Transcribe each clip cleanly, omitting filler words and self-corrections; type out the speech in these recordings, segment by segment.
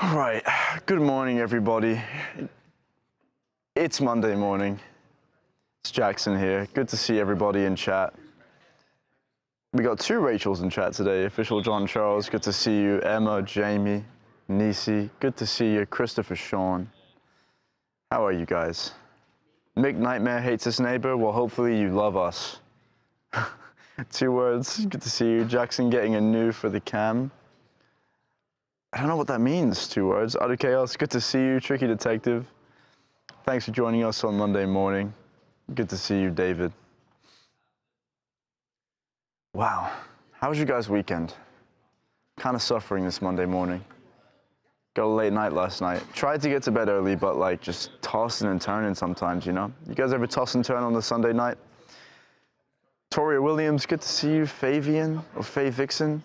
All right, good morning, everybody. It's Monday morning. It's Jackson here. Good to see everybody in chat. We got two Rachels in chat today. Official John Charles, good to see you. Emma, Jamie, Nisi, good to see you. Christopher, Sean. How are you guys? Mick Nightmare hates his neighbor. Well, hopefully you love us. 2 words. Good to see you. Jackson getting a new for the cam. I don't know what that means, 2 words. Utter Chaos, good to see you. Tricky Detective, thanks for joining us on Monday morning. Good to see you, David. Wow, how was your guys' weekend? Kind of suffering this Monday morning. Got a late night last night. Tried to get to bed early, but like just tossing and turning sometimes, you know? You guys ever toss and turn on the Sunday night? Toria Williams, good to see you. Fabian, or Faye Vixen.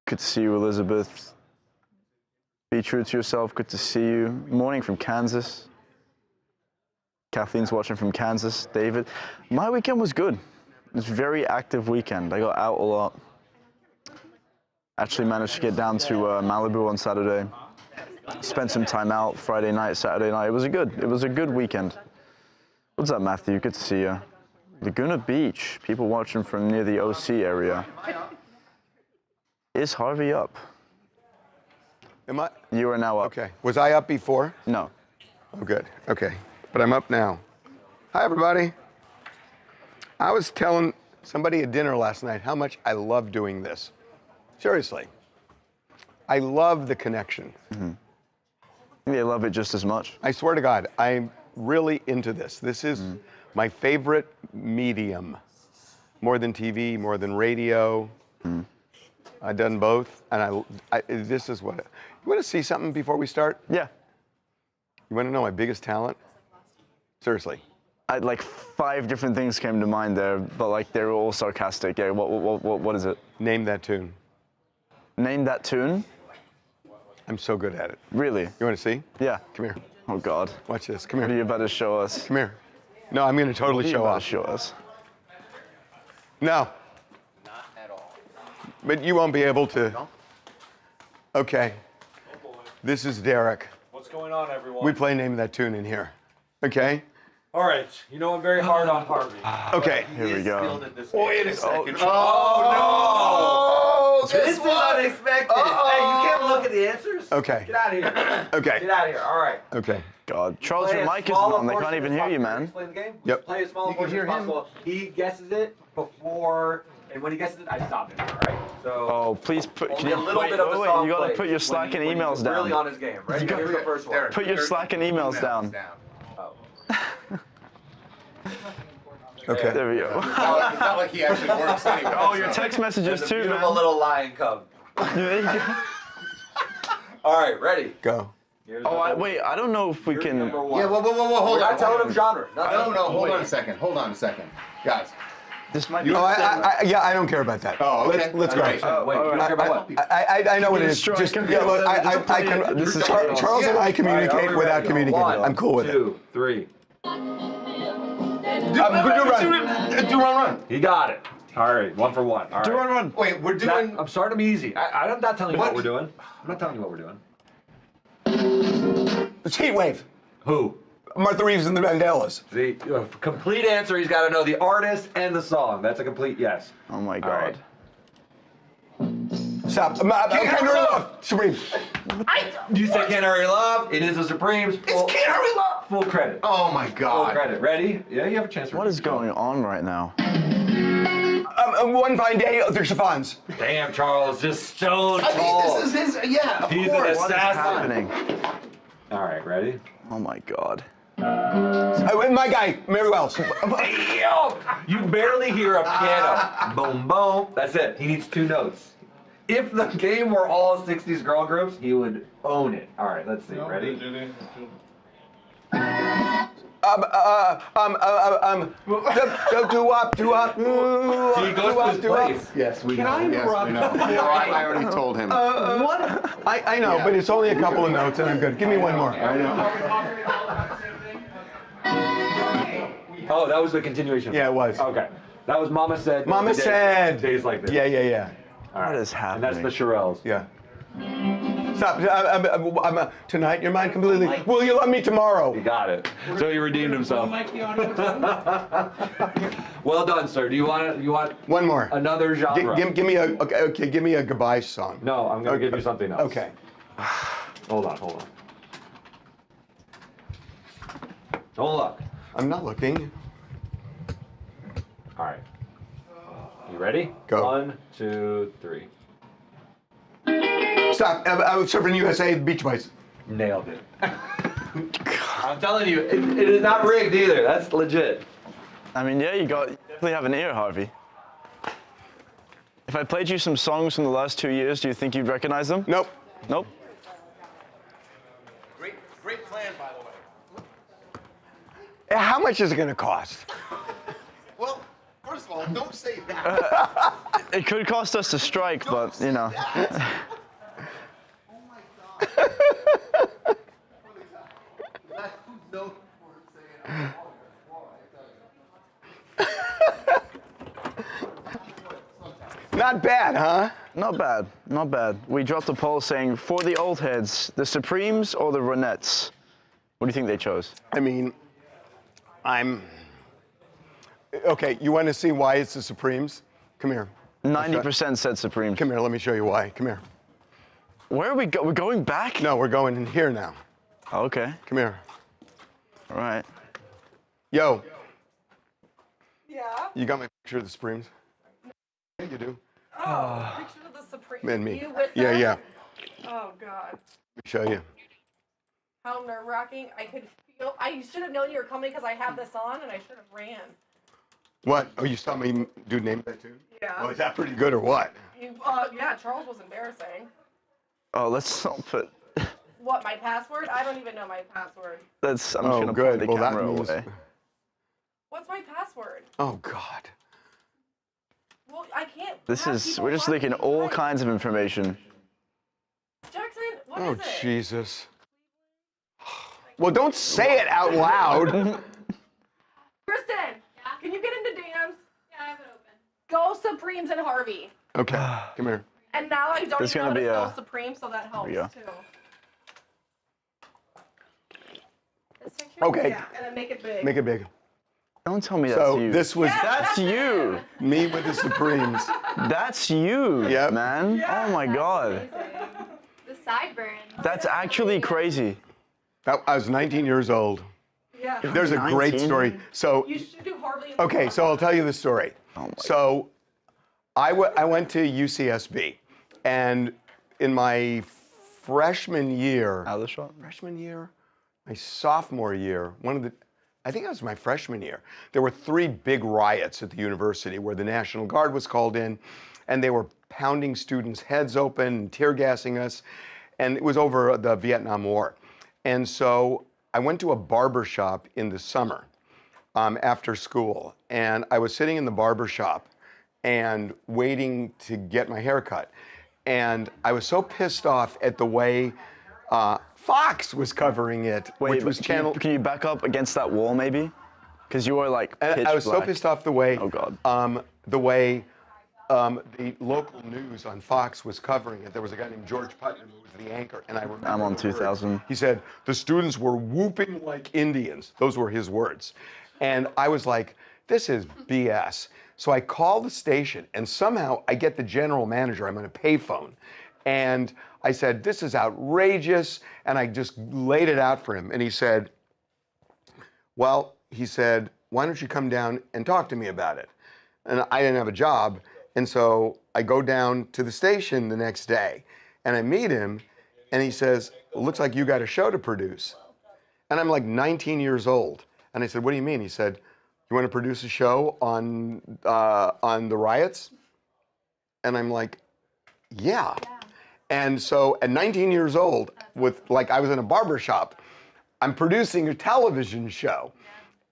Good to see you, Elizabeth. Be true to yourself. Good to see you. Morning from Kansas. Kathleen's watching from Kansas. David. My weekend was good. It was a very active weekend. I got out a lot. Actually managed to get down to Malibu on Saturday. Spent some time out Friday night, Saturday night. It was a good weekend. What's up, Matthew? Good to see you. Laguna Beach. People watching from near the OC area. Is Harvey up? Am I? You are now up. Okay. Was I up before? No. Oh, good. Okay. But I'm up now. Hi, everybody. I was telling somebody at dinner last night how much I love doing this. Seriously. I love the connection. Mm-hmm. They love it just as much. I swear to God, I'm really into this. This is my favorite medium. More than TV, more than radio. I've done both, and this is what. You want to see something before we start? Yeah. You want to know my biggest talent? Seriously. Like 5 different things came to mind there, but like they were all sarcastic. Yeah. What is it? Name that tune. Name that tune? I'm so good at it. Really? You want to see? Yeah. Come here. Oh God. Watch this. Come What are here. you about to show us? Come here. No, I'm going to totally What are you show about off. to show us? No. Not at all. But you won't be able to. Okay. This is Derek. What's going on, everyone? We play Name That Tune in here. Okay? All right. You know I'm very hard on Harvey. Okay. Here we go. Wait a second. Oh, no! this is unexpected. Hey, you can't look at the answers. Okay. Get out of here. Okay. Get out of here. All right. Okay. God. Charles, Play your as mic isn't small a on. They portion can't even as hear you, possible. man. Explain the game. Yep. Play as small a portion as possible. He guesses it before, and when he guesses it, I stop him. All right. So. Oh, please put. Only Can you a little bit of a wait, song you gotta plays put your Slack and when emails he's down. Really on his game. Ready? Here's the first one. Put your Slack and emails down. Oh. Okay. There we go. It's not like he actually works anyway. Oh, your text messages There's a too, beautiful man. little lion cub. All right. Ready? Go. Here's Oh, number- wait. I don't know if we here's can. Number one. Yeah, whoa, hold We're on. not telling him genre. Nothing. No, hold on Wait. a second. Hold on a second. Guys. This might be. Oh, I don't care about that. Oh, okay. Let's go. All right. Wait, you don't care about what? I know what it is. Strike. Just, Okay, yeah, look, just I play can. it. This is Charles and I communicate All right, are we without ready? communicating. One, I'm cool with it. 2, 3. Do run. He got it. All right. 1 for 1. All right. Run. Wait, we're doing. I'm starting to be easy. I'm not telling you what we're doing. I'm not telling you what we're doing. It's Heat Wave. Who? Martha Reeves and the Vandellas. The complete answer. He's got to know the artist and the song. That's a complete yes. Oh my All God. right. Stop. Can't Hurry Love. Supreme. You said Can't Hurry Love. It is the Supremes. It's Can't Hurry Love. Full credit. Oh my Full God. credit. Ready? Yeah, you have a chance. What is going on right now? One Fine Day, the Chiffons. Damn, Charles, just stone I tall. mean, this is his. Yeah, of He's an course. What is assassin. happening? All right, ready? Oh my God. My guy, Mary Wells. Yo! You barely hear a piano. Boom, boom. That's it. He needs 2 notes. If the game were all 60s girl groups, he would own it. All right, let's see. Ready? Do up. He goes to his place. Yes, we know. Can I interrupt? Yes, we know. Yeah, I already told him. What? I know, but it's only a couple of notes and I'm good. Give me one more. I know. Oh, that was the continuation. Yeah, it was. Okay. That was Mama Said. Mama Days- Said. Days like this. Yeah. All right. What is And that's happening? the Shirelles. Yeah. Stop. Tonight, your mind completely. Will you love me tomorrow? He got it. So he redeemed himself. Well done, sir. Do you want One more. another genre? Give me a okay. Give me a goodbye song. No, I'm gonna give you something else. Okay. Hold on. Don't look. I'm not looking. All right. You ready? Go. 1, 2, 3. Stop. I was surfing USA Beach Boys. Nailed it. I'm telling you, it is not rigged either. That's legit. I mean, yeah, you definitely have an ear, Harvey. If I played you some songs from the last 2 years, do you think you'd recognize them? Nope. Nope. Great plan, by the way. How much is it going to cost? Well, first of all, don't say that. It could cost us a strike, but, you know. Oh my God. That's who's known for saying, Not bad, huh? Not bad, not bad. We dropped a poll saying, for the old heads, the Supremes or the Ronettes? What do you think they chose? I mean, okay, you want to see why it's the Supremes? Come here. 90% said Supremes. Come here, let me show you why. Come here. Where are we we're going back? No, we're going in here now. Oh, okay, Come here. all right. Yo, Yeah. you got my picture of the Supremes? Yeah, you do. Oh, picture of the Supreme. And me. You with Yeah, them? yeah. Oh God. Let me show you. How nerve-wracking. I could feel. I should have known you were coming because I have this on, and I should have ran. What? Oh, you saw me do name that tune? Yeah. Oh, is that pretty good or what? Yeah. Charles was embarrassing. Oh, let's not put, What? My password? I don't even know my password. I'm just Oh, gonna good. put the Well, that camera means. away. What's my password? Oh God. Well, I can't. We're just leaking all kinds of information. Jackson, what Oh is it? Jesus. Well, don't say it out loud. Kristen, can you get into DMs? Yeah, I have it open. Go Supremes and Harvey. Okay, come here. And now I don't There's even know how gonna to be spell a- Supreme, so that helps we go. too. This picture? Okay, Yeah, and then make it big. make it big. Don't tell me that's So you. this was That's you. me with the Supremes. That's you, Yep. man. Oh my God. The sideburns. That's actually crazy. I was 19 years old. Yeah. There's a great 19? story. So, You should do Harvey. and okay, so I'll tell you the story. So, I went to UCSB, and in my freshman year, Out of the shot. my sophomore year, I think it was my freshman year, there were 3 big riots at the university where the National Guard was called in, and they were pounding students' heads open and tear gassing us, and it was over the Vietnam War. And so I went to a barber shop in the summer after school, and I was sitting in the barber shop and waiting to get my hair cut. And I was so pissed off at the way Fox was covering it, Wait, which was can channel. can you back up against that wall, maybe? Because you were like pitch And I was so black. pissed off the way, Oh, God. the way the local news on Fox was covering it. There was a guy named George Putnam who was the anchor, and I remember I'm on the words. 2000. He said the students were whooping like Indians. Those were his words, and I was like, "This is BS." So I call the station, and somehow I get the general manager. I'm on a payphone, and I said, "This is outrageous," and I just laid it out for him, and he said, "Well," he said, "why don't you come down and talk to me about it?" And I didn't have a job, and so I go down to the station the next day, and I meet him, and he says, "It looks like you got a show to produce." And I'm like 19 years old, and I said, "What do you mean?" He said, "You want to produce a show on the riots?" And I'm like, "Yeah." And so at 19 years old, I was in a barber shop, I'm producing a television show.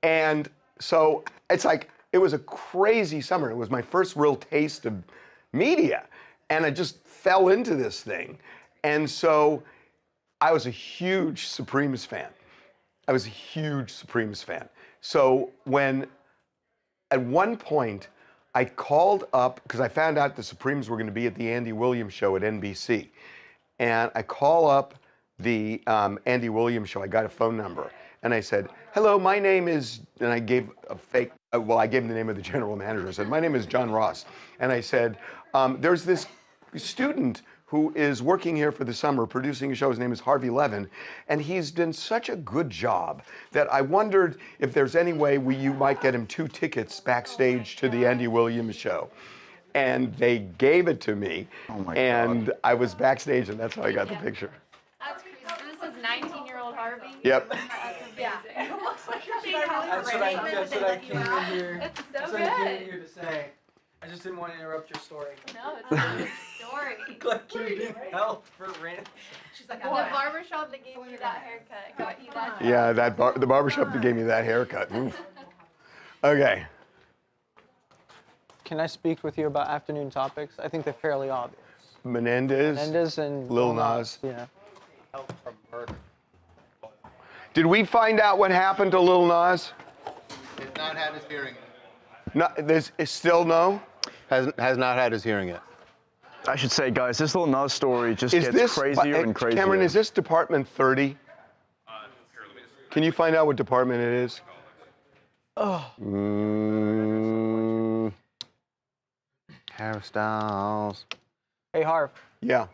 And so it's like, it was a crazy summer. It was my first real taste of media. And I just fell into this thing. And so I was a huge Supremes fan. So at one point, I called up because I found out the Supremes were going to be at the Andy Williams show at NBC. And I call up the Andy Williams show. I got a phone number. And I said, hello, my name is, and I gave a fake, I gave him the name of the general manager. I said, my name is John Ross. And I said, there's this student who is working here for the summer producing a show. His name is Harvey Levin. And he's done such a good job that I wondered if there's any way you might get him 2 tickets backstage to the Andy Williams show. And they gave it to me. Oh my and God. I was backstage, and that's how I got the picture. That's crazy. This is 19-year-old Harvey. Yep. That's amazing. It looks like you're being That's what I came in here. It's so That's what I came in good. here to say. I just didn't want to interrupt your story. No, it's a good story. Like you're being held for random. She's like, The barbershop that gave you that haircut got you that. Yeah, the barbershop that gave me that haircut. Oof. Okay. Can I speak with you about afternoon topics? I think they're fairly obvious. Menendez. Menendez and Lil Nas. Yeah. Did we find out what happened to Lil Nas? Has not had his hearing. No, there's still no? Has not had his hearing yet. I should say, guys, this little Nas story just Is gets this crazier and crazier. Cameron, is this Department 30? Can you find out what department it is? Oh. Harry Styles. Hey, Harv, Yeah,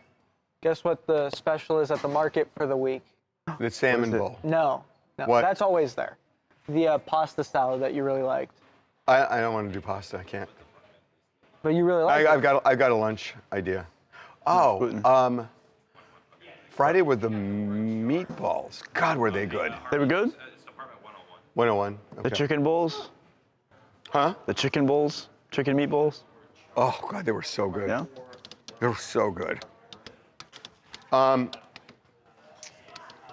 guess what the special is at the market for the week? the salmon it? bowl. No. What? That's always there. The pasta salad that you really liked. I don't want to do pasta. I can't. But you really liked I've got a lunch idea. Oh, Friday with the meatballs. God, were they good? They were good? 101. The Okay. chicken bowls? Huh? The chicken bowls? Chicken meatballs? Oh God, they were so good. Yeah? They were so good.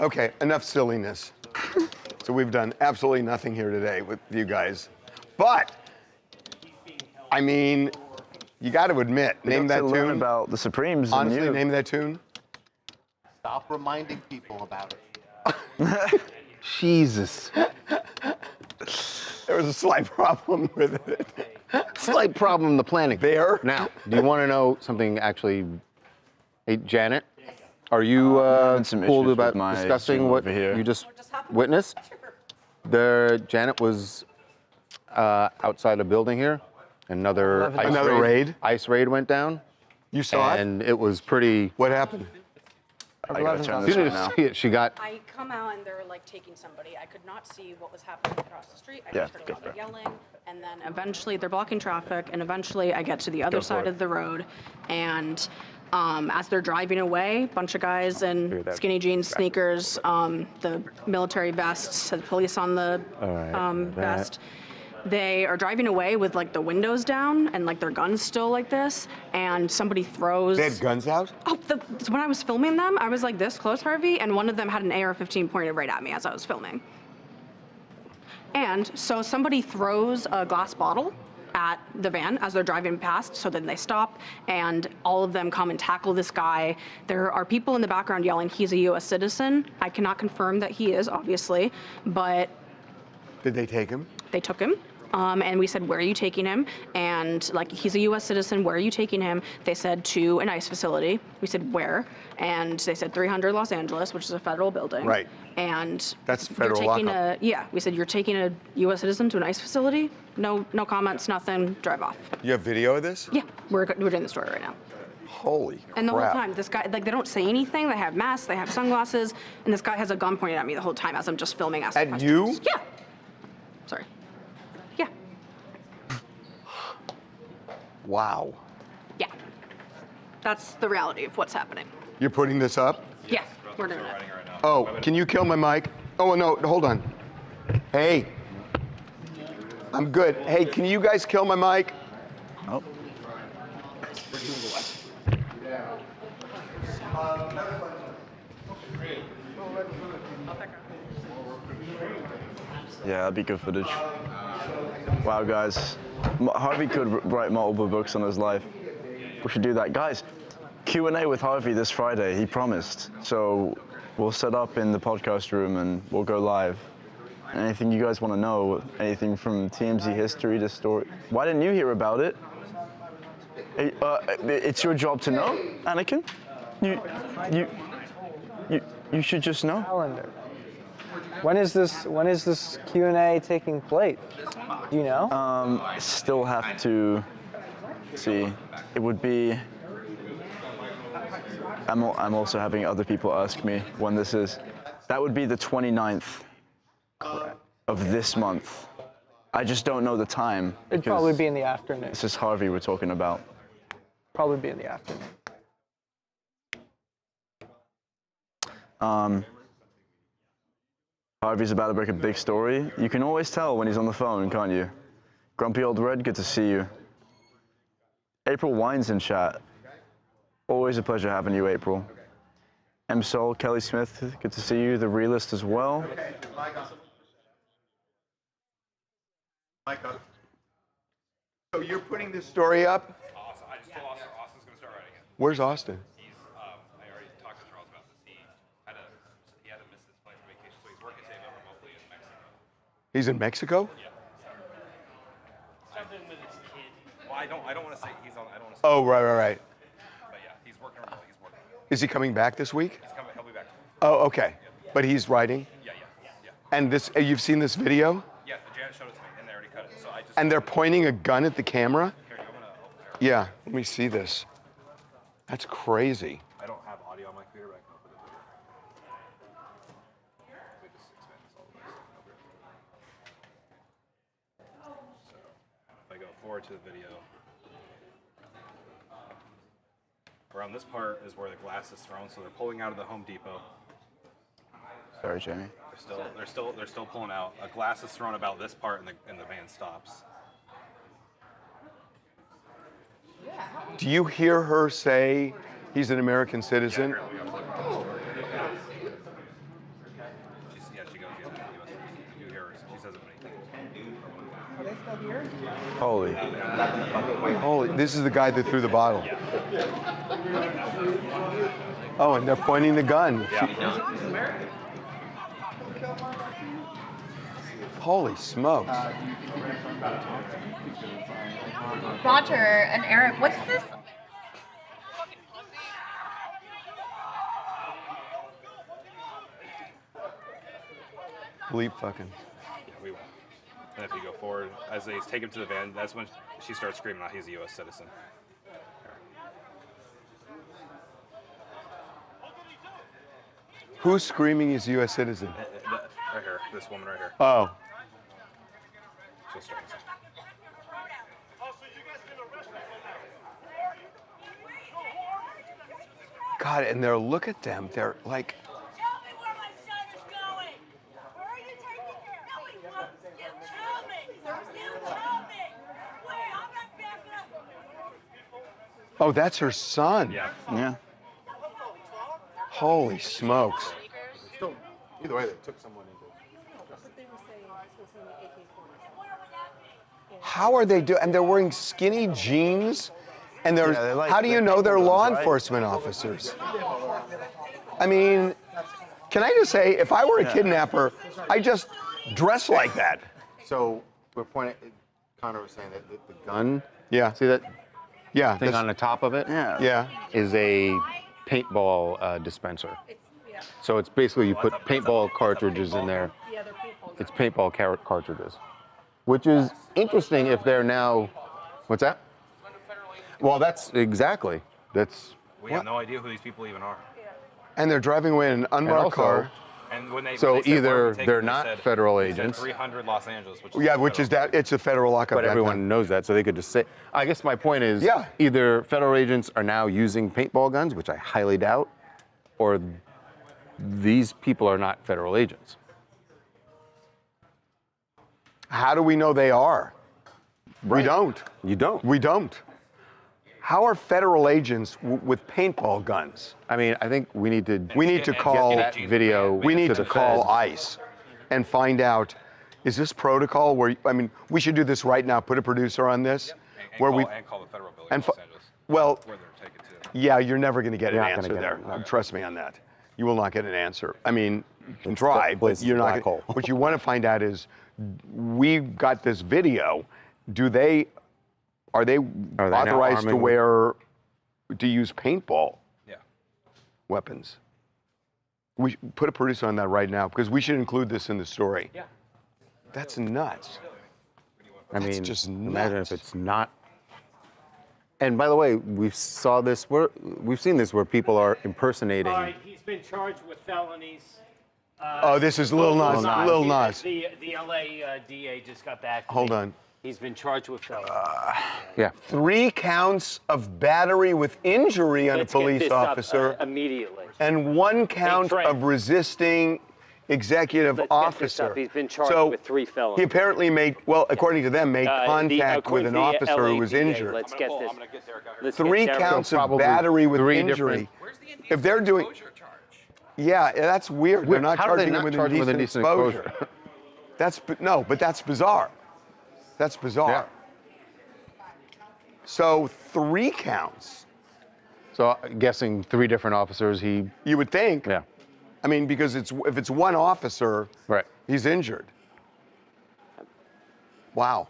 Okay, enough silliness. So we've done absolutely nothing here today with you guys. But, I mean, you got to admit, We name got that to learn tune. about the Supremes Honestly, and you. name that tune. Stop reminding people about it. Jesus. There was a slight problem with it. Slight problem in the planning. There? Now, do you want to know something actually? Hey, Janet, are you having some cool issues about with my discussing Zoom what over here. you just witnessed? Janet was outside a building here. Another ice raid went down. You saw it? And it was pretty. What happened? I gotta turn You this on didn't now. see it. She got. I come out and they're like taking somebody. I could not see what was happening across the street. I Yeah, just heard go a lot for of it. yelling, and then eventually they're blocking traffic, and eventually I get to the other Go for side it. of the road, and as they're driving away, a bunch of guys in that- skinny jeans, sneakers, the military vests, said police on the that- vest. They are driving away with like the windows down and like their guns still like this, and somebody throws. They had guns out? Oh, when I was filming them, I was like this close, Harvey, and one of them had an AR-15 pointed right at me as I was filming. And so somebody throws a glass bottle at the van as they're driving past, so then they stop, and all of them come and tackle this guy. There are people in the background yelling, he's a U.S. citizen. I cannot confirm that he is, obviously, but Did they take him? they took him. And we said, where are you taking him? And like, he's a U.S. citizen, where are you taking him? They said, to an ICE facility. We said, where? And they said 300 Los Angeles, which is a federal building. Right. And That's you're federal taking lockup. we said, you're taking a U.S. citizen to an ICE facility? No comments, nothing, drive off. You have video of this? Yeah, we're doing the story right now. Holy crap. And the whole time, this guy, like, they don't say anything. They have masks, they have sunglasses, and this guy has a gun pointed at me the whole time as I'm just filming, asking At questions. you? Yeah. Sorry. Yeah. Wow. Yeah. That's the reality of what's happening. You're putting this up? Yeah, we're doing it. Oh, can you kill my mic? Oh, no, hold on. Hey. I'm good. Hey, can you guys kill my mic? Oh. Yeah, that'd be good footage. Wow, guys. Harvey could write multiple books on his life. We should do that. Guys, Q&A with Harvey this Friday, he promised. So we'll set up in the podcast room and we'll go live. Anything you guys want to know? Anything from TMZ history to story? Why didn't you hear about it? It's your job to know, Anakin. You should just know. Calendar. When is this Q&A taking place? Do you know? Still have to see. It would be. I'm also having other people ask me when this is. That would be the 29th of this month. I just don't know the time. It'd probably be in the afternoon. This is Harvey we're talking about. Probably be in the afternoon. Harvey's about to break a big story. You can always tell when he's on the phone, can't you? Grumpy Old Red, good to see you. April Wine's in chat. Always a pleasure having you, April. M. Sol, Kelly Smith, good to see you. The Realist as well. Micah. So you're putting this story up? I just told Austin, Austin's going to start writing it. Where's Austin? He's, I already talked to Charles about this. He had to miss his flight for vacation, so he's working today remotely in Mexico. He's in Mexico? Yeah. Something with his kid. Well, I don't want to say he's on. I don't want to say. Oh, right. But yeah, he's working remotely. He's working. Is he coming back this week? He's coming. He'll be back tomorrow. Oh, okay. But he's writing? Yeah. And this, you've seen this video? Yeah, Janet showed it to me, and they already cut it. So I just. And they're pointing a gun at the camera? Here, I'm gonna. Yeah, let me see this. That's crazy. I don't have audio on my computer, but I can open the video. Let me just expand this all the way. So if I go forward to the video, around this part is where the glass is thrown. So they're pulling out of the Home Depot. Sorry, Jamie. They're still pulling out. A glass is thrown about this part, and the van stops. Do you hear her say he's an American citizen? She goes, you hear her. She says it many times. Are they still here? Holy, this is the guy that threw the bottle. Oh, and they're pointing the gun. Holy smokes. Roger and Eric, what's this? Bleep fucking. Yeah, we will. And if you go forward, as they take him to the van, that's when she starts screaming out he's a U.S. citizen. Who's screaming he's a U.S. citizen? Right here, this woman right here. Oh. She'll start. God, and look at them. They're like. Tell me where my son is going. Where are you taking him? No, he won't. You tell me. You tell me. Wait, I'm not backing up. Oh, that's her son. Yeah. Holy smokes. Either way, they took someone into. How are they doing? And they're wearing skinny jeans. And they're, Yeah, how do you know they're law right? enforcement officers? I mean, can I just say, if I were a kidnapper, I just dress like that. So we're pointing. Connor was saying that the gun. Yeah. See that Yeah. thing on the top of it? Yeah. Is a paintball dispenser. So it's basically you put paintball cartridges in there. Yeah, they're paintball. It's paintball cartridges, which is interesting if they're now. What's that? Well, that's exactly. That's. We have no idea who these people even are. And they're driving away in an unmarked car. And when they So when they said, either "Where are we taking they're them?" They not said- federal they said agents. 300 Los Angeles, which is Yeah, which is that, it's a federal lockup. But back everyone then. knows that, so they could just say. I guess my point is, Yeah. either federal agents are now using paintball guns, which I highly doubt, or these people are not federal agents. How do we know they are? We don't. You don't. We don't. How are federal agents with paintball guns? I mean, I think we need to. We need to call that video. We need to the call feds. ICE and find out, is this protocol where, I mean, we should do this right now, put a producer on this, where we, and call the federal building and in Los Angeles. well, Where they're taken to. yeah, you're never going to get an You're not gonna answer get there. it, no. Trust me on that. you will not get an answer. I mean, you can try, but place is you're a not black gonna, hole. what you want to find out is, we've got this video. Are they now authorized to arming- to use paintball Yeah. weapons? We should put a producer on that right now, because we should include this in the story. Yeah. That's nuts. I That's mean, just imagine nuts. if it's not. And by the way, we've seen this where people are impersonating. All right, he's been charged with felonies. Oh, this is Lil Nas. Lil Nas. The LA DA just got back to Hold me. on. He's been charged with felonies. Yeah. 3 counts of battery with injury on Let's a get police this up, officer, immediately. and 1 count Trent. of resisting executive Let's get this officer. up. He's been charged So with 3 felonies. he apparently made, well, according to them, made contact with an officer who was injured. Let's get this. Let's 3 get Derek. counts of Probably battery with 3 injury. different- If they're doing, yeah, that's weird. They're not How do they charging him not with charge him with indecent indecent exposure. No, but that's bizarre. That's bizarre. Yeah. So 3 counts. So guessing 3 different officers. You would think. Yeah. I mean, because if it's 1 officer, Right. he's injured. Wow.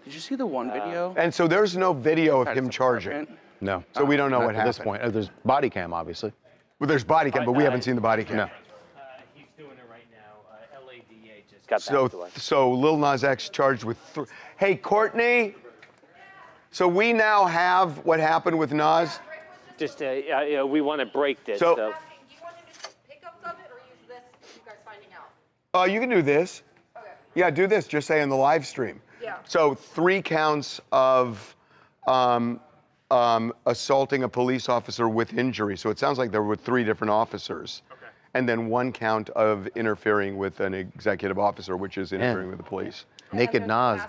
Did you see the one video? And so there's no video of him charging. No. So we don't know Not what at this happened. point. There's body cam, obviously. Well, there's body cam, but we haven't seen the body cam. No. He's doing it right now. LADA just got back to us. So Lil Nas X charged with. Hey, Courtney. So we now have what happened with Nas. Just, we want to break this. So- Do you want to do pickups of it or use this? You guys finding out. You can do this. Okay. Yeah, do this. Just say in the live stream. Yeah. So 3 counts of assaulting a police officer with injury. So it sounds like there were 3 different officers. Okay. And then 1 count of interfering with an executive officer, which is interfering with the police. Naked Nas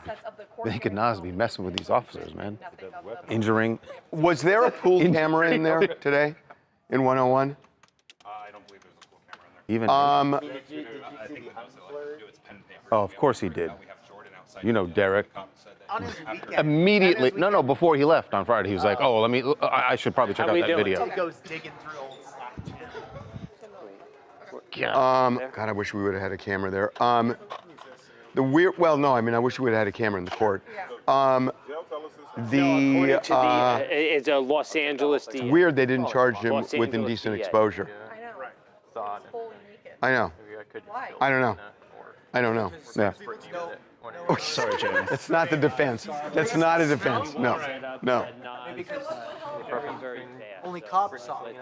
be messing with these officers, man. Injuring. Was there a pool camera in there today in 101? I don't believe there's a pool camera in there. Even. I think the house elected to do its pen and paper. Oh, of course he did. We have Jordan outside. You know, Derek. On his weekend. Immediately. No, before he left on Friday, he was like, "Oh, I should probably check out that video." He goes digging through old God, I wish we would have had a camera there. Well, no, I mean, I wish we would have had a camera in the court. It's a Los Angeles DA. It's weird they didn't charge him Los with Angeles indecent DA. exposure. I know. Fully naked. I know. Why? I don't know. I don't know. Yeah. Oh, sorry, Jay. It's not the defense. That's not a defense. No. No. because Very fast. only cops saw him.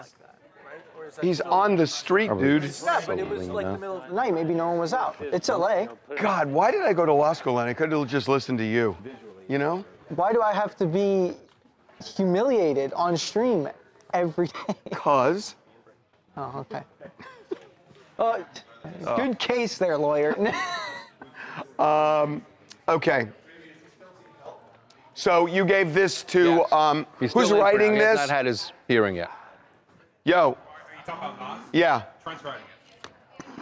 Or is that He's on the street, dude. Yeah, but it was like the middle of the night. Maybe no one was out. It's LA. God, why did I go to law school and I could have just listened to you? You know? Why do I have to be humiliated on stream every day? Cause. Oh, okay. Good case there, lawyer. Okay. So you gave this to He's who's still in for writing now. He has this? not had his hearing yet. Yo. Are you talking about Nas? Yeah. Trent's writing it.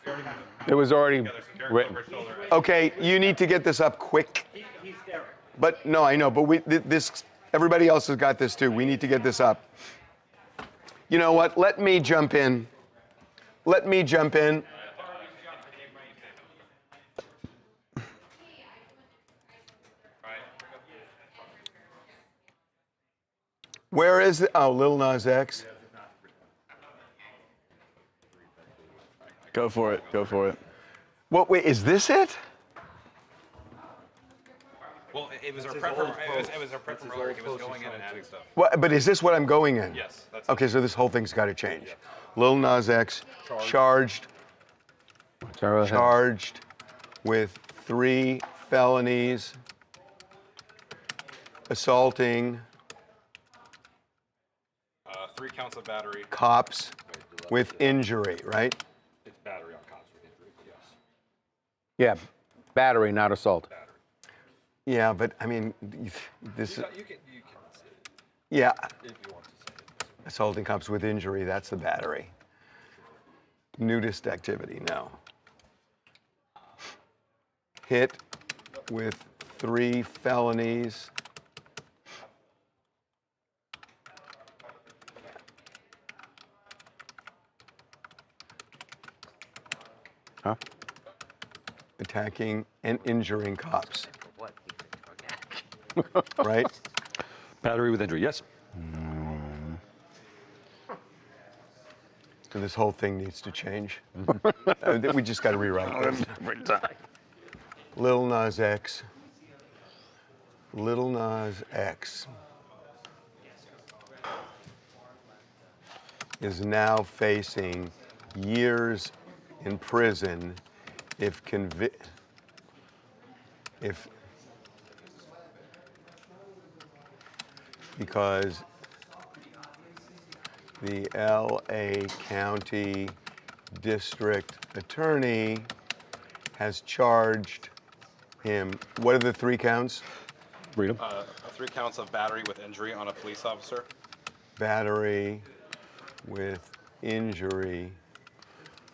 He already had It was already Derek written. over his shoulder. Okay, you need to get this up quick. He's Derek. But no, I know, but this everybody else has got this too. We need to get this up. You know what? Let me jump in. Let me jump in. Where is it? Oh, Lil Nas X. Go for it. Go for it. What? Wait, is this it? Well, it was our prep from earlier. He was going in and adding stuff. What, but is this what I'm going in? Yes, that's Okay, so this whole thing's got to change. Lil Nas X charged with 3 felonies, assaulting 3 counts of battery. cops with injury, right? It's battery on cops with injury, yes. Yeah, battery, not assault. Yeah, but I mean, this is, You can yeah, if you want to say it. assaulting cops with injury, that's the battery. Nudist activity, no. Hit with 3 felonies. attacking and injuring cops. Right? Battery with injury, yes. So this whole thing needs to change. We just got to rewrite this. Lil Nas X. Lil Nas X is now facing years in prison because the LA County District Attorney has charged him. What are the 3 counts? Read them. 3 counts of battery with injury on a police officer. Battery with injury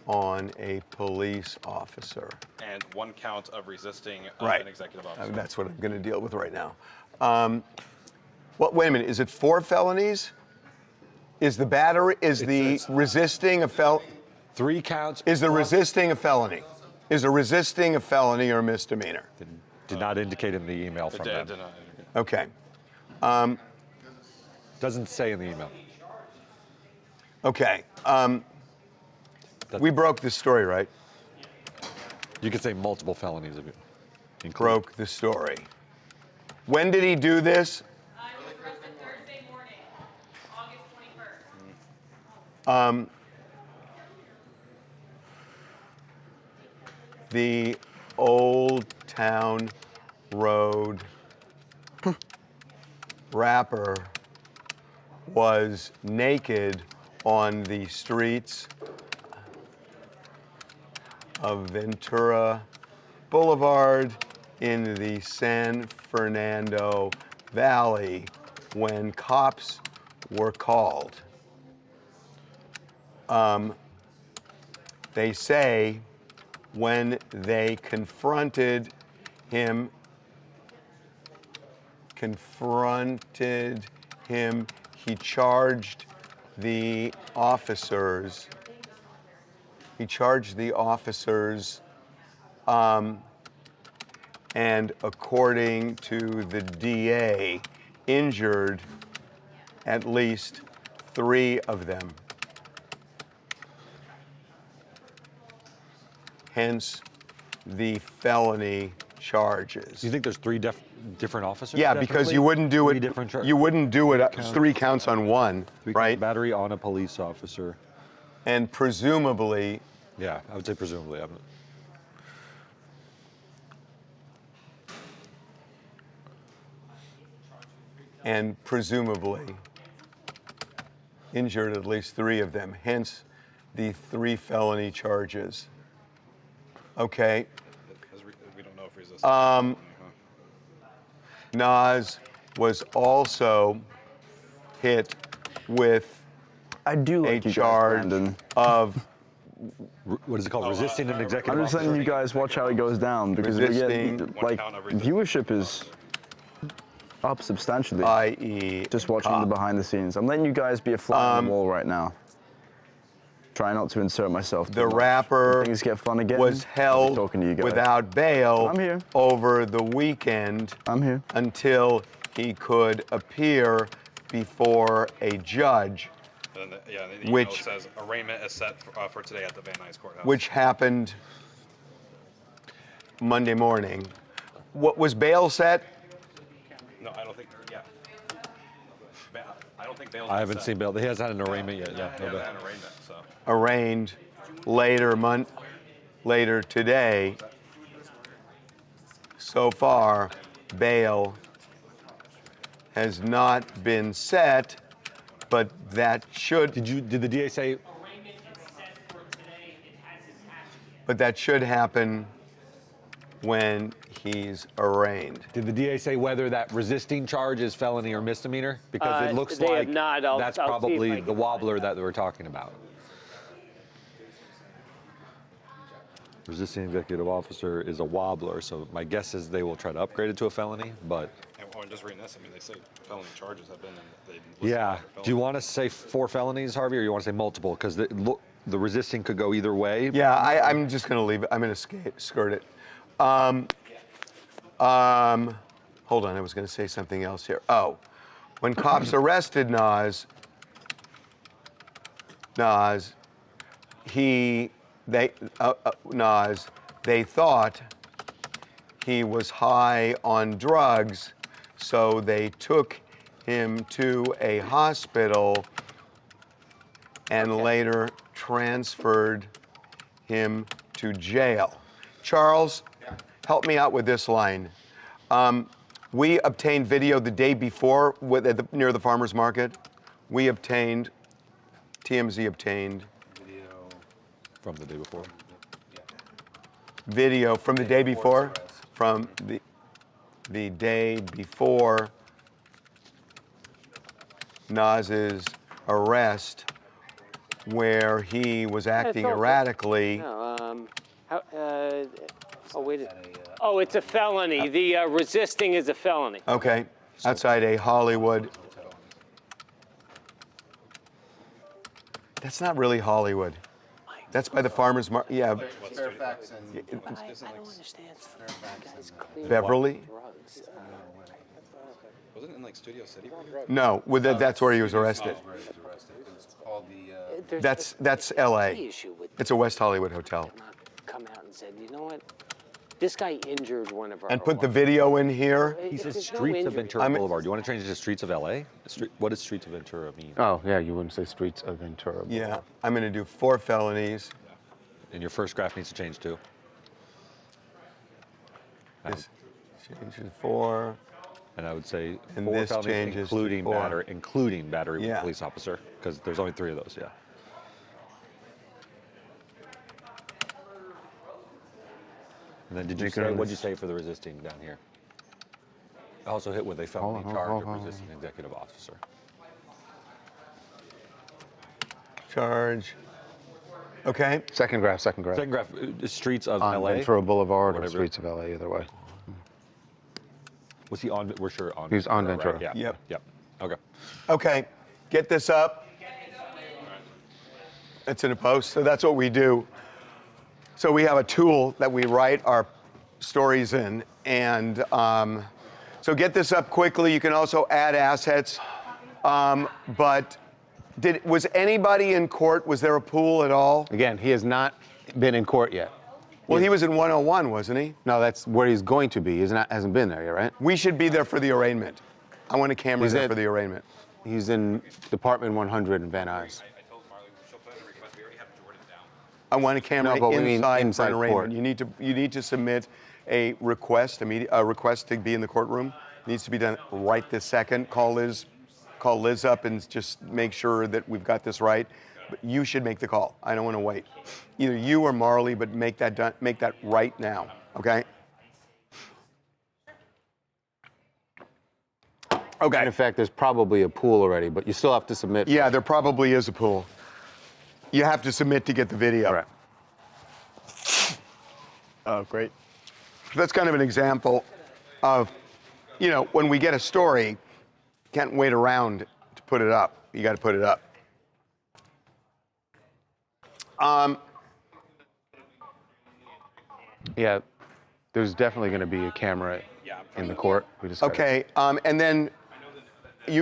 on a police officer. And 1 count of resisting Right. an executive officer. That's what I'm going to deal with right now. Well, wait a minute. Is it 4 felonies? Is the battery? Is the resisting a 3 counts. Is the resisting a felony? Is the resisting a felony or a misdemeanor? Did not indicate in the email from them. Did not. Okay. Doesn't say in the email. Okay. We broke the story, right? You could say multiple felonies if you include. Broke the story. When did he do this? He was arrested Thursday morning, August 21st. The Old Town Road rapper was naked on the streets of Ventura Boulevard in the San Fernando Valley when cops were called. They say when they confronted him, he charged the officers. And according to the DA, injured at least 3 of them. Hence the felony charges. You think there's 3 different officers? Yeah, because you wouldn't do it. You wouldn't do it. 3 counts on 1, right? Battery on a police officer. And presumably. Yeah, I would say presumably. And presumably injured at least 3 of them. Hence the 3 felony charges. Okay. We don't know if resisting. Nas was also hit with a charge of what is it called? Resisting an executive I'm just officer. letting you guys watch how it goes down because we get, like, viewership is up substantially. I.e. just watching the behind the scenes. I'm letting you guys be a fly on the wall right now. Try not to insert myself. The rapper things get fun again. was held talking to you guys. without bail I'm here. over the weekend until he could appear before a judge, And the email which says arraignment is set for today at the Van Nuys Courthouse. which happened Monday morning. What was bail set? No, I don't think. Yeah. I don't think bail's I been haven't set. seen bail. He hasn't had an arraignment yet. Yeah, No yeah, bail. an arraignment. So. Arraigned later today. So far, bail has not been set, but that should. Did the DA say? But that should happen when he's arraigned. Did the DA say whether that resisting charge is felony or misdemeanor? Because it looks they like have not. that's I'll see if I probably can the wobbler that we're talking about. Resisting executive officer is a wobbler, so my guess is they will try to upgrade it to a felony, but. And just reading this, I mean, they say felony charges have been. Yeah. Do you want to say 4 felonies, Harvey, or you want to say multiple? Because the resisting could go either way. Yeah, I'm just going to leave it. I'm going to skirt it. Hold on, I was going to say something else here. Oh, when cops arrested Nas, they thought he was high on drugs, so they took him to a hospital and later transferred him to jail. Charles, help me out with this line. We obtained video the day before near the farmer's market. TMZ obtained From the day before? video from the day before, from the day before Nas's arrest, where he was acting erratically. Oh, wait. Oh, it's a felony. The resisting is a felony. Okay, outside a Hollywood. That's not really Hollywood. That's by the farmer's market. Yeah. Fairfax and I don't understand. Beverly? Wasn't it in like Studio City? No, that's where he was arrested. It's called the. That's L.A. It's a West Hollywood hotel. Come out and said, you know what? This guy injured one of our. And put the video in here. He says Streets of Ventura Boulevard. Do you want to change it to Streets of LA? What does Streets of Ventura mean? Oh, yeah, you wouldn't say Streets of Ventura. Yeah, I'm going to do 4 felonies. And your first graph needs to change too. This changes 4. And I would say And 4 this felonies, changes including to 4. battery with a police officer, because there's only 3 of those. Yeah. And then what'd you say for the resisting down here? Also hit with a felony charge of resisting an executive officer. Charge. Okay. Second graph. Second graph, Streets of on LA? Ventura Boulevard or Whatever. Streets of LA, either way. Was he on? We're sure on. He's on Ventura, Ventura. right? Yeah. Yep. Okay. Okay, get this up. It's in a post, so that's what we do. So we have a tool that we write our stories in, and so get this up quickly. You can also add assets, but was anybody in court? Was there a pool at all? Again, he has not been in court yet. Well, he was in 101, wasn't he? No, that's where he's going to be. Hasn't been there yet, right? We should be there for the arraignment. I want a camera there for the arraignment. He's in Department 100 in Van Nuys. I want a camera No, but we mean inside inside for an arraignment. court. You need to submit a request, a request to be in the courtroom. It needs to be done right this second. Call Liz up and just make sure that we've got this right. But you should make the call. I don't want to wait. Either you or Marley, but make that right now. Okay? Okay. In fact, there's probably a pool already, but you still have to submit. Yeah, there probably is a pool. You have to submit to get the video. Right. Oh, great. That's kind of an example of, when we get a story, can't wait around to put it up. You got to put it up. Yeah, there's definitely going to be a camera in the court. We just Okay, and then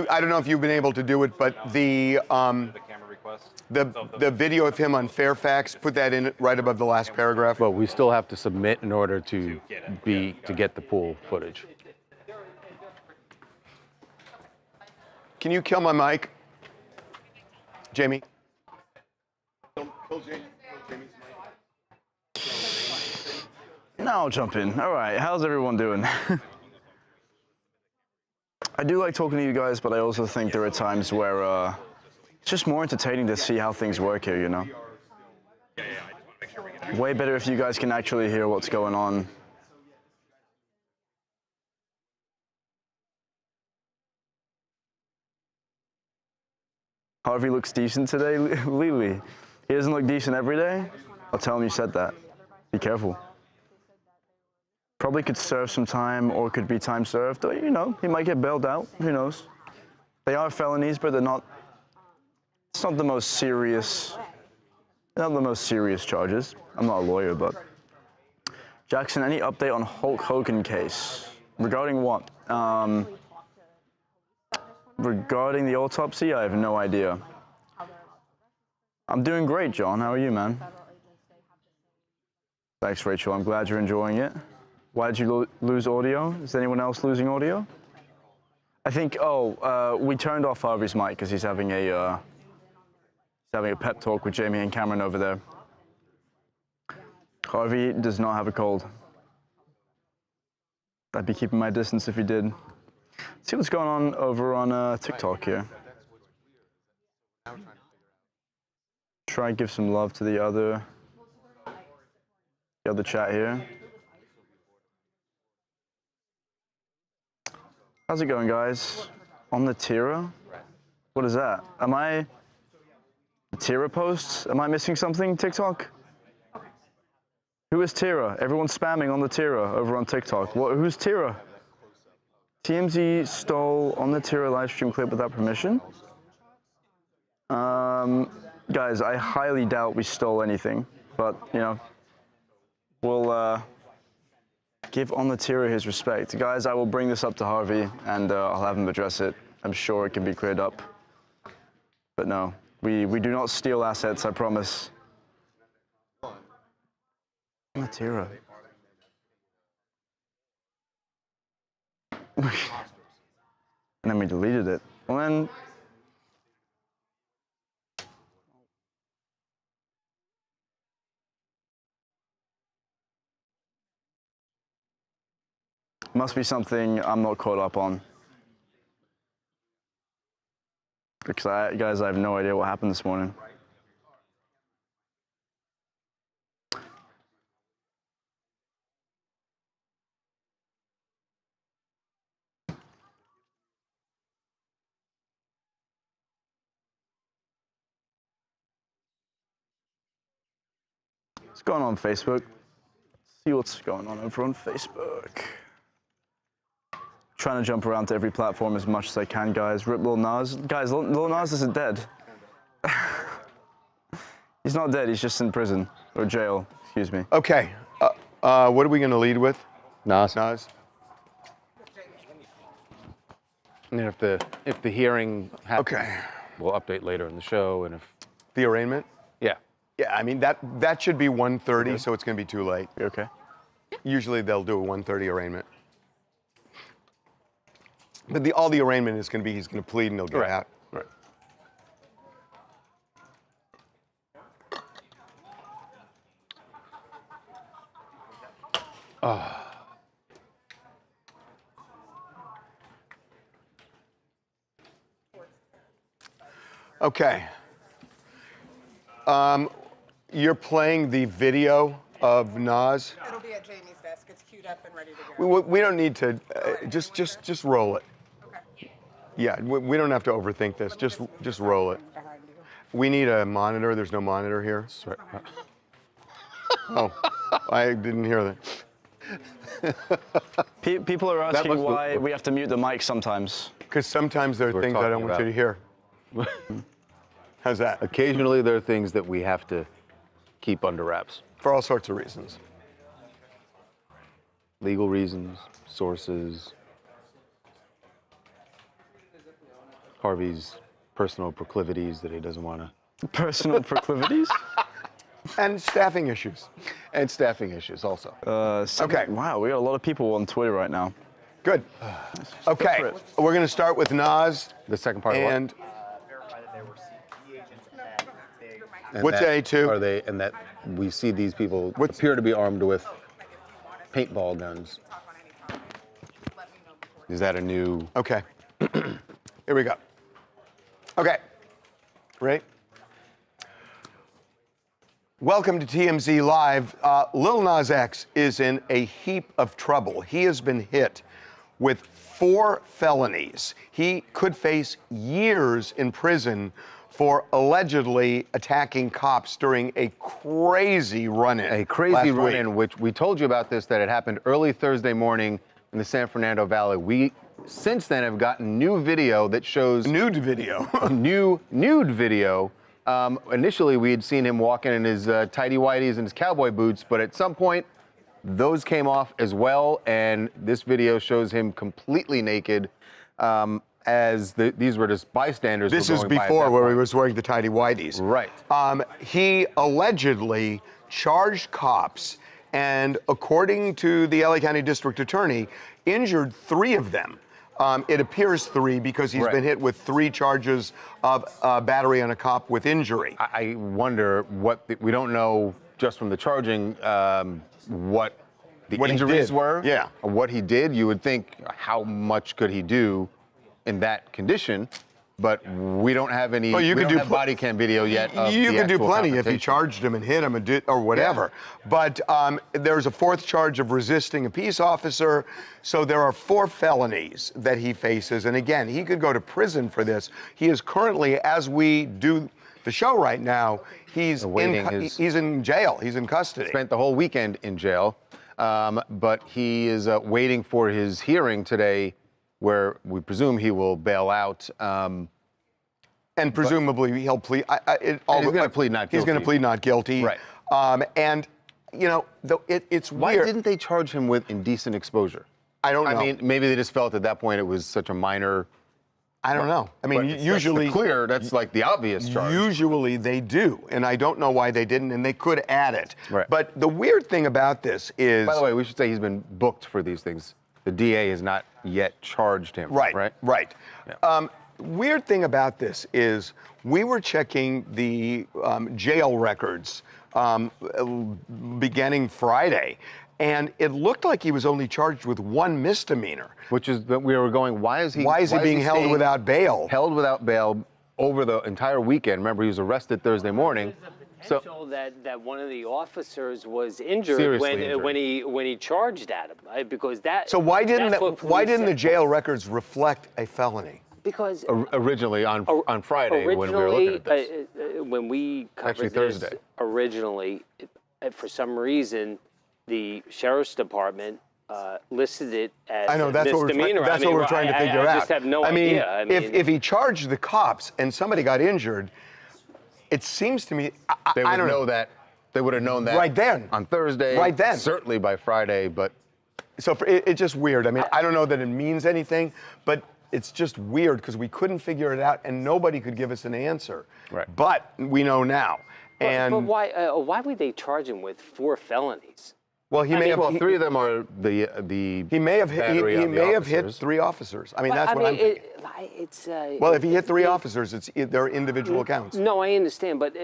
I don't know if you've been able to do it, but the camera request. The video of him on Fairfax, put that in right above the last paragraph. But we still have to submit in order to get the pool footage. Can you kill my mic, Jamie? Now I'll jump in. All right, how's everyone doing? I do like talking to you guys, but I also think there are times where it's just more entertaining to see how things work here, Way better if you guys can actually hear what's going on. Harvey looks decent today, Lily. He doesn't look decent every day. I'll tell him you said that. Be careful. Probably could serve some time or could be time served. Or, he might get bailed out. Who knows? They are felonies, but it's not the most serious charges. I'm not a lawyer, but Jackson, any update on Hulk Hogan case? Regarding what? Regarding the autopsy, I have no idea. I'm doing great, John. How are you, man? Thanks, Rachel. I'm glad you're enjoying it. Why did you lose audio? Is anyone else losing audio? I think, we turned off Harvey's mic because he's having a pep talk with Jamie and Cameron over there. Harvey does not have a cold. I'd be keeping my distance if he did. Let's see what's going on over on TikTok here. Try and give some love to the other chat here. How's it going, guys? On the Tira? What is that? Am I Tira posts? Am I missing something, TikTok? Who is Tira? Everyone's spamming on the Tira over on TikTok. Who's Tira? TMZ stole on the Tira live stream clip without permission? Guys, I highly doubt we stole anything, but, you know, we'll give on the Tira his respect. Guys, I will bring this up to Harvey, and I'll have him address it. I'm sure it can be cleared up. But no, we do not steal assets, I promise. On the Tira. And then we deleted it. Well, then... Must be something I'm not caught up on. Because guys, I have no idea what happened this morning. What's going on Facebook? Let's see what's going on over on Facebook. Trying to jump around to every platform as much as I can, guys. Rip Lil Nas. Guys, Lil Nas isn't dead. He's not dead, he's just in prison. Or jail, excuse me. Okay, what are we gonna lead with? Nas. Nas? And then if the hearing happens, okay, we'll update later in the show, and if... The arraignment? Yeah. Yeah, I mean, that should be 1:30, so it's gonna be too late. You okay? Usually they'll do a 1:30 arraignment. But all the arraignment is going to be he's going to plead and he'll get out. Right. Okay. You're playing the video of Nas. It'll be at Jamie's desk. It's queued up and ready to go. We don't need to just roll it. Okay. Yeah, we don't have to overthink this. Just roll it. We need a monitor. There's no monitor here. Sorry. Oh, I didn't hear that. People are asking why we have to mute the mic sometimes. Because sometimes there are things I don't want you to hear. How's that? Occasionally there are things that we have to keep under wraps. For all sorts of reasons. Legal reasons, sources, Harvey's personal proclivities that he doesn't want to. Personal proclivities? And staffing issues. And staffing issues also. Okay. Wow, we got a lot of people on Twitter right now. Good. Okay, we're going to start with Nas. The second part and of what? What's A2? Are they, and that we see these people appear to be armed with paintball guns. Is that a new? Okay. Here we go. Okay. Ready? Welcome to TMZ Live. Lil Nas X is in a heap of trouble. He has been hit with 4 felonies. He could face years in prison for allegedly attacking cops during a crazy run-in. A crazy run-in, which we told you about this, that it happened early Thursday morning in the San Fernando Valley. We, since then, have gotten new video that shows... Nude video. New nude video. Initially, we had seen him walking in his tighty-whities and his cowboy boots, but at some point, those came off as well, and this video shows him completely naked. These were just bystanders. This were is going by at before that where point. he was wearing the tidy whities. Right. He allegedly charged cops, and according to the LA County District Attorney, injured 3 of them. It appears 3 because he's been hit with 3 charges of battery on a cop with injury. I wonder we don't know just from the charging what the injuries were. Yeah. Or what he did. You would think, how much could he do in that condition? But we don't have any. Well, you we could don't do have body cam video yet. Of you the could do actual plenty if he confrontation. charged him and hit him or whatever. Yeah. But there's a 4th charge of resisting a peace officer. So there are 4 felonies that he faces. And again, he could go to prison for this. He is currently, as we do the show right now, he's in jail. He's in custody. Spent the whole weekend in jail, but he is waiting for his hearing today, where we presume he will bail out. And presumably he'll plead. He's going to plead not guilty. He's going to plead not guilty. Right. And, you know, it's Why weird. didn't they charge him with indecent exposure? I don't know. I mean, maybe they just felt at that point it was such a minor. I don't know. I mean, usually that's like the obvious charge. Usually they do, and I don't know why they didn't, and they could add it. Right. But the weird thing about this is, By the way, we should say he's been booked for these things. The DA has not yet charged him. Right. Yeah. Weird thing about this is we were checking the jail records beginning Friday, and it looked like he was only charged with 1 misdemeanor. Which is that we were going, why is he being held staying without bail? Held without bail over the entire weekend. Remember, he was arrested Thursday morning. Potential that one of the officers was injured Seriously injured. when he charged at him, because that. So why didn't that's what why police didn't the said. jail records reflect a felony? Because originally on Friday when we were looking at this. When we covered Actually, this Thursday. originally, for some reason, the sheriff's department listed it as I know that's what misdemeanor. that's what we're trying to figure out. I just have no idea. I mean, if he charged the cops and somebody got injured, it seems to me They I would don't know that. They would have known that right then on Thursday. Right then. Certainly by Friday, but. So it's just weird. I mean, I don't know that it means anything, but it's just weird because we couldn't figure it out and nobody could give us an answer. Right. But we know now. but why would they charge him with 4 felonies? Well, he may have. Well, 3 of them are the. He may have. battery He on the may have hit officers. 3 officers. I mean, that's what I'm thinking. Well, if he hit 3 officers, they're individual accounts. No, I understand, but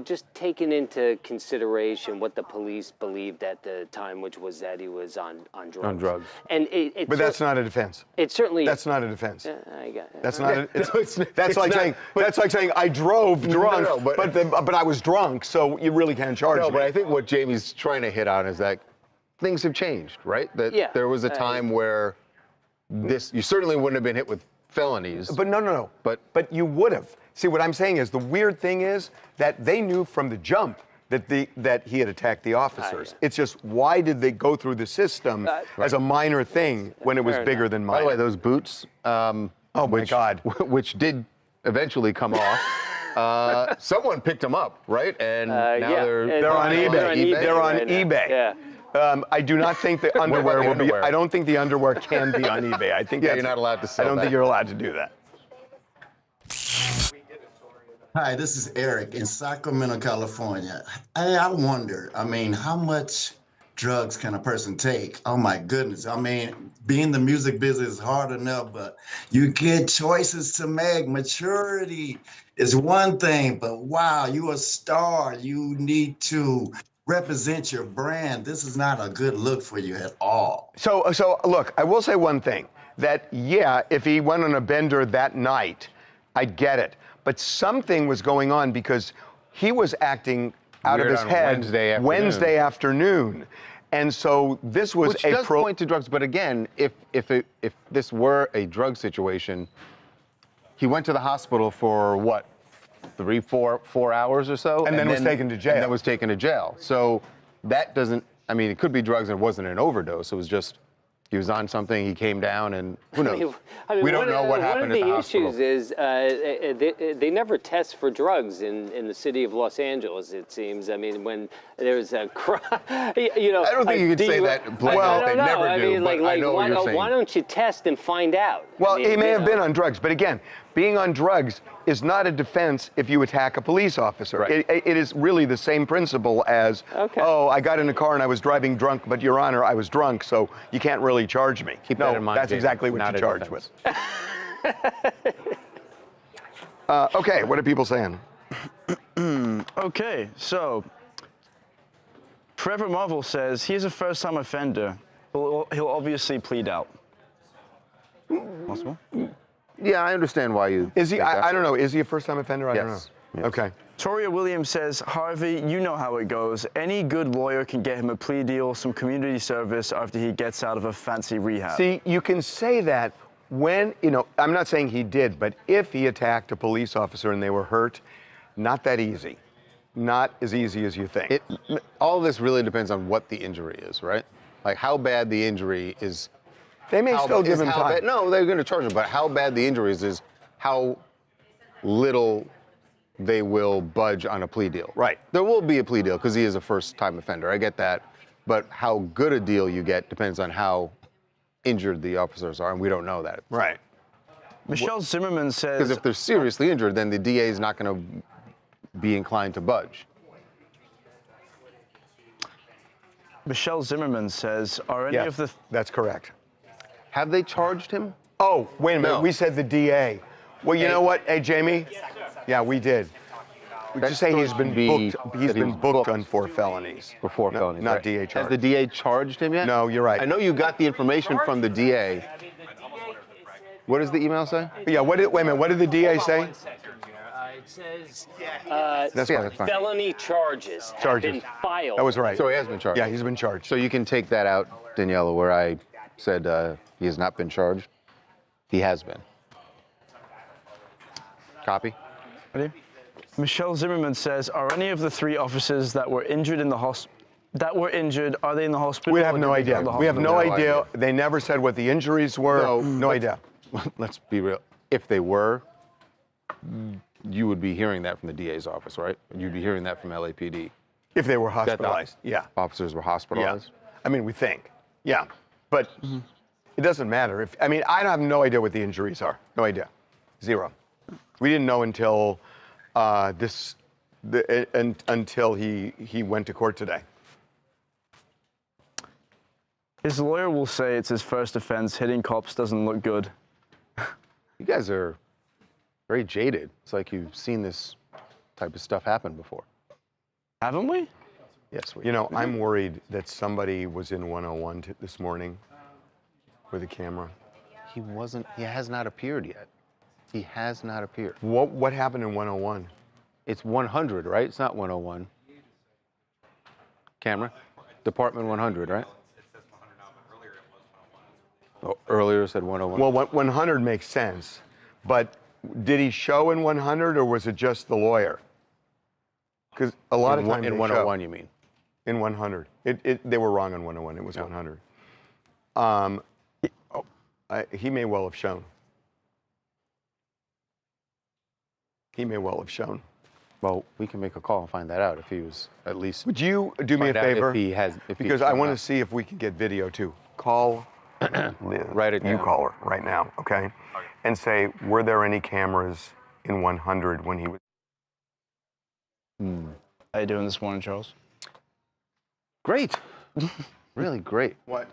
just taking into consideration what the police believed at the time, which was that he was on drugs. On drugs. And But that's not a defense. It certainly. That's not a defense. I got it. That's not. That's it's like not, saying. That's like saying I drove drunk, No, but I was drunk, so you really can't charge No, me. but I think what Jamie's trying to hit on is that things have changed, right? That there was a time where you certainly wouldn't have been hit with felonies. But no. But you would have. See, what I'm saying is the weird thing is that they knew from the jump that he had attacked the officers. It's just why did they go through the system as a minor thing when it was bigger than minor? By the way, those boots. Oh my God. Which did eventually come off. Someone picked them up, right? And now they're on eBay. They're on eBay. Yeah. I do not think the underwear will be. I don't think the underwear can be on eBay. I think you're not allowed to sell I don't that. think you're allowed to do that. Hi, this is Eric in Sacramento, California. I wonder, how much drugs can a person take? Oh my goodness. Being in the music business is hard enough, but you get choices to make. Maturity is one thing, but wow, you're a star. You need to represent your brand. This is not a good look for you at all. So look, I will say one thing, that if he went on a bender that night, I'd get it. But something was going on because he was acting out of his head Wednesday afternoon. And so this was Which does point to drugs, but again, if this were a drug situation, he went to the hospital for what? 4 hours or so, and then was taken to jail. And then was taken to jail. So that doesn't. It could be drugs and it wasn't an overdose. It was just He was on something. He came down, and who knows? I mean, we don't know what happened at the hospital. One of the issues is they never test for drugs in the city of Los Angeles. It seems. I mean, when there's a crime, you know. I don't think you could say that. Well, they never do. mean, but I know what you're saying. Why don't you test and find out? Well, I mean, he may have been on drugs, but again, being on drugs is not a defense if you attack a police officer. Right. It is really the same principle as, oh, I got in a car and I was driving drunk, but Your Honor, I was drunk, so you can't really charge me. Keep that in mind, that's Jason. exactly what Not you a charge defense. with. Okay, what are people saying? Okay, so Forever Marvel says he's a first-time offender. He'll obviously plead out. Possible? Yeah, I understand why you. Is he? I don't know. Is he a first-time offender? I don't know. Yes. Okay. Toria Williams says, Harvey, you know how it goes. Any good lawyer can get him a plea deal, some community service after he gets out of a fancy rehab. See, you can say that when, you know, I'm not saying he did, but if he attacked a police officer and they were hurt, not that easy. Not as easy as you think. All of this really depends on what the injury is, right? Like how bad the injury is. They may still give him time. No, they're going to charge him, but how bad the injury is how little they will budge on a plea deal. Right. There will be a plea deal because he is a first-time offender. I get that. But how good a deal you get depends on how injured the officers are, and we don't know that. Right. Michelle Zimmerman says... Because if they're seriously injured, then the DA is not going to be inclined to budge. Michelle Zimmerman says, are any of the... That's correct. Have they charged him? Oh, wait a minute. No. We said the DA. Well, you know what? Hey, Jamie? Yeah, we did. We just say he's been booked. He's been booked on 4 felonies. For 4 felonies. Not right. DA Has charged. the DA charged him yet? No, you're right. I know you got the information from the DA. What does the email say? Yeah, wait a minute. What did the DA say? It says That's fine. felony charges have been filed. That was right. So he has been charged. Yeah, he's been charged. So you can take that out, Daniela, where I said he has not been charged. He has been. Copy? Ready? Michelle Zimmerman says, are any of the 3 officers that were injured in the are they in the hospital? We have no idea. We have no idea. They never said what the injuries were. No idea. Let's be real. If they were, you would be hearing that from the DA's office, right? You'd be hearing that from LAPD. If they were That the hospitalized, yeah. Officers were hospitalized? Yeah. I mean, we think. Yeah. But it doesn't matter. I have no idea what the injuries are. No idea. Zero. We didn't know until until he went to court today. His lawyer will say it's his first offense. Hitting cops doesn't look good. You guys are very jaded. It's like you've seen this type of stuff happen before. Haven't we? Yes, we You know, I'm worried that somebody was in 101 this morning with a camera. He wasn't. He has not appeared yet. He has not appeared. What happened in 101? It's 100, right? It's not 101. Camera? Department 100, right? Oh, earlier said 101. Well, 100 makes sense, but did he show in 100 or was it just the lawyer? Because a lot of times in 101, you mean? In 100, they were wrong on 101. It was 100. He may well have shown. He may well have shown. Well, we can make a call and find that out if he was at least. Would you do me a favor? If he has, because I want to see if we can get video too. Call Liz. Write it You down. call her right now, okay? And say, were there any cameras in 100 when he was? How you doing this morning, Charles? Great. Really great. What?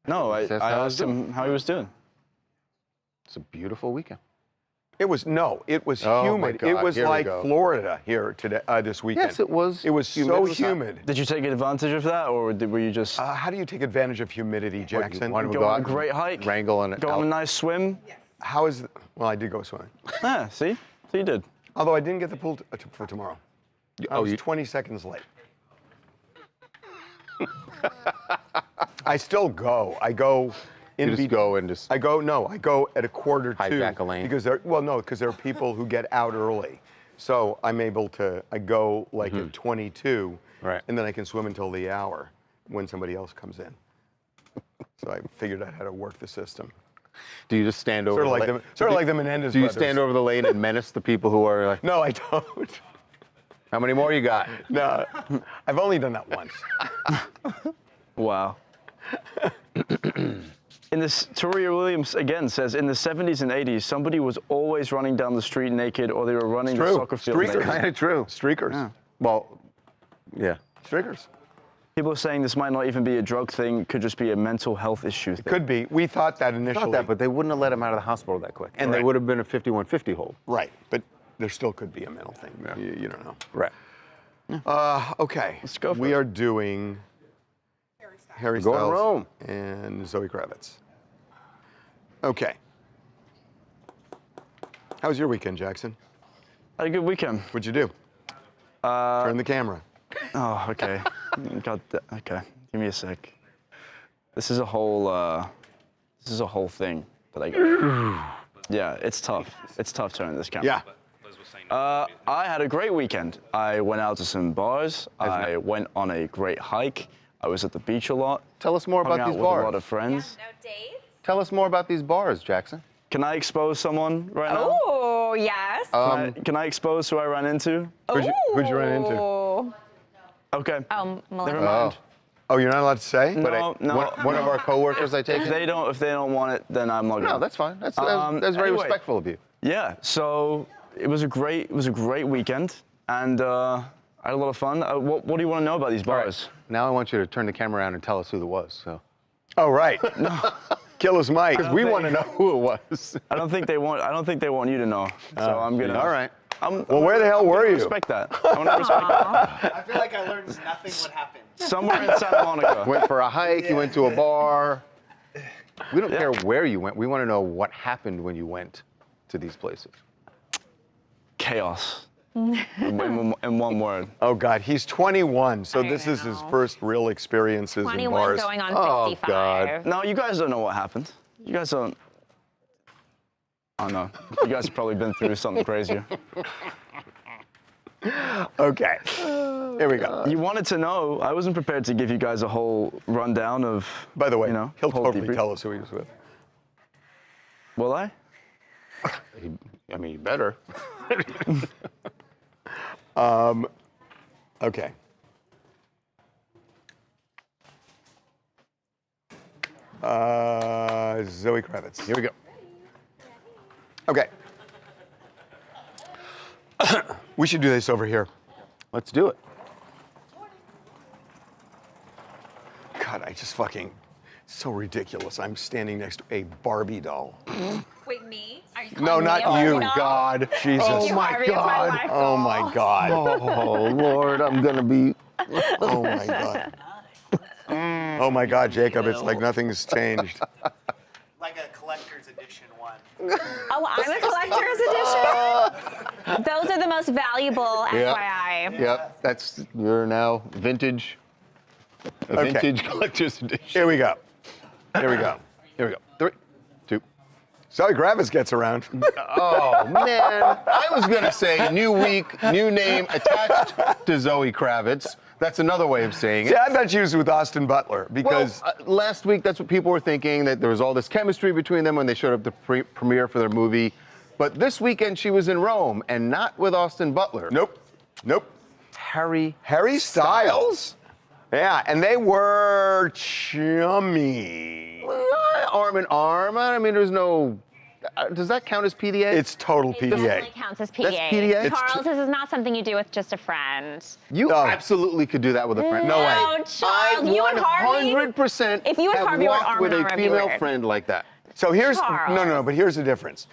No, I That's how asked him how he was doing. It's a beautiful weekend. It was it was Oh, my humid. God, It was here we like go. Florida here today, this weekend. Yes, it was. It was so humid. Did you take advantage of that, or were you just... How do you take advantage of humidity, Jackson? Go on a great hike, wrangle and go on a nice swim. How is? Well, I did go swimming. Ah, see? So you did. Although I didn't get the pool for tomorrow. I was 20 seconds late. I still go. I go. You just go and just. I go at a quarter to. Hijack a lane. Because there are people who get out early, so I'm able to. I go like at 22, Right. and then I can swim until the hour when somebody else comes in. So I figured out how to work the system. Do you just stand over? Sort of like the Menendez Do you brothers. stand over the lane and menace the people who are like? No, I don't. How many more you got? No, I've only done that once. Wow. In this, Taria Williams again says, in the 70s and 80s, somebody was always running down the street naked, or they were running the soccer field naked. Kind of true. Streakers. Yeah. Well, yeah. Streakers. People are saying this might not even be a drug thing, could just be a mental health issue thing. Could be. We thought that initially. Thought that, but they wouldn't have let him out of the hospital that quick, and they would have been a 5150 hold. Right, but there still could be a mental thing. Yeah. You don't know. Right. Okay. Let's go for We it. are doing Harry Going Styles Rome. and Zoe Kravitz. Okay. How was your weekend, Jackson? I had a good weekend. What'd you do? Turn the camera. Oh, okay. Okay. Give me a sec. This is a whole thing that I got. Yeah, it's tough. It's tough turning this camera. Yeah. I had a great weekend. I went out to some bars. I went on a great hike. I was at the beach a lot. Tell us more about hung out these with bars. a lot of friends. Tell us more about these bars, Jackson. Can I expose someone right now? Oh, yes. Can I expose who I ran into? Who'd you run into? Okay. Melissa. Never mind. Oh, you're not allowed to say? No, One of our coworkers, I take If it. they don't want it, then I'm not gonna. No, that's fine. That's very anyway. respectful of you. Yeah. So it was a great weekend, and I had a lot of fun. What do you want to know about these bars? Now I want you to turn the camera around and tell us who it was. So. Oh, right. Kill us, Mike. Because we want to know who it was. I don't think they want you to know. So I'm gonna. All right. Well, where the hell were you? Respect that. I want to respect that. I feel like I learned nothing would happen. Somewhere in Santa Monica. Went for a hike. You went to a bar. We don't care where you went. We want to know what happened when you went to these places. Chaos. in one word. Oh, God. He's 21, so this is his first real experiences in 21 bars. going on Oh, 65. God. No, you guys don't know what happened. You guys don't. Oh, no. You guys have probably been through something crazier. Okay. Here we go. You wanted to know. I wasn't prepared to give you guys a whole rundown of. By the way, you know, he'll whole totally debrief. tell us who he was with. Will I? I mean, you better. Okay. Zoe Kravitz. Here we go. Okay. We should do this over here. Let's do it. God, I just fucking, so ridiculous. I'm standing next to a Barbie doll. Wait, me? Are you No, calling me not a you. Barbie doll? God, Jesus. Thank you, Harvey. It's my life Oh my goal. God. Oh, Lord, I'm going to be. Oh my God. Oh my God, Jacob, it's like nothing's changed. Like a collector's edition one. Oh, I'm a collector's edition? Those are the most valuable, FYI. Yep, you're now vintage. A Okay. vintage collector's edition. Here we go. Here we go. Here we go. 3, 2. Zoe Kravitz gets around. Oh, man. I was going to say new week, new name attached to Zoe Kravitz. That's another way of saying it. See, I bet you was with Austin Butler because last week, that's what people were thinking, that there was all this chemistry between them when they showed up to premiere for their movie. But this weekend, she was in Rome, and not with Austin Butler. Nope. Harry Styles. Yeah, and they were chummy. Arm in arm. I mean, there's no. Does that count as PDA? It's total It definitely PDA. counts as PDA. That's PDA? Charles, this is not something you do with just a friend. You absolutely could do that with a friend. No way. No, Charles, you and Harvey. 100% If you and have Harvey were walked arm with in a arm, it'd be female weird. friend like that. So here's Charles. but here's the difference.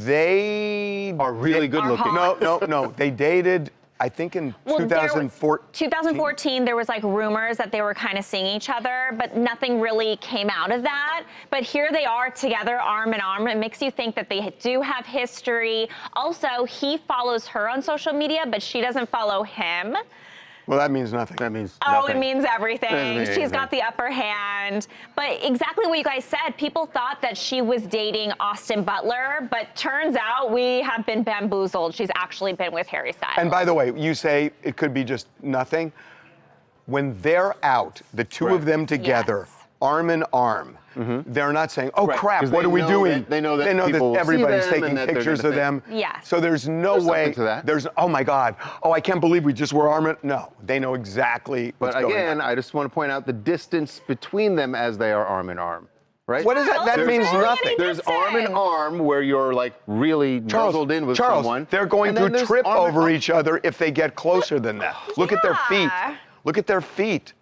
They are really good looking. No. They dated, I think, in Well, 2014. 2014, there was like rumors that they were kind of seeing each other, but nothing really came out of that. But here they are together, arm in arm. It makes you think that they do have history. Also, he follows her on social media, but she doesn't follow him. Well, that means nothing. That means Oh, nothing. it means everything. Doesn't mean She's anything. got the upper hand. But exactly what you guys said, people thought that she was dating Austin Butler, but turns out we have been bamboozled. She's actually been with Harry Styles. And by the way, you say it could be just nothing. When they're out, the two of them together arm in arm. They're not saying, "Oh Right, crap, 'cause what they are we know doing?" that- they know that people see everybody's them and taking that they're pictures gonna of them. Yes. So there's no There's way. something to that. There's oh my God, oh I can't believe we just were arm in. No, they know exactly what's But going again, on. I just want to point out the distance between them as they are arm in arm. Right? What is that? That means nothing. There's arm in arm where you're like really nuzzled in with Charles, someone. they're going and then to there's trip arm in over arm- each other if they get closer than that. Look at their feet. Look at their feet.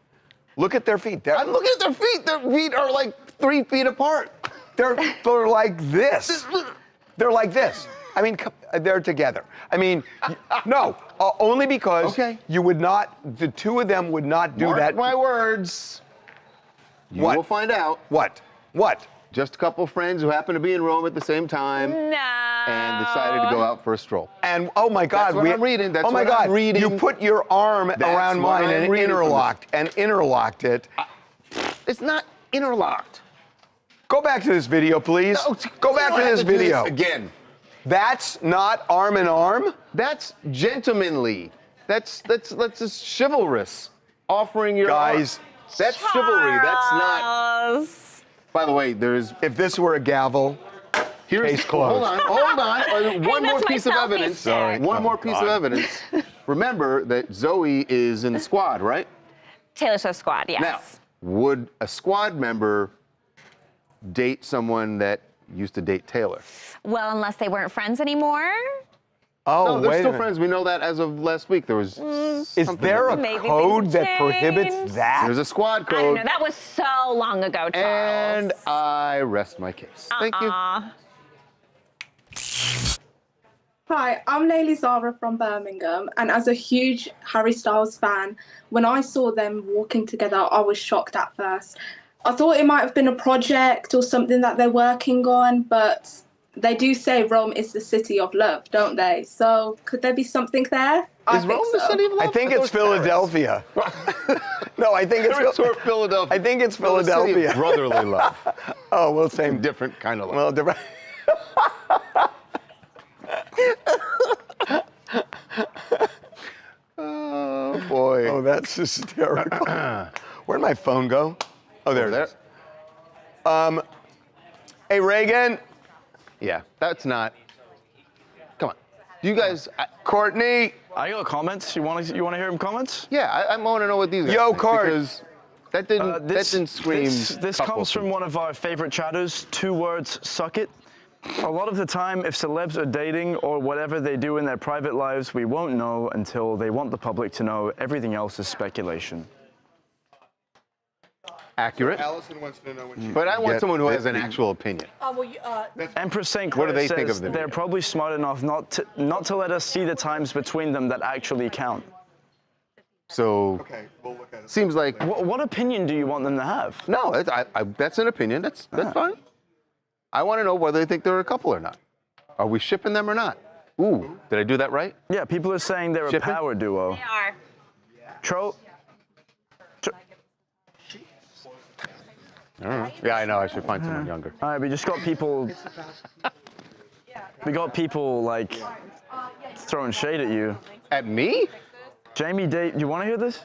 Look at their feet. I'm looking at their feet. Their feet are like 3 feet apart. They're like this. They're like this. I mean, they're together. I mean, no, only because you would not. The two of them would not do Mark that. my words. You What? will find out. What? What? Just a couple friends who happen to be in Rome at the same time and decided to go out for a stroll. And oh my God, That's what I'm reading. That's oh my what God, I'm reading. you put your arm That's around what mine I'm and reading from interlocked it. It's not interlocked. Go back to this video, please. No, Go you back don't to have this to do this video again. That's not arm in arm. That's gentlemanly. That's just chivalrous. Offering your Guys. arm. That's chivalry. That's not. By the way, there's. If this were a gavel, Here's, case closed. Hold on. One more that's my piece of selfie evidence. stick. Sorry. One more piece of evidence. Remember that Zoe is in the squad, right? Taylor Swift squad, yes. Now, would a squad member date someone that used to date Taylor? Well, unless they weren't friends anymore. Oh, no, they're wait a still minute. friends. We know that as of last week. There was. Is something there a Maybe code things that have prohibits changed. that? There's a squad I don't code. know. That was so long ago, Charles. And I rest my case. Thank you. Hi, I'm Layli Zara from Birmingham, and as a huge Harry Styles fan, when I saw them walking together, I was shocked at first. I thought it might have been a project or something that they're working on, but they do say Rome is the city of love, don't they? So could there be something there? Is Rome the city of love? I think it's Philadelphia. No, I think it's Philadelphia. I think it's Well, the city of Philadelphia. brotherly love. Oh, well, same. Different kind of love. Well, different. Oh boy. Oh, that's hysterical. Where'd my phone go? Oh, there it is. Hey, Reagan. Yeah, that's not. Come on. You guys. Courtney. I got comments. You want to hear him comments? Yeah, I want to know what these guys Yo, think, Cart. because that didn't scream. This comes from one of our favorite chatters. 2 words, suck it. A lot of the time, if celebs are dating or whatever they do in their private lives, we won't know until they want the public to know. Everything else is speculation. Accurate. Allison wants to know when she. But I want someone who has an actual opinion. Empress St. What do Clair they think says of the they're video? probably smart enough not to let us see the times between them that actually count. So. Okay, we'll look at it. Seems like. What opinion do you want them to have? No, that's an opinion. That's fine. I want to know whether they think they're a couple or not. Are we shipping them or not? Ooh, did I do that right? Yeah, people are saying they're Shipping? a power duo. They are. I don't know. Yeah, I know. I should find someone younger. All right, we just got people. We got people like throwing shade at you. At me? Jamie Davis, you want to hear this?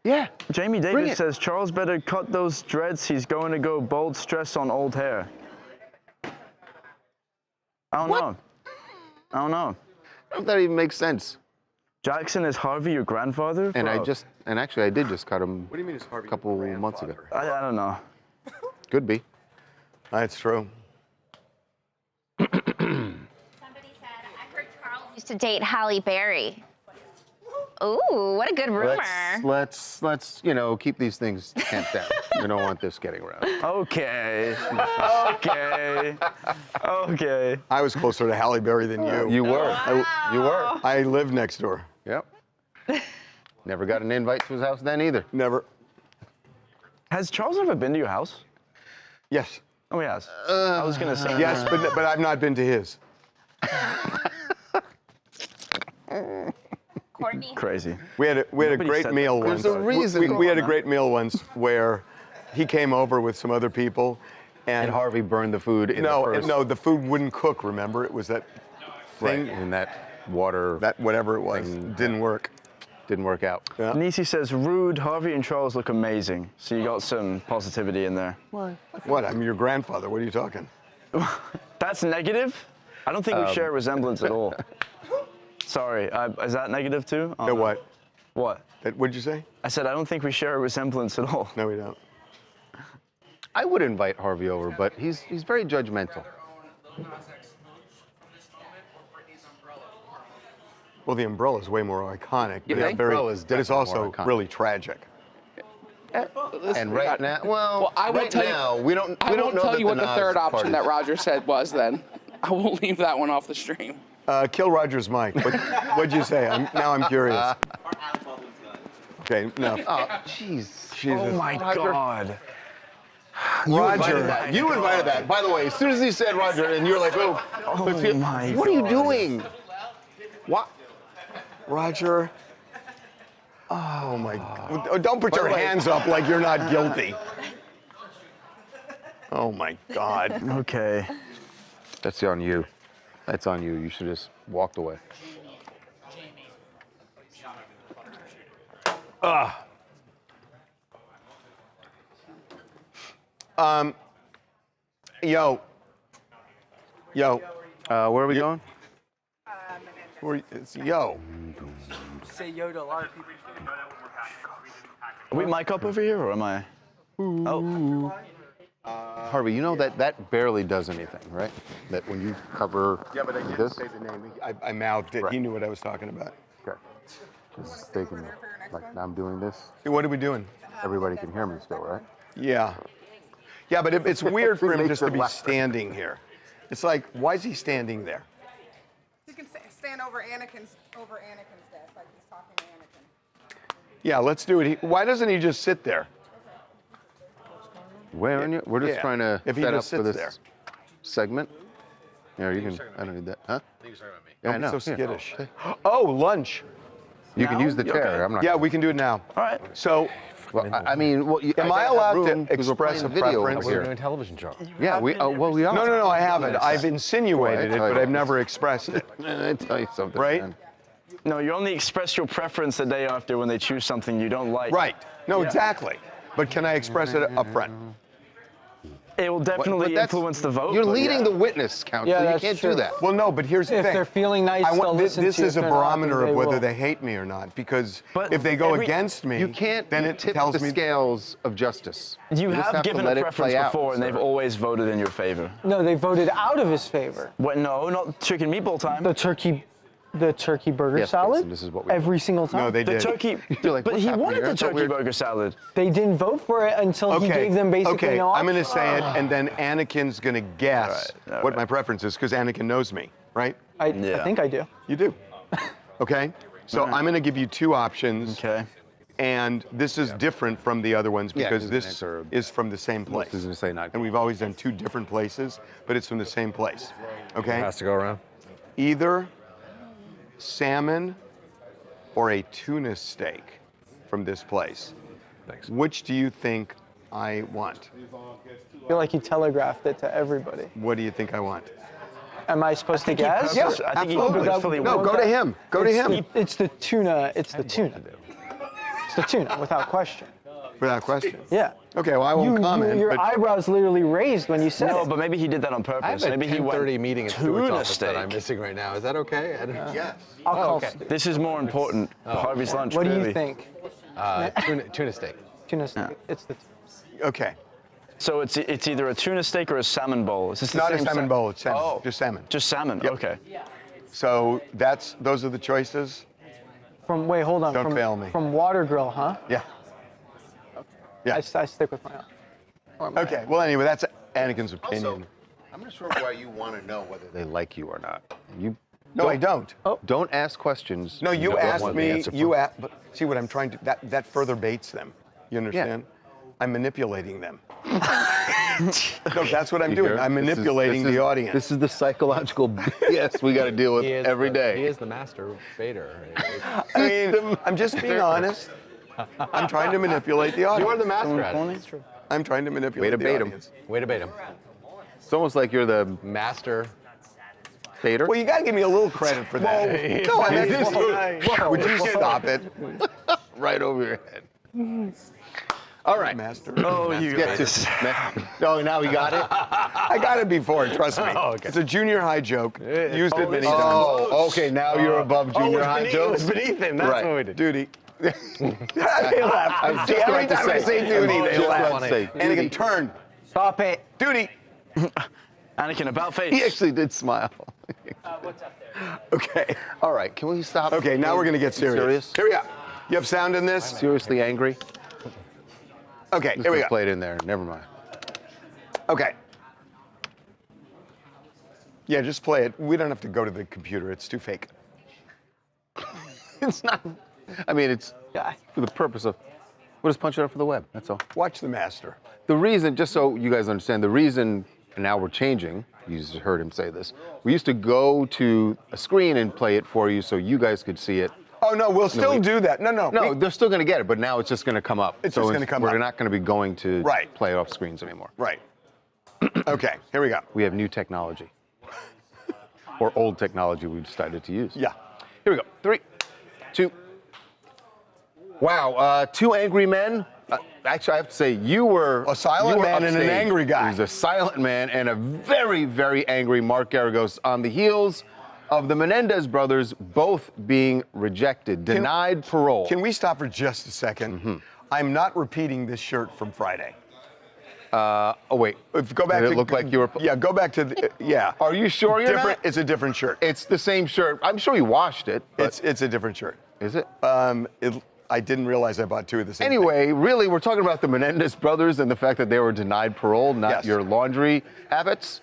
Yeah. Jamie Bring Davis it. says Charles better cut those dreads. He's going to go bald stress on old hair. I don't know. I don't know. I don't know if that even makes sense. Jackson, is Harvey your grandfather? And Bro, actually I did just cut him What do you mean is Harvey? a couple months ago. I don't know. Could be. That's true. Somebody said, I heard Charles used to date Halle Berry. Ooh, what a good rumor. Let's keep these things tamped down. We don't want this getting around. Okay. Okay. I was closer to Halle Berry than you. You were. You were. I lived next door. Yep. Never got an invite to his house then either. Never. Has Charles ever been to your house? Yes. Oh, he has. I was going to say. Yes, but I've not been to his. Courtney. Crazy. We had a Nobody great said meal that. once. There's a reason. We had a great meal once where he came over with some other people, And Harvey burned the food in the first. No, the food wouldn't cook. Remember, it was that thing in that water. that whatever it was didn't work. didn't work out. Nisi says, rude, Harvey and Charles look amazing. So you got some positivity in there. What? I'm your grandfather. What are you talking? That's negative? I don't think we share a resemblance at all. Sorry, is that negative too? What? What? What'd you say? I said I don't think we share a resemblance at all. No, we don't. I would invite Harvey over, but he's very judgmental. Well, the umbrella is way more iconic. Yeah, but the umbrella is but it's definitely more also iconic. really tragic. And right now, well, I will right tell now, you, we don't I know won't tell that you what the Nas third option parties- that Roger said was then. I will leave that one off the stream. Kill Roger's mic. What'd you say? Now I'm curious. Okay, no. Oh, jeez. Oh my God. Roger. You invited that. By the way, as soon as he said Roger, and you're like, oh my what are you doing? What? Roger. Oh my God. Don't put your hands up like you're not guilty. Oh my God. Okay. That's on you. That's on you. You should have just walked away. Yo. Where are we going? It's yo. Say yo to a lot of people. Are we mic up over here, or am I? Oh. Harvey, you know that barely does anything, right? That when you cover Yeah, but I didn't this, say the name. I mouthed it. Right. He knew what I was talking about. okay. Just thinking, like I'm doing this, Hey, what are we doing? everybody can hear me still, right? Yeah. Yeah, but it's weird for him Makes just to it be laugh. standing here. It's like, why is he standing there? You can stand over Anakin's desk, like he's talking to Anakin. Yeah, let's do it. Why doesn't he just sit there? Where on you? We're just Yeah. trying to If he set up just for sits this there. segment. Yeah, you can. I don't need that, huh? Yeah, I Don't know. be so Here. skittish. Oh, lunch. You can use the You chair. okay? I'm not. Yeah, we can do it now. All right. So, Well, I mean, well, am I gotta have allowed room to 'cause we're express a playing video preference? over here. doing a television show. Yeah, we. Well, we are. No, I haven't. I've insinuated Boy, I it, tell but you. I've never expressed it. I tell you something, Right? man. No, you only express your preference the day after when they choose something you don't like. Right. No, Yeah. exactly. But can I express it up front? It will definitely that's- influence the vote. You're but leading yeah. the witness council. Yeah, you that's can't true. do that. Well, no, but here's the If thing. they're feeling nice, they'll listen this to you. is If a they're not, barometer then of they whether will. they hate me or not. Because But if they go every- against me, You can't then it tip tells the me. scales of justice. You just have to given let a it preference play out, before, and they've sir. always voted in your favor. No, they voted out of his favor. What? No, not chicken meatball time. The turkey burger Yes, salad. Jason, this is what we every single time. No, they The did. turkey. You're like, but what's he happening wanted here? I the thought turkey we were- burger salad. They didn't vote for it until he gave them basically okay. no I'm going option. to say it, and then Anakin's going to guess All what right. my preference is, because Anakin knows me, right? I Yeah. think I do. You do. Okay. So I'm going to give you two options. Okay. And this is different from the other ones Yeah, because 'cause this it's an answer. is from the same place. This is gonna say not. And we've always done two different places, but it's from the same place. Okay? Has to go around. Either salmon or a tuna steak from this place. Thanks. Which do you think I want? I feel like you telegraphed it to everybody. What do you think I want? Am I supposed to guess? Yeah, I think he absolutely. purposefully No, went go to him. Go to him. It's the tuna. It's the tuna. It's the tuna, without question. Without question. Yeah. Okay, well, I won't comment. Your but eyebrows literally raised when you said No, it. but maybe he did that on I purpose. have a Maybe he 10:30 went meeting at Stewart's tuna office that I'm steak. missing right now. Is that okay? yes. I'll call okay. Stu. This is more important. Harvey's lunch. What do clearly. you think? Tuna steak. Tuna steak. It's the. Okay. So it's either a tuna steak or a salmon bowl. Is this the Not a same salmon bowl, it's salmon. Oh, Just salmon. just salmon. Yep. Okay. So those are the choices? From wait, hold on. Don't from, fail me. From Water Grill, huh? Yeah. Yeah. I stick with my own. Okay, well, anyway, that's Anakin's opinion. I'm not sure why you want to know whether they like you or not. You. No, I don't. Don't ask questions. No, you don't asked want the me, answer you from. asked, but see what I'm trying to, that further baits them. You understand? I'm manipulating them. No, that's what I'm doing. Here, I'm this is- manipulating this is- the audience. This is the psychological BS we got to deal with every day. He is the master Vader. I mean, I'm just being honest. I'm trying to manipulate the audience. You are the master at it. It's true. I'm trying to manipulate Way to the bait 'em. audience. Way to bait him. It's almost like you're the Master. Bader. Well, you got to give me a little credit for that. No, I mean, would you stop it? Right over your head. All right. Master. Oh, you Get guys. Oh, now we got it? I got it before, trust me. Oh, okay. It's a junior high joke. Used it many times. Oh, okay, now you're above junior high jokes? It was beneath him, that's Right. what we did. Duty. I was just Every about to time I say duty, they just laugh. about to say Anakin, duty. turn. Stop it. Duty. Anakin, about face. He actually did smile. What's up there? Okay. All right, can we stop? Okay, now we're going to get serious. Here we go. You have sound in this? Seriously angry? Okay, Just here we gonna go. play it in there. Never mind. Okay. Yeah, just play it. We don't have to go to the computer. It's too fake. It's not. I mean, it's for the purpose of. We'll just punch it up for the web. That's all. Watch the master. The reason, just so you guys understand, the reason, and now we're changing. You just heard him say this. We used to go to a screen and play it for you, so you guys could see it. Oh no, we'll still do that. No. No, they're still going to get it, but now it's just going to come up. It's just gonna come up. We're not going to be going to Right. play it off screens anymore. Right. Okay, here we go. We have new technology. Or old technology we decided to use. Yeah. Here we go. 3, 2. Wow, two angry men. Actually, I have to say, you were a silent man and an angry guy. He was a silent man and a very, very angry Mark Garagos on the heels of the Menendez brothers both being rejected, denied parole. Can we stop for just a second? I'm not repeating this shirt from Friday. Oh wait. Go back. Did it look like you were? Yeah, go back to the. Yeah. Are you sure you're different? not? It's a different shirt. It's the same shirt. I'm sure you washed it. It's a different shirt. Is it? I didn't realize I bought two of the same. Anyway, really, we're talking about the Menendez brothers and the fact that they were denied parole, not your laundry habits.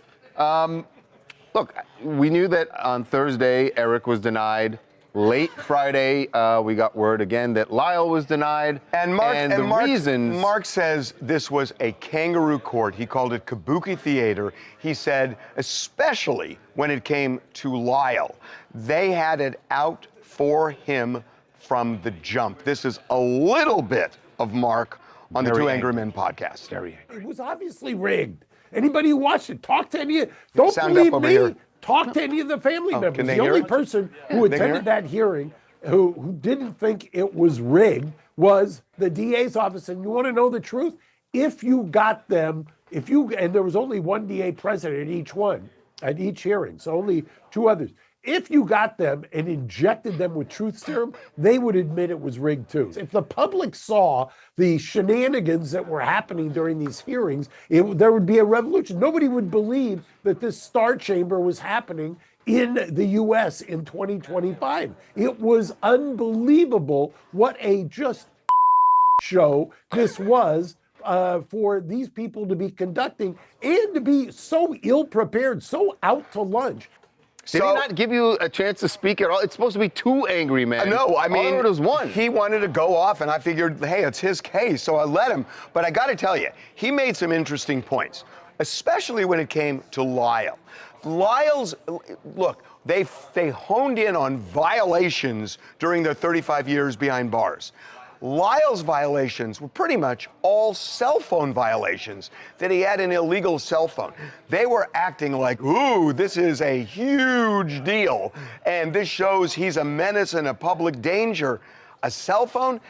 Look, we knew that on Thursday, Eric was denied. Late Friday, we got word again that Lyle was denied. And Mark says this was a kangaroo court. He called it kabuki theater. He said, especially when it came to Lyle, they had it out for him from the jump. This is a little bit of Mark on the Two Angry Men podcast. Very angry. It was obviously rigged. Anybody who watched it, talk to any. Don't Sound believe up over me. here. Talk to any of the family members. can they The hear only it? person who They hear attended it? that hearing who didn't think it was rigged was the DA's office. And you want to know the truth? If you got them, and there was only one DA present at each hearing, so only two others. If you got them and injected them with truth serum, they would admit it was rigged too. If the public saw the shenanigans that were happening during these hearings, there would be a revolution. Nobody would believe that this Star Chamber was happening in the U.S. in 2025. It was unbelievable what a just show this was for these people to be conducting and to be so ill-prepared, so out to lunch. Did he not give you a chance to speak at all? It's supposed to be two angry men. No, I mean, all it was one. He wanted to go off, and I figured, hey, it's his case, so I let him. But I got to tell you, he made some interesting points, especially when it came to Lyle. Lyle's, look, they honed in on violations during their 35 years behind bars. Lyle's violations were pretty much all cell phone violations, that he had an illegal cell phone. They were acting like, ooh, this is a huge deal, and this shows he's a menace and a public danger. A cell phone?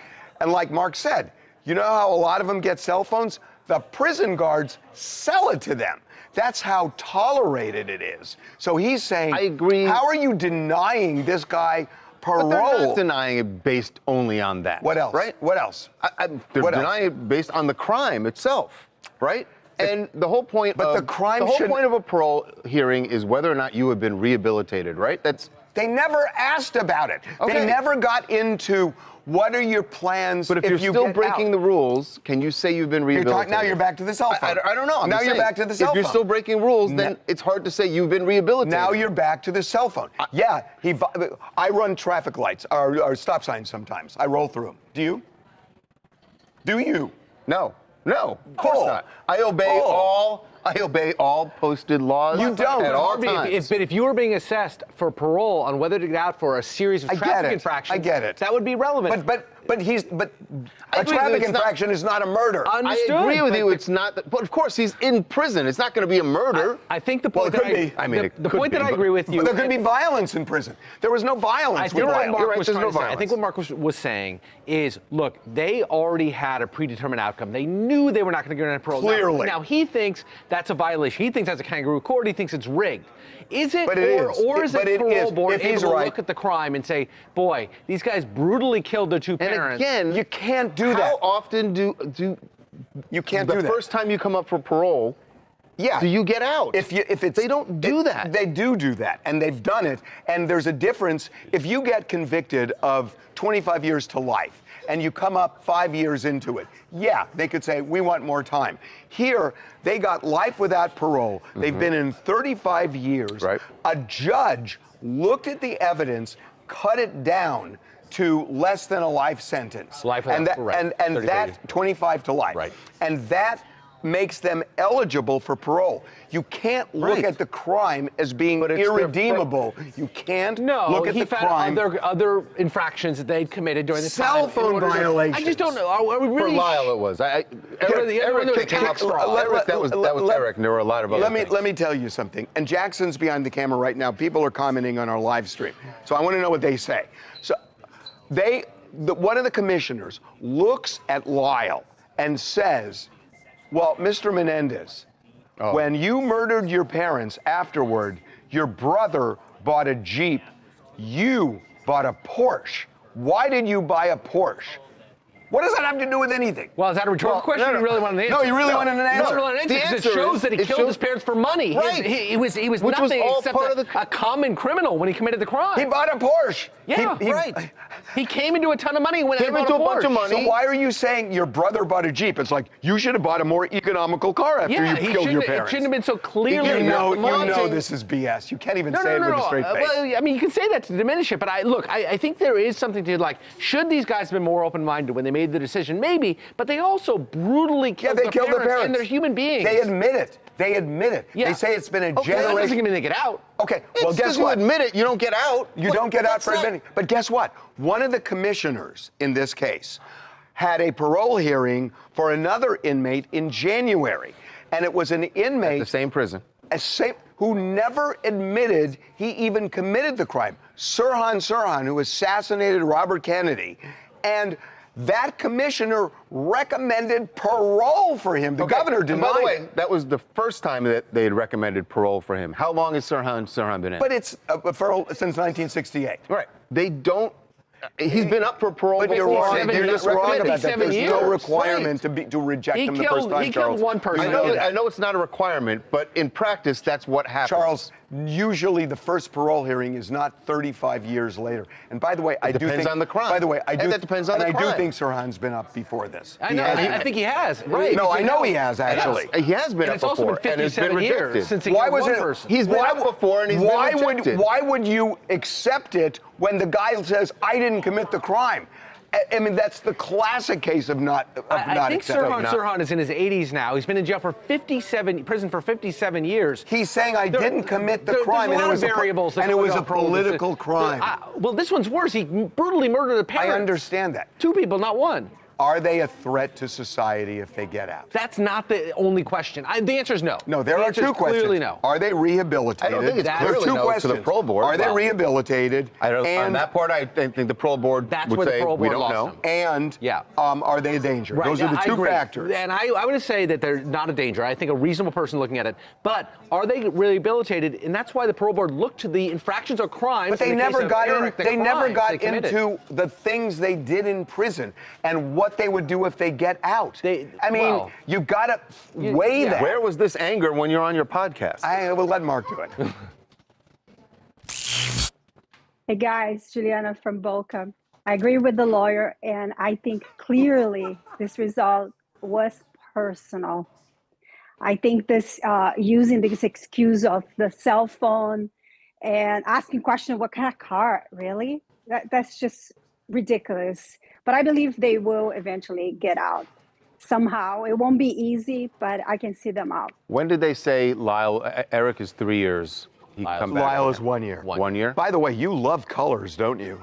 And like Mark said, you know how a lot of them get cell phones? The prison guards sell it to them. That's how tolerated it is. So he's saying, I agree. How are you denying this guy parole? But they're not denying it based only on that. What else? Right? What else? They're What else? denying it based on the crime itself, right? And the whole point But of the crime the whole shouldn't- point of a parole hearing is whether or not you have been rehabilitated, right? They never asked about it. Okay. They never got into what are your plans. But if you're you still get breaking out? the rules, can you say you've been rehabilitated? Now you're back to the cell phone. I don't know. I'm now just you're saying, back to the cell phone. If you're still breaking rules, then it's hard to say you've been rehabilitated. Now you're back to the cell phone. I run traffic lights or stop signs sometimes. I roll through them. Do you? Do you? No, of course not. I obey all posted laws. You don't. At all Harvey, times. but if you were being assessed for parole on whether to get out for a series of traffic infractions, I get it. That would be relevant. But I a agree traffic it's not- infraction is not a murder. I agree with you. It's not. But of course, he's in prison. It's not going to be a murder. I think the Well, point it that could be. I mean, the point that I agree with you. But there could be violence in prison. There was no violence. I think with what Lyle. Mark You're right, was there's trying no to say. I violence. think what Mark was saying is, look, they already had a predetermined outcome. They knew they were not going to get on parole. Clearly. Now he thinks that's a violation. He thinks that's a kangaroo court. He thinks it's rigged. Is it, But it or, is. or is But the it parole is. board If able he's to right. look at the crime and say, boy, these guys brutally killed their two parents? And again, you can't do that. How often do you can't do the that? first time you come up for parole? Yeah. Do you get out? If it's They don't do that. They do that, and they've done it. And there's a difference. If you get convicted of 25 years to life, and you come up 5 years into it, yeah, they could say, we want more time. Here, they got life without parole. They've been in 35 years. Right. A judge looked at the evidence, cut it down to less than a life sentence. Life and without- that, right. and 30 that days. 25 to life. Right. And that makes them eligible for parole. You can't look Right. at the crime as being But it's their irredeemable. You can't No, look at he the found crime. other infractions that they'd committed during the Cell time. phone in order to- violations. I just don't know. Are we For really? Lyle, it was. Eric came up strong. Eric, that was Eric, and there were a lot of other things. Let me tell you something. And Jackson's behind the camera right now. People are commenting on our live stream. So I want to know what they say. So one of the commissioners looks at Lyle and says, well, Mr. Menendez, when you murdered your parents afterward, your brother bought a Jeep. You bought a Porsche. Why did you buy a Porsche? What does that have to do with anything? Well, is that a rhetorical question? You really wanted an answer? No, you really wanted an answer. No, you wanted an answer because it shows that he killed his parents for money. Right. He was Which was nothing all except part of a common criminal when he committed the crime. He bought a Porsche. Yeah, right. He came into a ton of money when he Came bought into a a bunch Porsche. of money. So why are you saying your brother bought a Jeep? It's like you should have bought a more economical car after Yeah, you he killed your shouldn't- parents. it shouldn't have been so clearly. You know launching- this is BS. You can't even No, say no, it with a straight face. Well, I mean, you can say that to diminish it, but I think there is something to like. Should these guys have been more open-minded when they made the decision? Maybe, but they also brutally killed, they killed their parents. and they're human beings. They admit it. They admit it. Yeah. They say it's been a Okay, that generation. doesn't mean they get out. Okay, well, It's guess 'cause you what? admit it, you don't get out. You don't get out for That's not- admitting. But guess what? One of the commissioners in this case had a parole hearing for another inmate in January. And it was an inmate. The same prison. Who never admitted he even committed the crime. Sirhan, who assassinated Robert Kennedy. And that commissioner recommended parole for him. The governor And denied by the it. way, that was the first time that they had recommended parole for him. How long has Sirhan been in? But it's since 1968. Right. They don't. He's been up for parole But before. you're wrong. They You're just just wrong recommended about that. 57 There's no years. requirement to reject him the first time, He Charles. killed one person. I know it's not a requirement, but in practice, that's what happens. Charles, usually the first parole hearing is not 35 years later. And by the way, I do think depends on the crime. By the way, I And do that depends on the I do crime. think Sirhan's been up before this. I know. I think he has. Right. No, He's I been know out. he has actually. He has been And up it's also before, been and it's been 57 years rejected. since he Why killed was one it? person. He's been up before, and he's been rejected. Why would you accept it when the guy says I didn't commit the crime? I mean, that's the classic case of not I think accepting. Sirhan is in his 80s now. He's been in jail for prison for 57 years. He's saying I didn't commit the There's crime, a and lot it was of variables, and it was a political crime. Well, this one's worse. He brutally murdered a parent. I understand that. Two people, not one. Are they a threat to society if they get out? That's not the only question. The answer is no. No, there The are answer two is clearly questions. no. Are they rehabilitated? I don't think it's There are clearly two no questions. to the parole board. Are they Well, rehabilitated? I don't, on and that part, I think the parole board That's would where the say parole we board don't lost know. him. And are they a danger? Right, Those are the I two agree. factors. And I would say that they're not a danger. I think a reasonable person looking at it. But are they rehabilitated? And that's why the parole board looked to the infractions or crimes. But they in the never case of got Eric, the They never crimes got they committed. into the things they did in prison and what they would do if they get out. I mean, you've got to weigh that. Where was this anger when you're on your podcast? I will let Mark do it. Hey guys, Juliana from Boca. I agree with the lawyer, and I think clearly this result was personal. I think this using this excuse of the cell phone and asking question, what kind of car, really? That's just ridiculous. But I believe they will eventually get out. Somehow. It won't be easy, but I can see them out. When did they say Eric is 3 years? He can come back? Lyle is 1 year. 1 year? By the way, you love colors, don't you?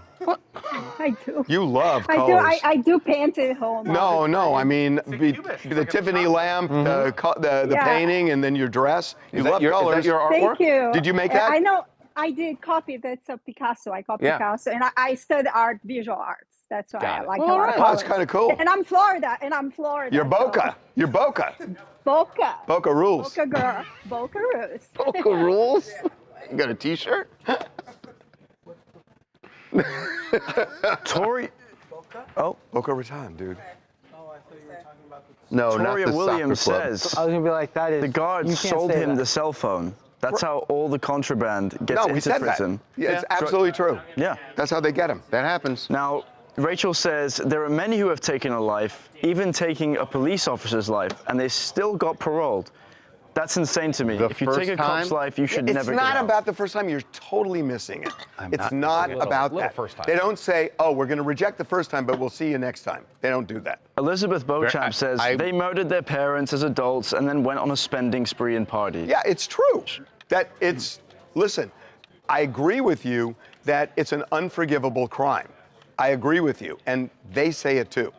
I do. You love I do. colors. I do paint at home. all the No, time. I mean the Tiffany lamp, the Yeah. painting, and then your dress. You love colors. Is that your artwork? Thank you. Did you make that? I know. I did copy. That's a Picasso. I copied Yeah. Picasso, and I studied art, visual arts. That's why Got I it. like Well, a lot all of right. Oh, that's colors. kind of cool. And I'm Florida. You're so- Boca. You're Boca. Boca. Boca rules. Boca girl. Boca Rose. Boca rules. You got a T-shirt? Tori. Oh, Boca Raton, dude. No, not Toria the Williams soccer club. says I was gonna be like, that is. the guard you can't sold say him that. the cell phone. That's how all the contraband gets No, into we said prison. that. Yeah, it's absolutely true. Yeah. That's how they get him. That happens. Now, Rachel says there are many who have taken a life, even taking a police officer's life, and they still got paroled. That's insane to me. The If you take a first cop's time? life, you should It's never not get out. about the first time. You're totally missing it. It's not little about that. first time. They don't say, "Oh, we're going to reject the first time, but we'll see you next time." They don't do that. Elizabeth Beauchamp says they murdered their parents as adults and then went on a spending spree and party. Yeah, it's true. Listen, I agree with you that it's an unforgivable crime. I agree with you, and they say it too.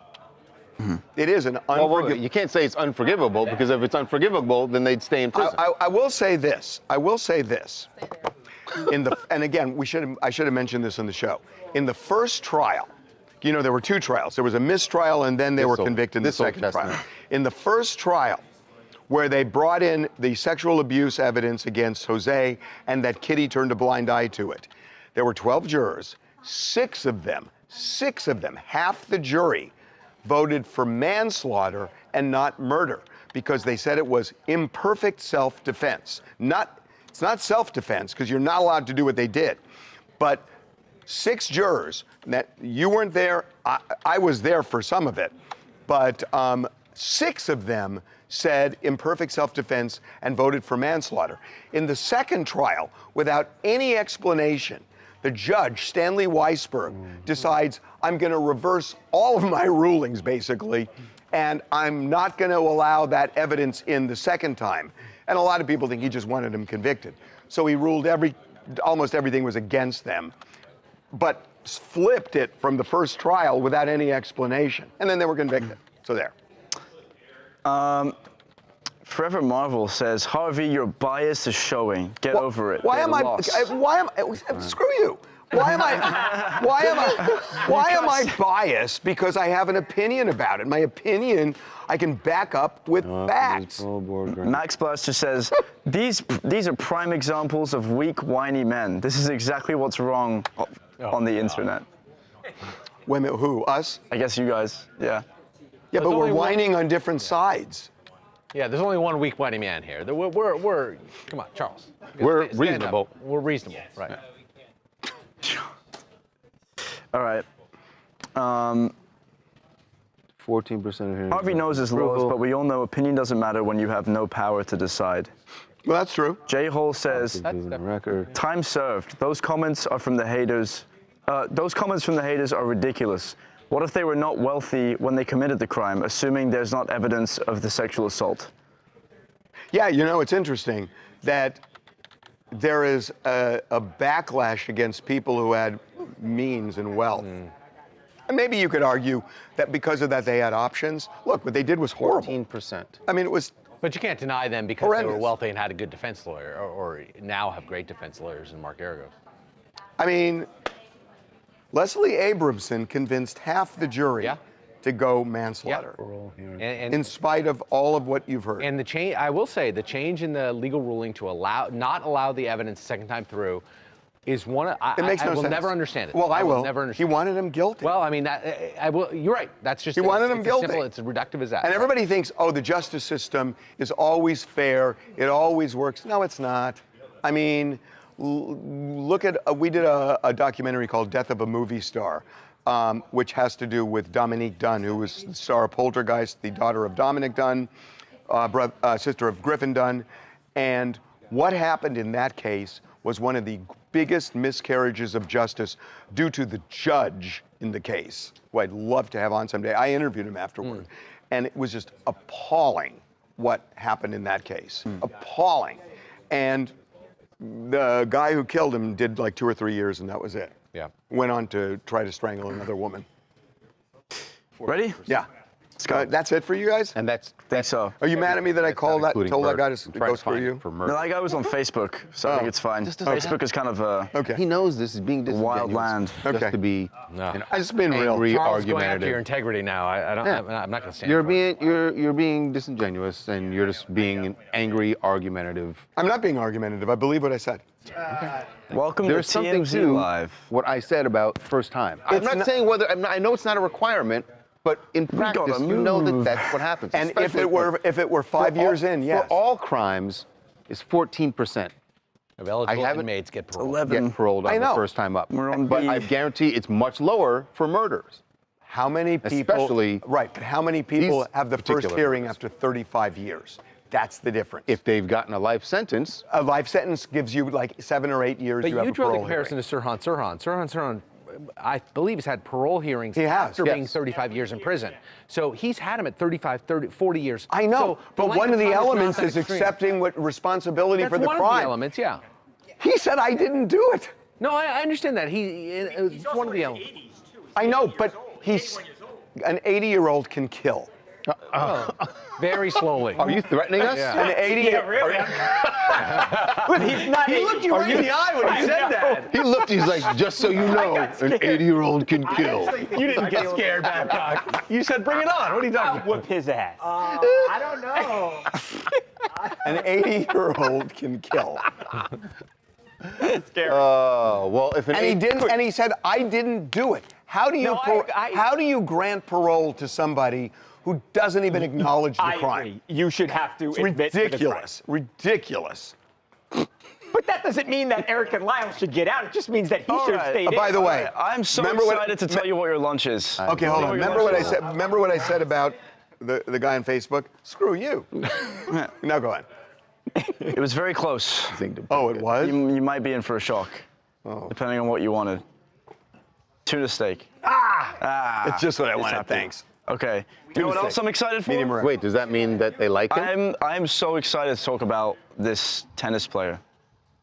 It is an unforgivable. You can't say it's unforgivable because if it's unforgivable, then they'd stay in prison. I will say this. And again, I should have mentioned this in the show. In the first trial, you know, there were two trials. There was a mistrial, and then they were convicted in the second trial. In the first trial, where they brought in the sexual abuse evidence against Jose and that Kitty turned a blind eye to it, there were 12 jurors. Six of them, half the jury, voted for manslaughter and not murder because they said it was imperfect self-defense. It's not self-defense because you're not allowed to do what they did. But 6 jurors, that you weren't there, I was there for some of it, but 6 of them said imperfect self-defense and voted for manslaughter. In the second trial, without any explanation, the judge, Stanley Weisberg, decides, I'm going to reverse all of my rulings, basically, and I'm not going to allow that evidence in the second time. And a lot of people think he just wanted him convicted. So he ruled almost everything was against them, but flipped it from the first trial without any explanation. And then they were convicted. So there. Forever Marvel says, Harvey, your bias is showing. Get over it. Why They're am I? lost. Screw you. Why am I biased? Because I have an opinion about it. My opinion, I can back up with facts. Max Blaster says, these are prime examples of weak, whiny men. This is exactly what's wrong on the internet. Women, who? Us? I guess you guys, yeah. Yeah, but we're whining on different sides. Yeah, there's only one weak whiny man here. We're come on, Charles. We're Stand reasonable. up. We're reasonable, right? All right. 14% of hearing. Harvey knows his laws, but we all know opinion doesn't matter when you have no power to decide. Well, that's true. Jay Hall says, time served. Those comments are from the haters. Those comments from the haters are ridiculous. What if they were not wealthy when they committed the crime, assuming there's not evidence of the sexual assault? Yeah, you know, it's interesting that there is a backlash against people who had means and wealth. And maybe you could argue that because of that they had options. Look, what they did was horrible. 14%. I mean, it was. But you can't deny them because they were horrendous. wealthy and had a good defense lawyer, or now have great defense lawyers in Mark Aragos. I mean, Leslie Abramson convinced half the jury to go manslaughter, And in spite of all of what you've heard. And the change, I will say, the change in the legal ruling to not allow the evidence a second time through is one. It makes I no will sense. never understand it. Well, I will. never understand. He wanted him guilty. Well, I mean, I will. You're right. That's just. He wanted him it's guilty. Simple, it's as reductive as that. And everybody thinks, oh, the justice system is always fair. It always works. No, it's not. I mean, look at, we did a documentary called Death of a Movie Star, which has to do with Dominique Dunn, who was the star of Poltergeist, the daughter of Dominic Dunn, sister of Griffin Dunn. And what happened in that case was one of the biggest miscarriages of justice due to the judge in the case, who I'd love to have on someday. I interviewed him afterward. And it was just appalling what happened in that case. Appalling. And the guy who killed him did like 2 or 3 years, and that was it. Yeah. Went on to try to strangle another woman. Ready? Yeah. That's it for you guys? And that's Think so. Are you mad at me that I told that guy to Try go to screw find you? for No, murder. that guy was on Facebook, so I think it's fine. Facebook is kind of a He knows this is being wild land. Just to be, No. I just been real. angry, Charles going after your argumentative. integrity now. I don't. Yeah. I'm not going to stand You're for it. you're being disingenuous, and you're just being an angry, argumentative. I'm not being argumentative. I believe what I said. Welcome There's to something TMZ to Live. what I said about first time. I'm not saying whether I know it's not a requirement, but in practice, you know that that's what happens. And if Especially it were 5 years in, yes. For all crimes, is 14%. Of eligible inmates get paroled. 11. Get paroled on the first time up. But I guarantee it's much lower for murders. How many people? Especially right. But how many people these have the first particular hearing murders. after 35 years? That's the difference. If they've gotten a life sentence. A life sentence gives you like 7 or 8 years. But you have you a draw the parole comparison to Sirhan. Sirhan, I believe, has had parole hearings after being 35 years in prison. So he's had them at 35, 30, 40 years. I know, So but the one of the length time elements not that is extreme. accepting what responsibility That's for the one crime. of the elements, yeah. He said I didn't do it. No, I understand that. It's one of the elements. I know, but he's an 80-year-old can kill. Very slowly. Are you threatening us? Yeah. An 80. Yeah, really. But he's not. He looked you right in the eye when he said that. He looked, he's like, just so you know, an 80-year-old can kill. You didn't get scared, Babcock. You said, bring it on. What are you talking about? Whoop his ass. I don't know. An 80-year-old can kill. Scary. Well, if an And he didn't. And he said, I didn't do it. How do you No, how do you grant parole to somebody who doesn't even acknowledge the I crime? agree. You should have to It's admit to the crime. ridiculous. Ridiculous. But that doesn't mean that Eric and Lyle should get out. It just means that he should have stayed in. By the way, I'm so remember what- excited to tell you what your lunch is. Okay, hold on. Remember what I said. Remember what I said about the guy on Facebook? Screw you. Now go on. It was very close. Oh, it was? You might be in for a shock, depending on what you wanted. Tuna steak. It's just what I wanted. happy. Thanks. Okay. You know what else I'm excited for? Medium rare. Wait, does that mean that they like him? I'm so excited to talk about this tennis player.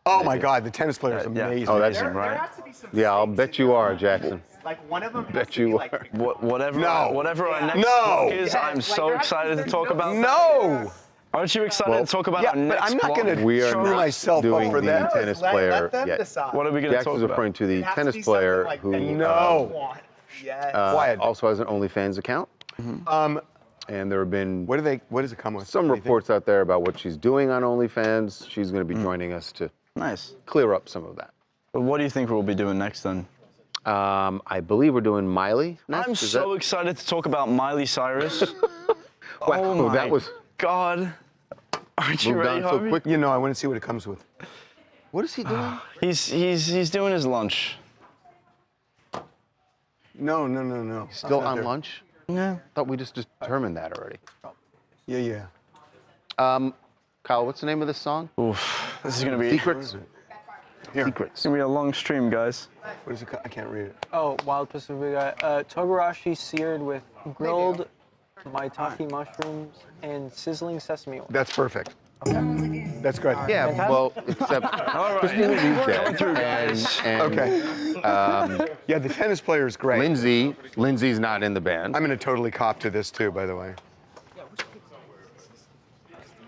Oh my God, the tennis player is amazing. Oh, that's right. Yeah, I'll bet you are, Jackson. Like one of them. Bet you are. Whatever our next No. block is, I'm so excited to talk about. No. Aren't you excited to talk about yeah, our next but I'm not block? going to We are screw not myself doing up for the that. tennis Let player them yet. decide. What are we going to talk Jackson's about? referring to the It has to tennis be something player like who that you No. want. Yes. Quiet. also has an OnlyFans account. And there have been What does it come with? some reports out there about what she's doing on OnlyFans. She's going to be joining us to Nice. clear up some of that. But what do you think we'll be doing next then? I believe we're doing Miley next. I'm Is so excited to talk about Miley Cyrus. Wow, oh my that was God. Aren't you moved ready, on so Harvey? quick. You know, I want to see what it comes with. What is he doing? He's doing his lunch. No. Still on lunch? Yeah. Thought we just determined that already. Yeah. Kyle, what's the name of this song? Oof. This is gonna be Secrets. Here. Secrets. It's gonna be a long stream, guys. What is it? I can't read it. Oh, Wild Pacific. Togarashi seared with grilled maitake mushrooms and sizzling sesame oil. That's perfect. That's good. Yeah, Fantastic. well, except Christina Lee's dead. And, Okay. Yeah, the tennis player is great. Lindsay's not in the band. I'm going to totally cop to this too, by the way.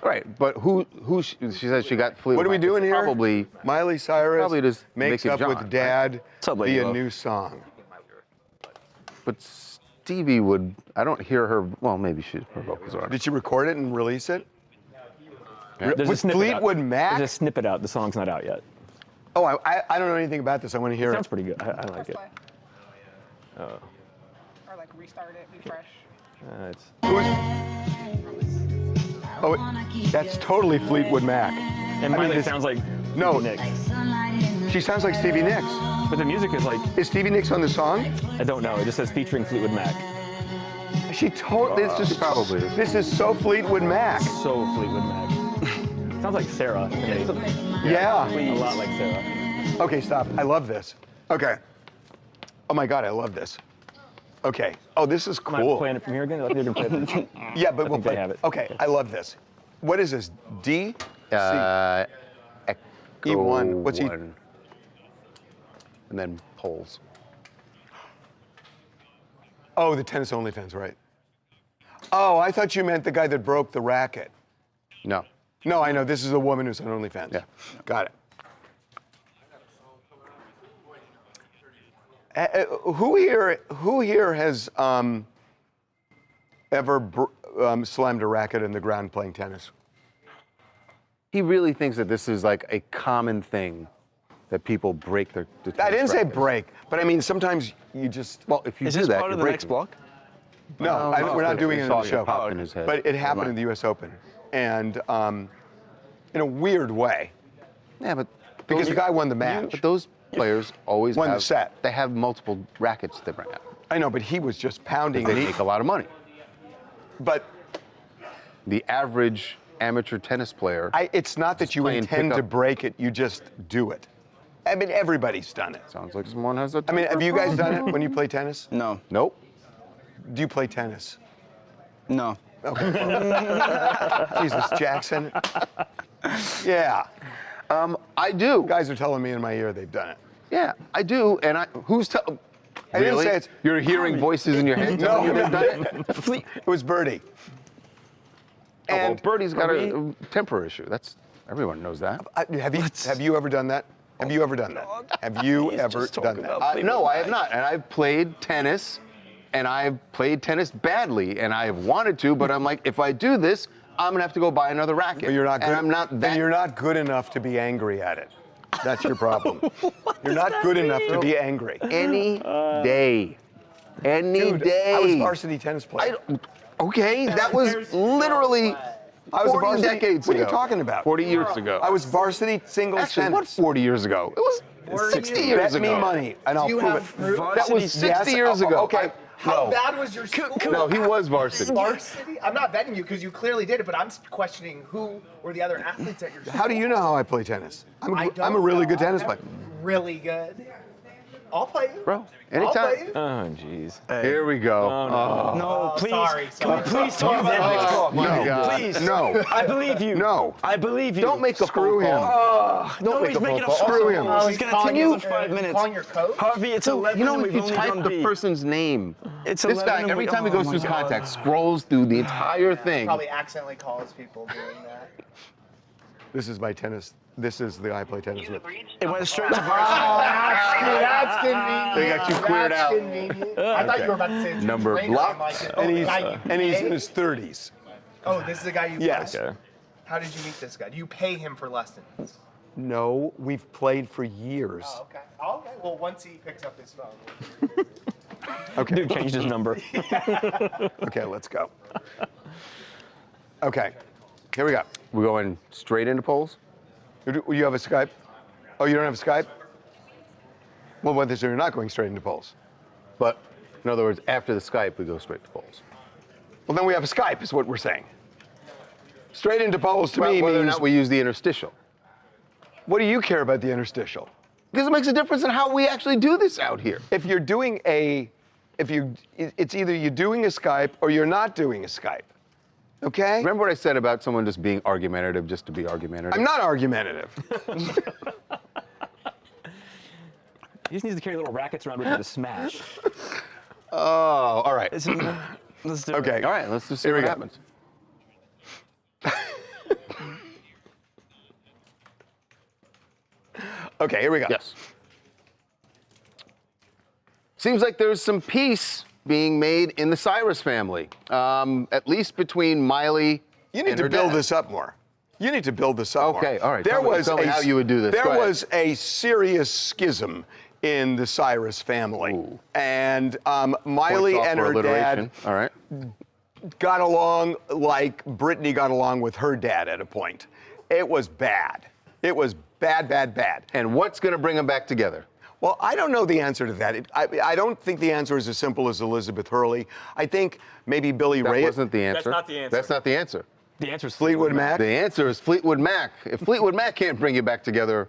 Right, but who she says she got Fleetwood What are we Mac. doing It's here? Probably Miley Cyrus probably just makes Mick up and with John, Dad up, Lady via Love? new song. But Stevie would. I don't hear her. Well, maybe her vocals are. Did she record it and release it? Yeah. There's a With snippet Fleetwood out. Mac? There's a snippet out. The song's not out yet. Oh, I don't know anything about this. I want to hear Sounds it. pretty good. I like it. Or like restart it, refresh. It's Oh, that's totally Fleetwood Mac. and Miley sounds like No. Stevie Nicks. She sounds like Stevie Nicks. But the music is like Is Stevie Nicks on the song? I don't know. It just says featuring Fleetwood Mac. She totally. It's just probably is. This is so Fleetwood Mac. So Fleetwood Mac. Sounds like Sarah to me. Yeah. A lot like Sarah. Okay, stop. I love this. Okay. Oh my God, I love this. Okay. Oh, this is Am I cool. playing it from here again? I thought you were gonna play it. Yeah, but we'll think they play. have it. Okay, I love this. What is this? D? Echo E1. What's E? one. And then polls. Oh, the tennis OnlyFans, right? Oh, I thought you meant the guy that broke the racket. No. No, I know. This is a woman who's on OnlyFans. Yeah. Got it. Who here has ever slammed a racket in the ground playing tennis? He really thinks that this is like a common thing that people break their. I didn't say break, but I mean sometimes you just. Well, if you Is do this that, part of you're the next breaking. block? No, we're not doing it in the show. Pop in his head. But it happened in the U.S. Open, and in a weird way. Yeah, but because the guy won the match. But those players always won have, the set. They have multiple rackets they bring out. I know, but he was just pounding. They make a lot of money. But the average amateur tennis player. It's not that you intend to break it; you just do it. I mean, everybody's done it. Sounds like someone has a. I mean, have you guys done it when you play tennis? No. Nope. Do you play tennis? No. Okay. Jesus, Jackson. Yeah. I do. Guys are telling me in my ear they've done it. Yeah, I do. And who's telling? I didn't Really? say it's. You're hearing voices in your head No, telling you they've done it? It was Birdie. And Birdie's got a temper issue. That's everyone knows that. Have you ever done that? Have you ever done that? Have you ever done that? No, I have not. And I've played tennis, and I've played tennis badly, and I have wanted to, but I'm like, if I do this, I'm gonna have to go buy another racket. But you're not good. And I'm not that. And you're not good enough to be angry at it. That's your problem. You're not good enough to be angry. Any day. Any Dude, day. I was varsity tennis player. Okay, that was literally I was 40 a varsity, decades what ago. are you talking about? 40 years ago. I was varsity singles Actually, tennis. what 40 years ago? It was 60 years ago. Bet me money, and I'll Do you prove have it. proof? That was 60 years ago. Okay. How No. bad was your school? No, he was varsity. Varsity? I'm not betting you because you clearly did it, but I'm questioning who were the other athletes at your school. How do you know how I play tennis? I'm I a don't really know. good tennis player. Really good. I'll play you. Bro, I'll anytime. play you. Oh, jeez. Here we go. No, please. Sorry. Can we please talk about the next block? my God. Please. No. I believe you. No. I believe you. Don't make a Screw phone him. call. Don't make a phone call. Screw him. Oh, he's gonna take you in 5 minutes. Calling your coach? Harvey, it's 11 You know, and if we've you only type done the B. person's name, It's this 11 guy, and every we- time he oh goes my through his God. contacts, scrolls through the entire thing. Probably accidentally calls people doing that. This is my tennis. This is the guy I play tennis with. It went straight to varsity. That's convenient. They got you cleared That's out. Convenient. I thought you were about to say it's Number trainer. I'm blocked. like, oh, And the he's guy you and he's pay? in his 30s. Oh, this is the guy you Yes. pay? How did you meet this guy? Do you pay him for lessons? No, we've played for years. Oh, okay. Okay. Well, once he picks up his phone. Okay. Dude changed his number. Okay, let's go. Okay, here we go. We're going straight into polls? You have a Skype? Oh, you don't have a Skype? Well, what is you're not going straight into polls. But, in other words, after the Skype, we go straight to polls. Well, then we have a Skype, is what we're saying. Straight into polls to me Whether or means. not we use the interstitial. What do you care about the interstitial? Because it makes a difference in how we actually do this out here. If you're doing it's either you're doing a Skype or you're not doing a Skype. Okay? Remember what I said about someone just being argumentative just to be argumentative? I'm not argumentative. He just needs to carry little rackets around with him to smash. Oh, all right. Let's do it. Okay. All right, let's just see Here we what go. happens. Okay, here we go. Yes. Seems like there's some peace being made in the Cyrus family, at least between Miley You need and to her build dad. this up more. You need to build this up more. Okay, all right. There Tell me- was tell me how you would do this. There Go ahead. was a serious schism in the Cyrus family, and Miley Points off and for her dad alliteration. All right. got along like Brittany got along with her dad at a point. It was bad. It was bad, bad, bad. And what's going to bring them back together? Well, I don't know the answer to that. I don't think the answer is as simple as Elizabeth Hurley. I think maybe Billy Ray. That wasn't the answer. That's not the answer. That's not the answer. The answer is Fleetwood Mac. The answer is Fleetwood Mac. If Fleetwood Mac can't bring you back together,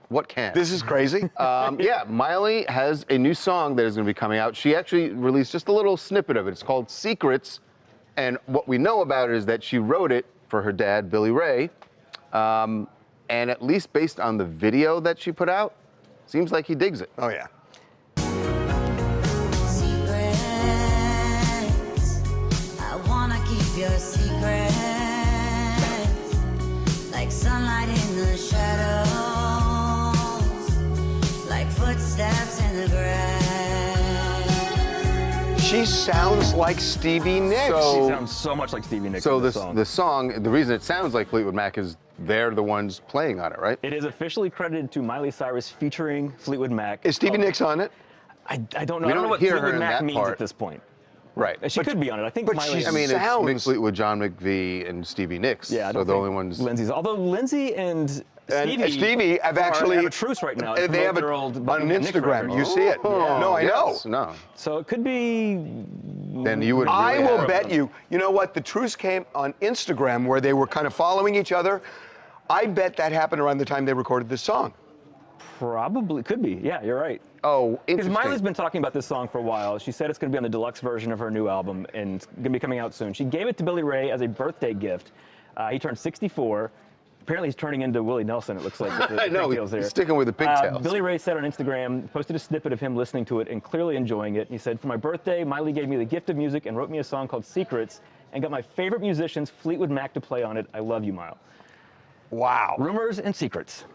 what can? This is crazy. Yeah, Miley has a new song that is going to be coming out. She actually released just a little snippet of it. It's called Secrets. And what we know about it is that she wrote it for her dad, Billy Ray. And at least based on the video that she put out, seems like he digs it. Oh, yeah. your secrets, like sunlight in the shadows, like footsteps in the grass. She sounds like Stevie Nicks. She sounds so much like Stevie Nicks. So in this song. the song, the reason it sounds like Fleetwood Mac is they're the ones playing on it, right? It is officially credited to Miley Cyrus featuring Fleetwood Mac. Is Stevie Nicks on it? I don't know. We I don't know don't what hear her Fleetwood in Mac that means part. at this point. Right. She could be on it. I think Miley. I mean, it's Mick Fleetwood, John McVie, and Stevie Nicks. Yeah, I so don't the think only ones. Lindsay's. Although Lindsay and Stevie have have actually a truce right now. They have it on Instagram. You see it? No, I know. No. So it could be. Then you would. I really will have bet them. you. You know what? The truce came on Instagram where they were kind of following each other. I bet that happened around the time they recorded this song. Probably could be. Yeah, you're right. Oh, Because interesting. Miley's been talking about this song for a while. She said it's going to be on the deluxe version of her new album and it's going to be coming out soon. She gave it to Billy Ray as a birthday gift. He turned 64. Apparently, he's turning into Willie Nelson, it looks like. With the I know, pigtails he's there. sticking with the pigtails. Billy Ray said on Instagram, posted a snippet of him listening to it and clearly enjoying it. And he said, for my birthday, Miley gave me the gift of music and wrote me a song called Secrets and got my favorite musicians, Fleetwood Mac, to play on it. I love you, Mile. Wow. Rumors and secrets.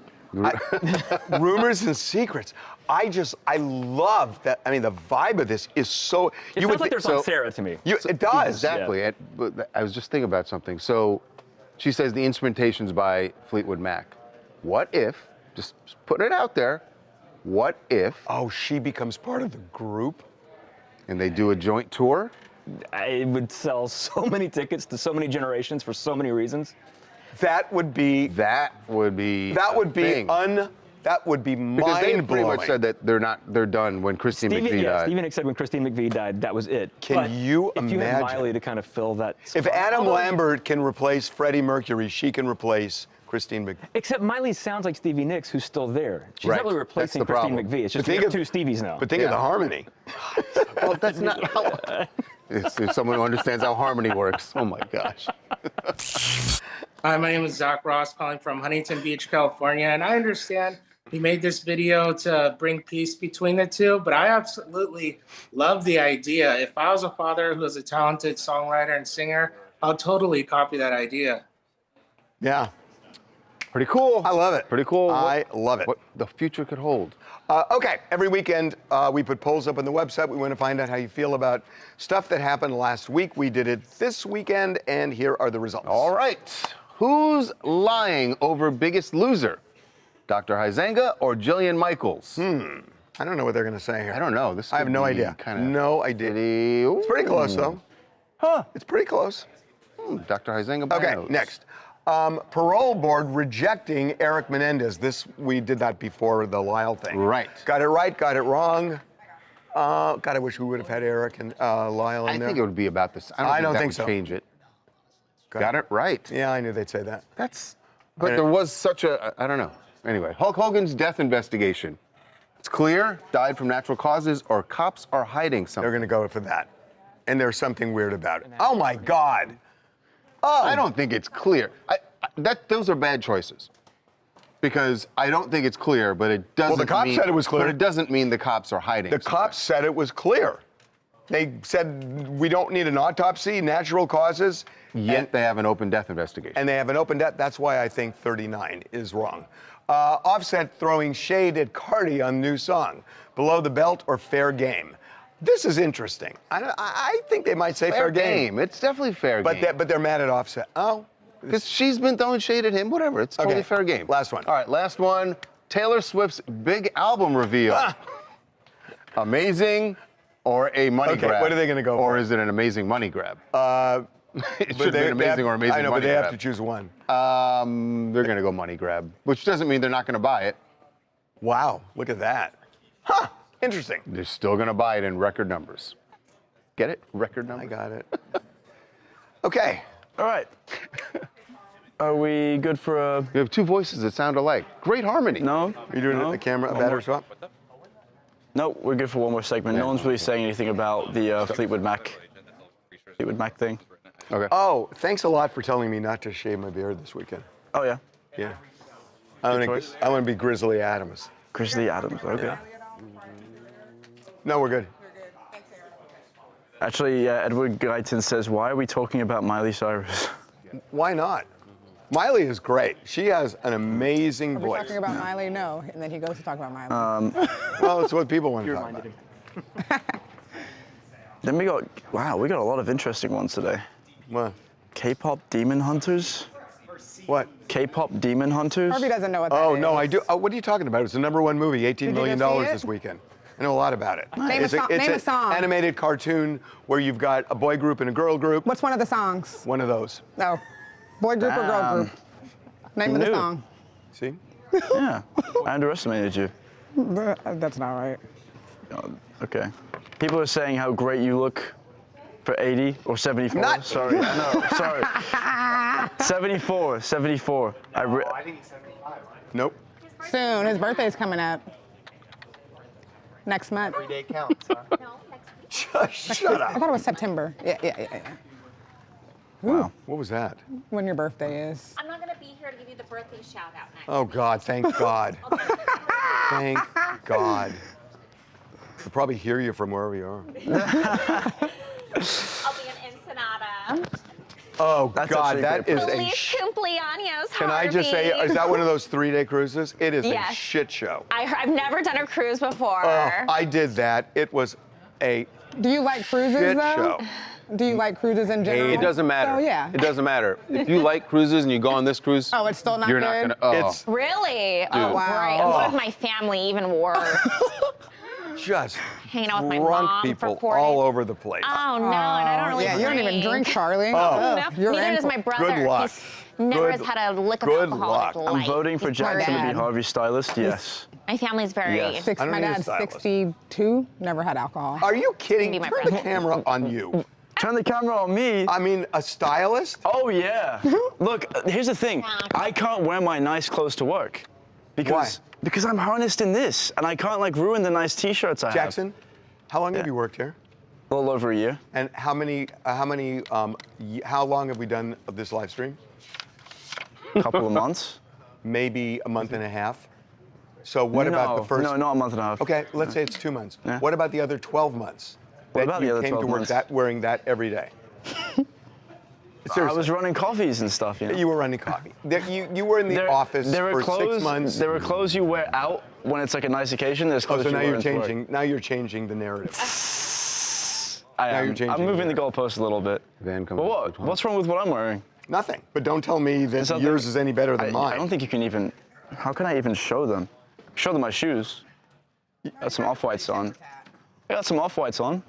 Rumors and secrets. I love that. I mean, the vibe of this is so. It sounds like there's on Sarah to me. It does. Exactly. Yeah. But I was just thinking about something. So she says the instrumentation's by Fleetwood Mac. What if, just putting it out there, what if. Oh, she becomes part of the group? And they do a joint tour? It would sell so many tickets to so many generations for so many reasons. That would be. That would be. That would be thing. That would be Because they mind pretty blowing. much said that they're done when Christine McVie died. Stevie Nicks said when Christine McVie died, that was it. Can But you if you had imagine? Miley to kind of fill that spot, If Adam Lambert can replace Freddie Mercury, she can replace Christine McVie. Except Miley sounds like Stevie Nicks, who's still there. She's Right. not really replacing That's the Christine problem. McVie. It's just But think we of- have two Stevies now. But think of the harmony. Well, that's not how. It's someone who understands how harmony works. Oh my gosh. Hi, my name is Zach Ross, calling from Huntington Beach, California, and I understand he made this video to bring peace between the two, but I absolutely love the idea. If I was a father who was a talented songwriter and singer, I'll totally copy that idea. Yeah. Pretty cool. I love it. Pretty cool. I love it. What the future could hold. Okay, every weekend we put polls up on the website. We want to find out how you feel about stuff that happened last week. We did it this weekend, and here are the results. All right. Who's lying over Biggest Loser? Dr. Huizenga or Jillian Michaels? I don't know what they're going to say here. I don't know. This I have could no be idea. kinda No idea. It's pretty close, though. Huh. It's pretty close. Dr. Huizenga by Okay, nose. next. Parole board rejecting Eric Menendez. This, we did that before the Lyle thing. Right. Got it right, got it wrong. God, I wish we would have had Eric and Lyle in I there. think it would be about this. I don't think that would change it. Got it right. Yeah, I knew they'd say that. But there was such a, I don't know. Anyway, Hulk Hogan's death investigation. It's clear, died from natural causes, or cops are hiding something. They're going to go for that. And there's something weird about it. Oh my God. I don't think it's clear. Those are bad choices. Because I don't think it's clear, but it doesn't Well, the cops mean, said it was clear. But it doesn't mean the cops are hiding. The cops said it was clear. They said we don't need an autopsy, natural causes. Yet they have an open death investigation. And they have an open death. That's why I think 39 is wrong. Offset throwing shade at Cardi on new song. Below the belt or fair game. This is interesting. I think they might say fair game. It's definitely fair game. But they're mad at Offset. Oh. Because she's been throwing shade at him. Whatever. It's totally fair game. Last one. All right, last one. Taylor Swift's big album reveal. Amazing or a money grab? What are they going to go Or for? is it an amazing money grab? It should be they an amazing or amazing I know, money but they grab. have to choose one. They're going to go money grab, which doesn't mean they're not going to buy it. Wow, look at that. Huh, interesting. They're still going to buy it in record numbers. Get it? Record numbers. I got it. Okay. All right. Are we good for a... You have two voices that sound alike. Great harmony. No. Are you doing it at the camera, a battery swap? No, we're good for one more segment. No one's really saying anything about the Fleetwood Mac thing. Okay. Oh, thanks a lot for telling me not to shave my beard this weekend. Oh, yeah? Yeah. I want to be Grizzly Adams. Grizzly Adams, okay. No, we're good. Actually, Edward Guyton says, why are we talking about Miley Cyrus? Why not? Miley is great. She has an amazing Are we voice. talking about Miley? No. And then he goes to talk about Miley. Well, it's what people want to talk about. Then we got a lot of interesting ones today. What? K-pop demon hunters? What? K-pop demon hunters? Harvey doesn't know what that is. Oh, no, I do. Oh, what are you talking about? It's the #1 movie, $18 million go see it? this weekend. I know a lot about it. Name a It's song- name a song. animated cartoon where you've got a boy group and a girl group. What's one of the songs? One of those. No. Boy group or girl group? Name of the knew. song. See? Yeah, I underestimated you. That's not right. Okay. People are saying how great you look for 80 or 74. Sorry, no, sorry. 74. I think he's 75. Nope. Soon. His birthday's coming up. Next month. Every day counts, huh? Shut up. I thought it was September. Yeah. Wow. What was that? When your birthday is. I'm not going to be here to give you the birthday shout out next. Oh, God. Thank God. Thank God. They'll probably hear you from wherever you are. I'll be in Ensenada. Oh, That's God. actually That is a Feliz cumpleaños, Can I just say, Harvey. is that one of those 3-day cruises? It is a Yes. shit show. I've never done a cruise before. Oh, I did that. It was a Do you like cruises, shit though? show. Do you like cruises in general? It doesn't matter. So, yeah. It doesn't matter. If you like cruises and you go on this cruise, Oh, it's still not you're good? not gonna. Oh. It's Really? Oh, wow. great. What if my family even worse? just Hanging out with my drunk mom people for 4 all days. over the place. Oh, no, and I don't really Yeah, you don't even drink, Charlie. Oh. No, You're neither in does for- my brother. Good luck. He's never Good- has had a lick of good alcohol in his luck. I'm life. voting for He's poor Jackson to be dad. Harvey's stylist, yes. My family's very... Yes. I don't My need a dad's stylist. 62, never had alcohol. Are you kidding? Be my Turn the brother. camera on you. Turn the camera on me. I mean, a stylist? Oh, yeah. Look, here's the thing. I can't wear my nice clothes to work. Because I'm harnessed in this, and I can't, like, ruin the nice T-shirts I have. Jackson, how long have you worked here? A little over a year. And how long have we done of this live stream? A couple of months. Maybe a month and a half. So what about the first? No, not a month and a half. Okay, let's say it's 2 months. Yeah. What about the other 12 months? What that about you the other came 12 to work months? wearing that every day? I Seriously. was running coffees and stuff, you know. You were running coffee. You were in the office for 6 months. There are clothes you wear out when it's like a nice occasion. There's Oh, clothes so now you wear you're into work. changing. Now you're changing the narrative. I Now am. you're changing I'm moving the the goalpost a little bit. Van But what? What's wrong with what I'm wearing? Nothing. But don't tell me that Something- yours is any better than mine. I don't think you can even. How can I even show them? Show them my shoes. Got some off-whites on. I got some off-whites on.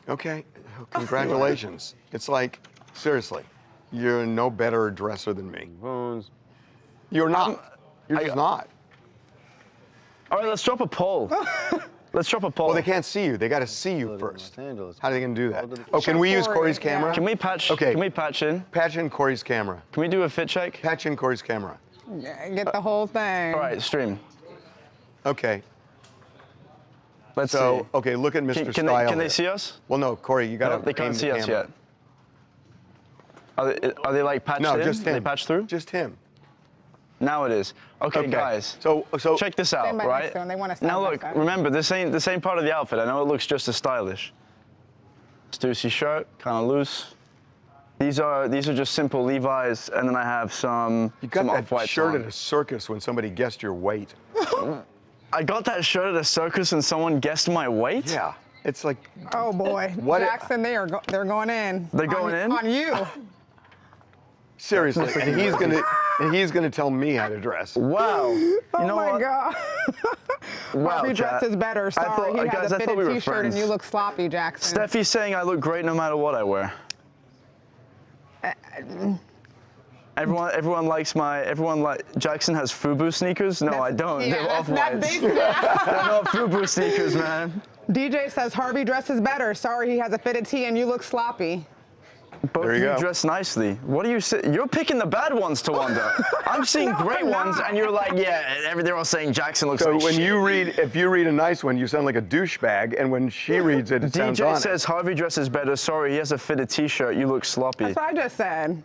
Okay. Congratulations. It's like, seriously, you're no better a dresser than me. You're not. You're just not. All right, let's drop a poll. Let's drop a poll. Well, they can't see you. They got to see you first. How are they going to do that? Oh, can we use Corey's camera? Can we patch? Okay. Can we patch in? Patch in Corey's camera. Can we do a fit check? Patch in Corey's camera. Yeah, get the whole thing. All right, stream. Okay. Let's So, see. okay, look at Mr. Can Style. they here. see us? Well, no, Corey, you got to. No, they can't see us yet. Are they like patched No, in? just him. They patched through? Just him. Now it is. Okay, guys. So check this out, Stand by right? next to him. They want to stand Now by look, side. remember this ain't the same part of the outfit. I know it looks just as stylish. Stussy shirt, kind of loose. These are just simple Levi's, and then I have some. You got some that off-whites shirt on. at a circus when somebody guessed your weight. I got that shirt at a circus and someone guessed my weight? Yeah. It's like. Oh boy, What- Jackson, they're going in. They're going in? On you. Seriously, and he's gonna tell me how to dress. Wow. You Oh know my what? God. Wow, Harvey chat. dresses better. Sorry, thought- he guys, has a I thought fitted we were T-shirt and friends. you look sloppy, Jackson. Steffi's saying I look great no matter what I wear. Everyone likes Jackson has FUBU sneakers? No, I don't. Yeah, They're that's off-whites. not They're not FUBU sneakers, man. DJ says Harvey dresses better. Sorry, he has a fitted tee and you look sloppy. Both There of you you go. dress nicely. What do you say? You're picking the bad ones to wonder. I'm seeing great ones, and you're like, yeah, they're all saying Jackson looks So like when shit. if you read a nice one, you sound like a douchebag, and when she reads it, it sounds DJ honest. says Harvey dresses better. Sorry, he has a fitted T-shirt. You look sloppy. That's what I just said.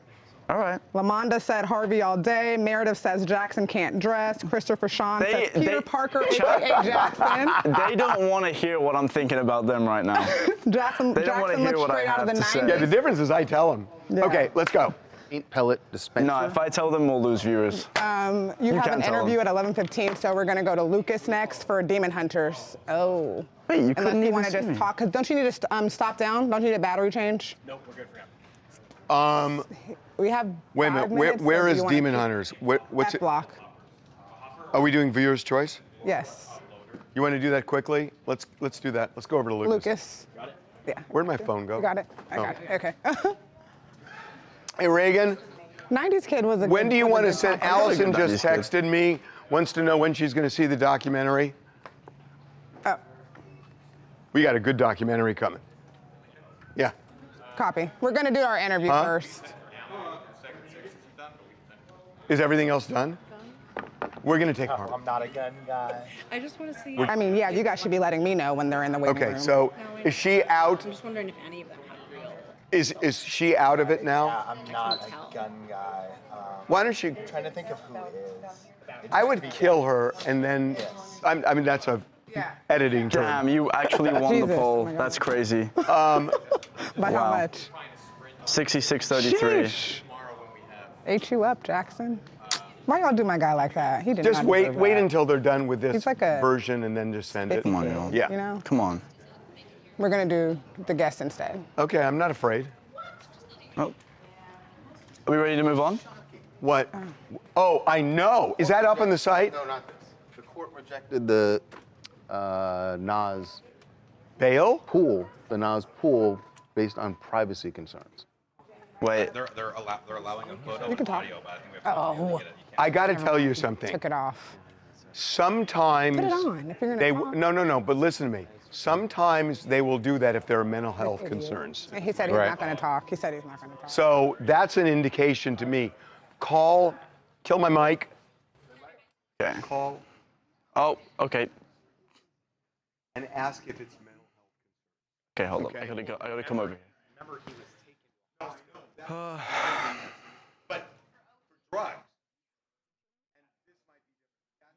All right. Lamonda said Harvey all day. Meredith says Jackson can't dress. Christopher Sean says Peter Parker, a.k.a. Jackson. They don't want to hear what I'm thinking about them right now. Jackson They don't want to hear looks what I straight out of have the to say. 90s. Yeah, the difference is I tell them. Yeah. Okay, let's go. Paint pellet dispenser. No, if I tell them, we'll lose viewers. You have can't an tell interview at 11:15, so we're gonna go to Lucas next for Demon Hunters. Oh. Wait, you Unless couldn't you even want to see just me. talk, because don't you need to stop down? Don't you need a battery change? Nope, we're good for now. We have Wait a 5 minute. minutes, Where so do is you wanna Demon keep- Hunters? What's F it? block. Are we doing viewer's choice? Yes. You want to do that quickly? Let's do that. Let's go over to Lucas. Lucas. Got it? Yeah. Where'd my phone go? You got it? I Oh. got it. Okay. Hey, Reagan. 90s kid was a When good, do you was a want to good send? topic. Allison just texted me, wants to know when she's going to see the documentary. Oh. We got a good documentary coming. Yeah. Copy. We're going to do our interview Huh? first. Is everything else done? We're going to take part. I'm not a gun guy. I just want to see. I mean, yeah, you guys should be letting me know when they're in the waiting room. Okay, so is she out? I'm just wondering if any of them have real. Is she out of it now? Yeah, I'm not a gun guy. Why don't you? I'm trying to think of who is. I would kill her and then. I mean, that's a editing term. Damn, you actually won the Jesus, poll. oh my God. That's crazy. By how much? 66-33. Sheesh. Ate you up, Jackson. Why y'all do my guy like that? He did Just not wait deserve that. until they're done with this He's like a version and then just send it. Come on, y'all. Yeah. You know? Come on. We're going to do the guest instead. Okay, I'm not afraid. Oh. Are we ready to move on? What? Oh, I know. Is that up on the site? No, not this. The court rejected the Nas bail pool, the Nas pool, based on privacy concerns. Wait. They're allowing a photo You can and talk. audio, but I think we have to Oh. I got to tell you something. Took it off. Sometimes Put it on if you're going they to talk. no, but listen to me. Sometimes they will do that if there are mental health Idiot. concerns. He said he's Right. not going to talk. He said he's not going to talk. So that's an indication to me. Kill my mic. Okay. Call Oh, okay. and ask if it's mental Okay, hold Okay. up. I gotta come over here. Remember, he was taken. But for drugs, and this might be different.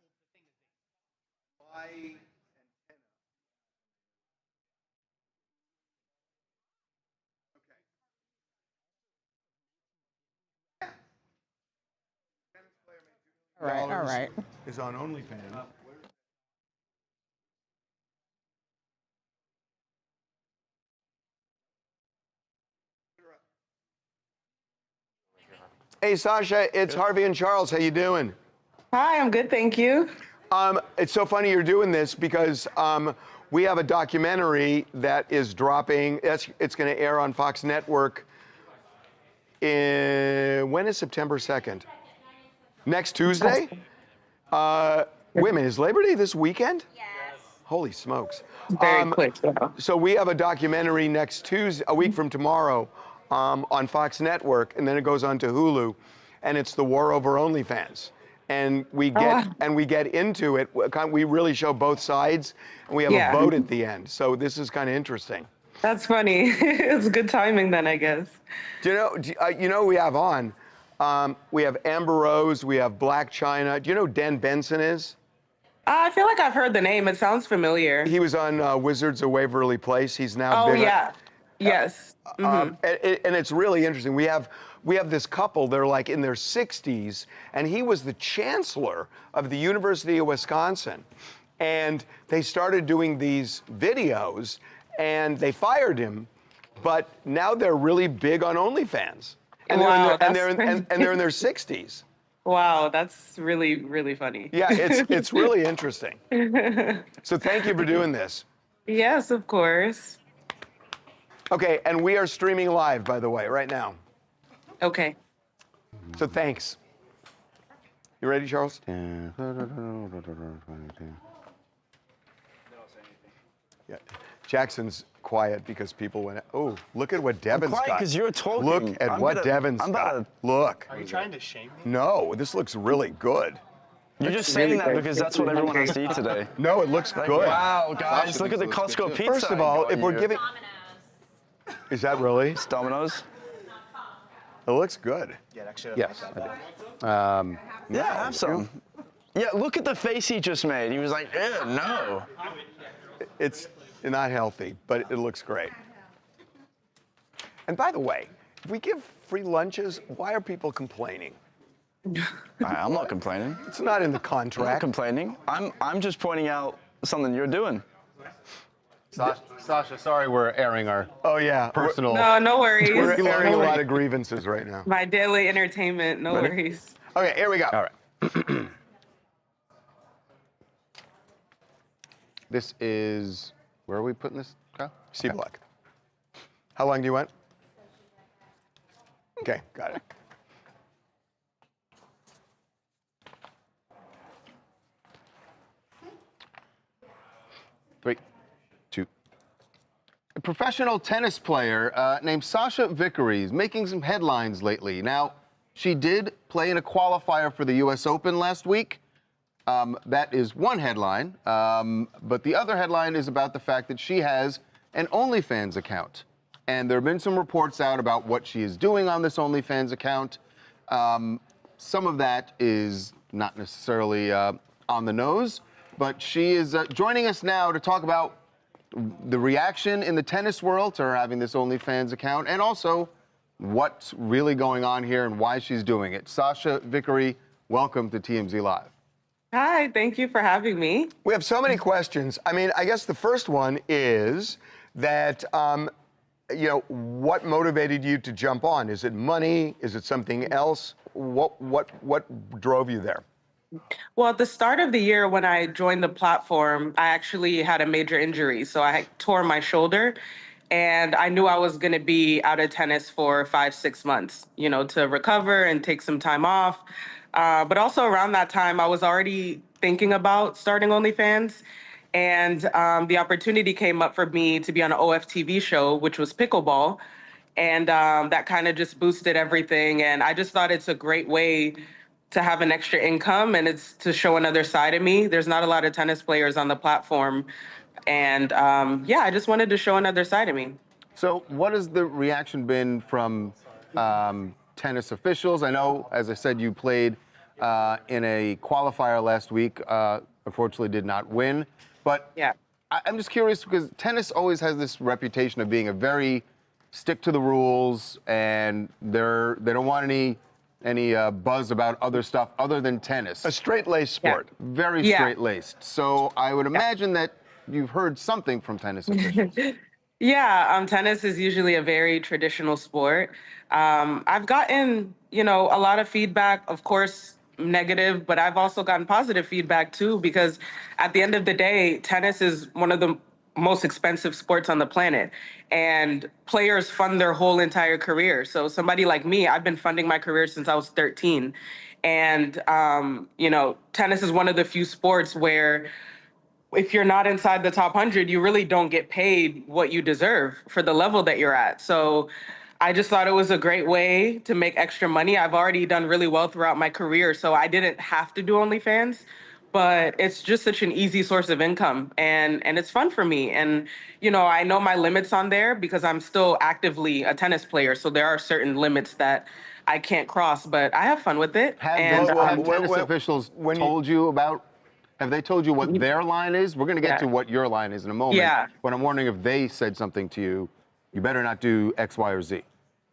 That's the thing is my antenna. All right, all right. Is on OnlyFans. Hey Sasha, it's Harvey and Charles. How you doing? Hi, I'm good, thank you. It's so funny you're doing this because we have a documentary that is dropping. It's going to air on Fox Network. When is September 2nd? Next Tuesday? Wait a minute, is Labor Day this weekend? Yes. Holy smokes. Very quick, yeah. So we have a documentary next Tuesday, a week from tomorrow, on Fox Network, and then it goes on to Hulu, and it's the war over OnlyFans. And we get into it. We really show both sides, and we have a vote at the end. So this is kind of interesting. That's funny. It's good timing then, I guess. Do you know who we have on? We have Amber Rose, we have Black China. Do you know who Den Benson is? I feel like I've heard the name. It sounds familiar. He was on Wizards of Waverly Place. He's now Oh, big on- yeah. Yes. and it's really interesting. We have this couple. They're like in their 60s, and he was the chancellor of the University of Wisconsin. And they started doing these videos, and they fired him. But now they're really big on OnlyFans, and Wow, they're in their 60s. Wow, that's really, really funny. Yeah, it's really interesting. So thank you for doing this. Yes, of course. Okay, and we are streaming live, by the way, right now. Okay. So thanks. You ready, Charles? Yeah. Jackson's quiet because people went, oh, look at what Devin's quiet got. 'cause you're talking. Look at what Devin's got. Look. Are you trying to shame me? No, this looks really good. You're just saying that because that's what everyone has to eat today. No, it looks Like, good. wow, guys, look at the Costco pizza. First of all, I if got we're you. giving... Is that really? It's Domino's. It looks good. Yeah, that should Yes, have that. I did. Yeah, have some. Yeah, look at the face he just made. He was like, ew, no. It's not healthy, but it looks great. And by the way, if we give free lunches, why are people complaining? I'm not complaining. It's not in the I'm not contract. complaining. I'm just pointing out something you're doing. Sasha, sorry we're airing our personal. No worries. We're airing a lot of grievances right now. My daily entertainment, no worries. Okay, here we go. All right. This is, where are we putting this, Kyle? C block. How long do you want? Okay, got it. Three, two. A professional tennis player named Sasha Vickery is making some headlines lately. Now, she did play in a qualifier for the U.S. Open last week. That is one headline, but the other headline is about the fact that she has an OnlyFans account. And there have been some reports out about what she is doing on this OnlyFans account. Some of that is not necessarily on the nose, but she is joining us now to talk about the reaction in the tennis world to her having this OnlyFans account, and also what's really going on here and why she's doing it. Sasha Vickery, welcome to TMZ Live. Hi, thank you for having me. We have so many questions. I mean, I guess the first one is that, you know, what motivated you to jump on? Is it money? Is it something else? What drove you there? Well, at the start of the year when I joined the platform, I actually had a major injury. So I tore my shoulder, and I knew I was going to be out of tennis for 5-6 months, you know, to recover and take some time off. But also around that time, I was already thinking about starting OnlyFans. And the opportunity came up for me to be on an OFTV show, which was pickleball. And that kind of just boosted everything. And I just thought it's a great way to have an extra income, and it's to show another side of me. There's not a lot of tennis players on the platform. And yeah, I just wanted to show another side of me. So what has the reaction been from tennis officials? I know, as I said, you played in a qualifier last week, unfortunately did not win. But yeah. I'm just curious because tennis always has this reputation of being a very stick to the rules, and they don't want any buzz about other stuff other than tennis. A straight-laced sport. Yeah. Very straight-laced. So I would imagine that you've heard something from tennis officials. Yeah, tennis is usually a very traditional sport. I've gotten, you know, a lot of feedback, of course, negative, but I've also gotten positive feedback too, because at the end of the day, tennis is one of the most expensive sports on the planet, and players fund their whole entire career. So somebody like me, I've been funding my career since I was 13. And, you know, tennis is one of the few sports where if you're not inside the top 100, you really don't get paid what you deserve for the level that you're at. So I just thought it was a great way to make extra money. I've already done really well throughout my career, so I didn't have to do OnlyFans, but it's just such an easy source of income, and it's fun for me. And, you know, I know my limits on there because I'm still actively a tennis player, so there are certain limits that I can't cross, but I have fun with it. Have tennis officials told you about, have they told you what their line is? We're going to get to what your line is in a moment. Yeah. But I'm wondering if they said something to you, you better not do X, Y, or Z.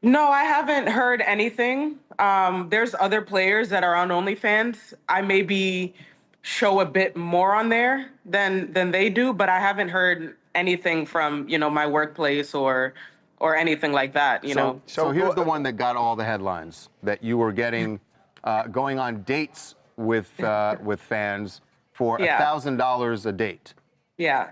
No, I haven't heard anything. There's other players that are on OnlyFans. I maybe show a bit more on there than they do, but I haven't heard anything from, you know, my workplace or anything like that, you know. So here's the one that got all the headlines, that you were getting, going on dates with fans for $1,000 a date. Yeah.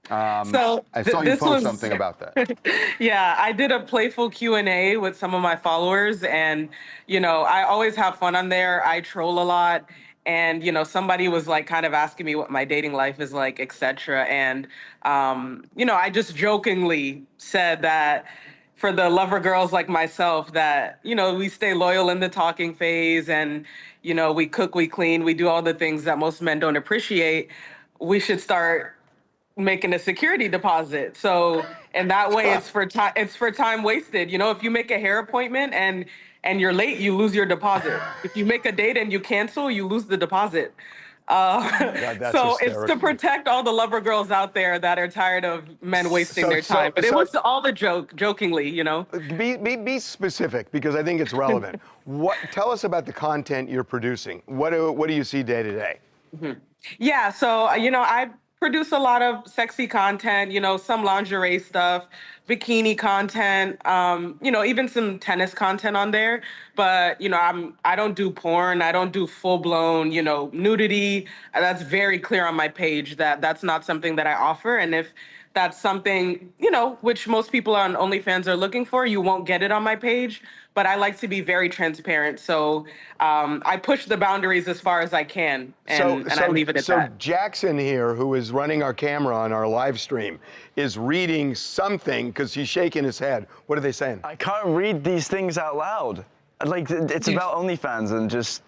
So I saw you post something about that. Yeah, I did a playful Q&A with some of my followers, and, you know, I always have fun on there. I troll a lot. And, you know, somebody was like kind of asking me what my dating life is like, etc. And, you know, I just jokingly said that for the lover girls like myself, that, you know, we stay loyal in the talking phase, and, you know, we cook, we clean, we do all the things that most men don't appreciate. We should start making a security deposit. So, and that way it's for time wasted. You know, if you make a hair appointment and and you're late, you lose your deposit. If you make a date and you cancel, you lose the deposit. God, that's So it's to hysterical. protect all the lover girls out there that are tired of men wasting their time. But it was all the jokingly, you know. Be specific, because I think it's relevant. Tell us about the content you're producing. What do you see day to day? Yeah, so you know, I produce a lot of sexy content, you know, some lingerie stuff, bikini content, you know, even some tennis content on there. But you know, I don't do porn. I don't do full blown, you know, nudity. That's very clear on my page that that's not something that I offer. And if that's something, you know, which most people on OnlyFans are looking for, you won't get it on my page. But I like to be very transparent. So I push the boundaries as far as I can, and I leave it at that. So Jackson here, who is running our camera on our live stream, is reading something because he's shaking his head. What are they saying? I can't read these things out loud. Like, it's about OnlyFans and just,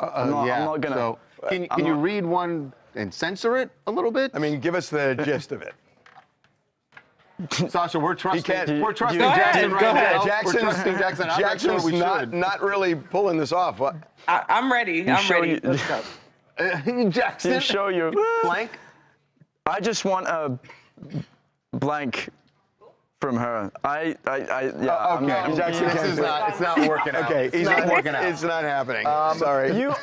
I'm not gonna. So can you read one and censor it a little bit? I mean, give us the gist of it. Sasha, we're trusting. We're trusting Go Jackson ahead, right now. Jackson's, We're trusting Jackson. I'm not sure Jackson's we should. not really pulling this off. What? I'm ready. I'm ready. Let's go. Jackson, You show your blank. I just want a blank from her. Okay, Jackson, it's not working out. Okay, it's not working out. It's not happening. Sorry. You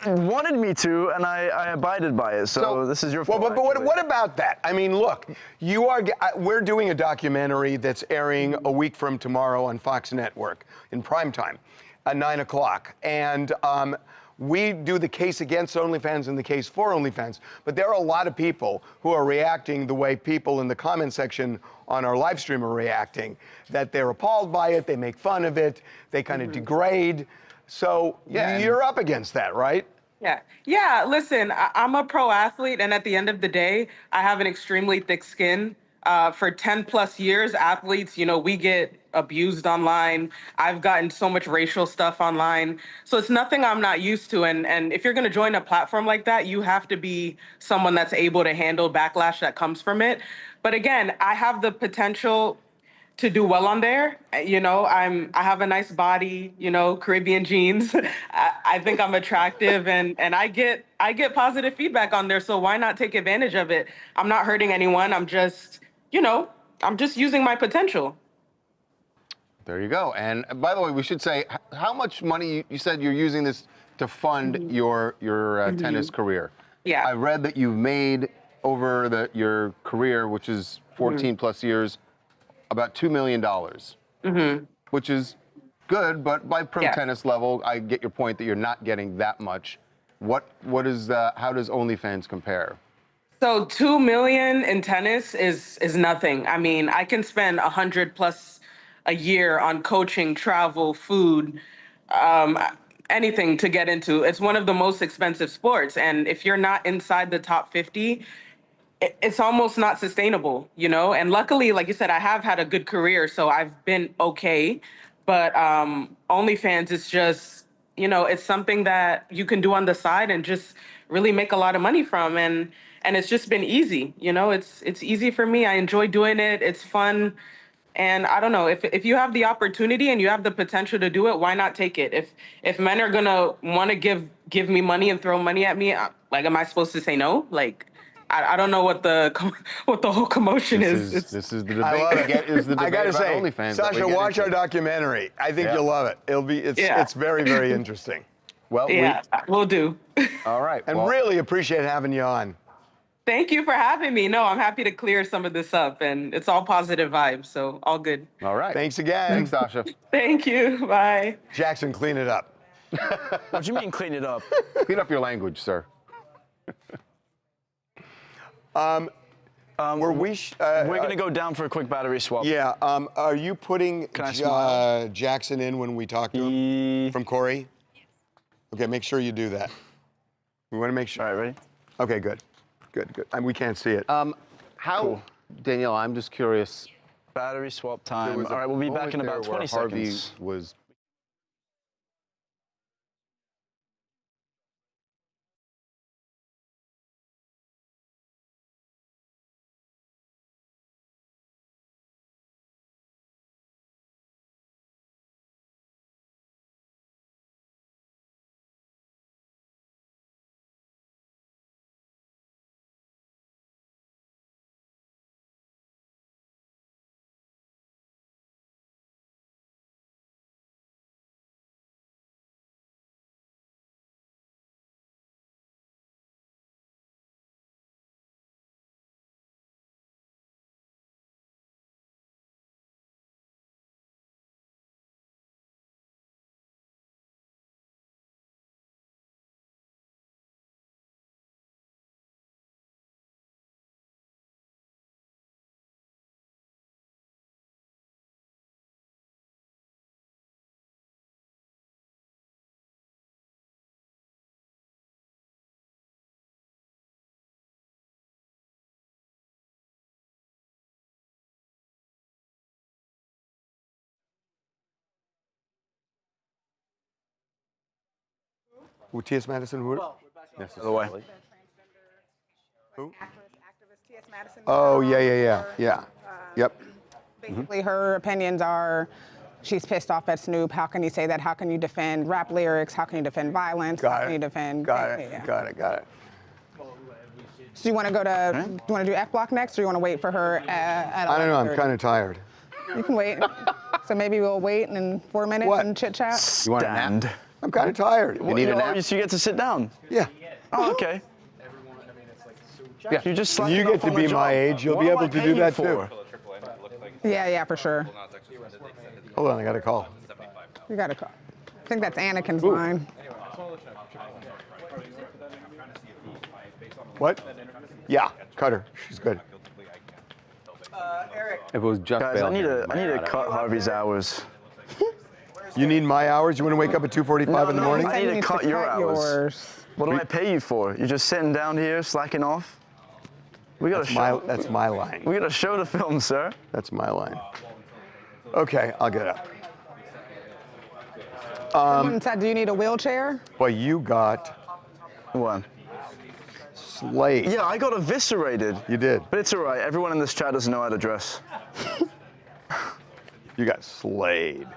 wanted me to, and I abided by it. So this is your fault. Well, but what about that? I mean, look, we're doing a documentary that's airing a week from tomorrow on Fox Network in primetime at 9 o'clock, and we do the case against OnlyFans and the case for OnlyFans. But there are a lot of people who are reacting the way people in the comment section on our live stream are reacting, that they're appalled by it, they make fun of it, they kind of degrade. So you're up against that, right? Yeah. Listen, I'm a pro athlete, and at the end of the day, I have an extremely thick skin. For 10 plus years, athletes, you know, we get abused online. I've gotten so much racial stuff online. So it's nothing I'm not used to. And if you're going to join a platform like that, you have to be someone that's able to handle backlash that comes from it. But again, I have the potential to do well on there. You know, I have a nice body, you know, Caribbean genes. I think I'm attractive, and I get positive feedback on there. So why not take advantage of it? I'm not hurting anyone. I'm just, you know, I'm just using my potential. There you go. And by the way, we should say how much money you said you're using this to fund your tennis career. Yeah. I read that you've made over your career, which is 14 plus years, about $2 million, which is good, but by pro tennis level, I get your point that you're not getting that much. How does OnlyFans compare? So 2 million in tennis is nothing. I mean, I can spend 100 plus a year on coaching, travel, food, anything to get into. It's one of the most expensive sports, and if you're not inside the top 50, it's almost not sustainable, you know? And luckily, like you said, I have had a good career, so I've been okay. But OnlyFans is just, you know, it's something that you can do on the side and just really make a lot of money from. And it's just been easy, you know? It's easy for me. I enjoy doing it. It's fun. And I don't know, if you have the opportunity and you have the potential to do it, why not take it? If men are gonna want to give me money and throw money at me, like, am I supposed to say no? Like, I don't know what the whole commotion is. This is the debate. I gotta say, OnlyFans Sasha, watch our documentary. I think you'll love it. It's very, very interesting. Well, we'll do. All right. And really appreciate having you on. Thank you for having me. No, I'm happy to clear some of this up, and it's all positive vibes, so all good. All right. Thanks again. Thanks, Sasha. Thank you. Bye. Jackson, clean it up. What do you mean clean it up? Clean up your language, sir. We're gonna go down for a quick battery swap. Yeah. Are you putting Jackson in when we talk to him from Corey? Okay, make sure you do that. We want to make sure. All right, ready? Okay, good. Good. We can't see it. Danielle, I'm just curious. Battery swap time. All right, we'll be back in about 20 Harvey seconds. was With T.S. Madison, who? Necessarily. Who? Activist T.S. Madison. Oh, yeah. Yep. Basically, her opinions are she's pissed off at Snoop. How can you say that? How can you defend rap lyrics? How can you defend violence? How can you defend? Got it. So you want to go to? Do you want to do F Block next, or you want to wait for her at? I don't know. I'm 11:30? kind of tired. You can wait. So maybe we'll wait in 4 minutes and chit chat. You want a nap? I'm kind of tired. You need a nap? So you get to sit down? Yeah. Oh, okay. Yeah. You just slap You it get off to on be the my job. age. You'll What be am able I to do paying that for? too. Yeah, for sure. Hold on, I got a call. You got to call. I think that's Anakin's line. What? Yeah, cut her. She's good. If it was just Guys, bail I need here, to cut Harvey's hours. You need my hours? You want to wake up at 2:45 in the morning? I need to cut your hours. What do I pay you for? You're just sitting down here slacking off? We got a show. That's my line. We got a show to film, sir. That's my line. Okay, I'll get up. Someone said, do you need a wheelchair? Well, you got what? Slayed. Yeah, I got eviscerated. You did. But it's all right. Everyone in this chat doesn't know how to dress. You got slayed.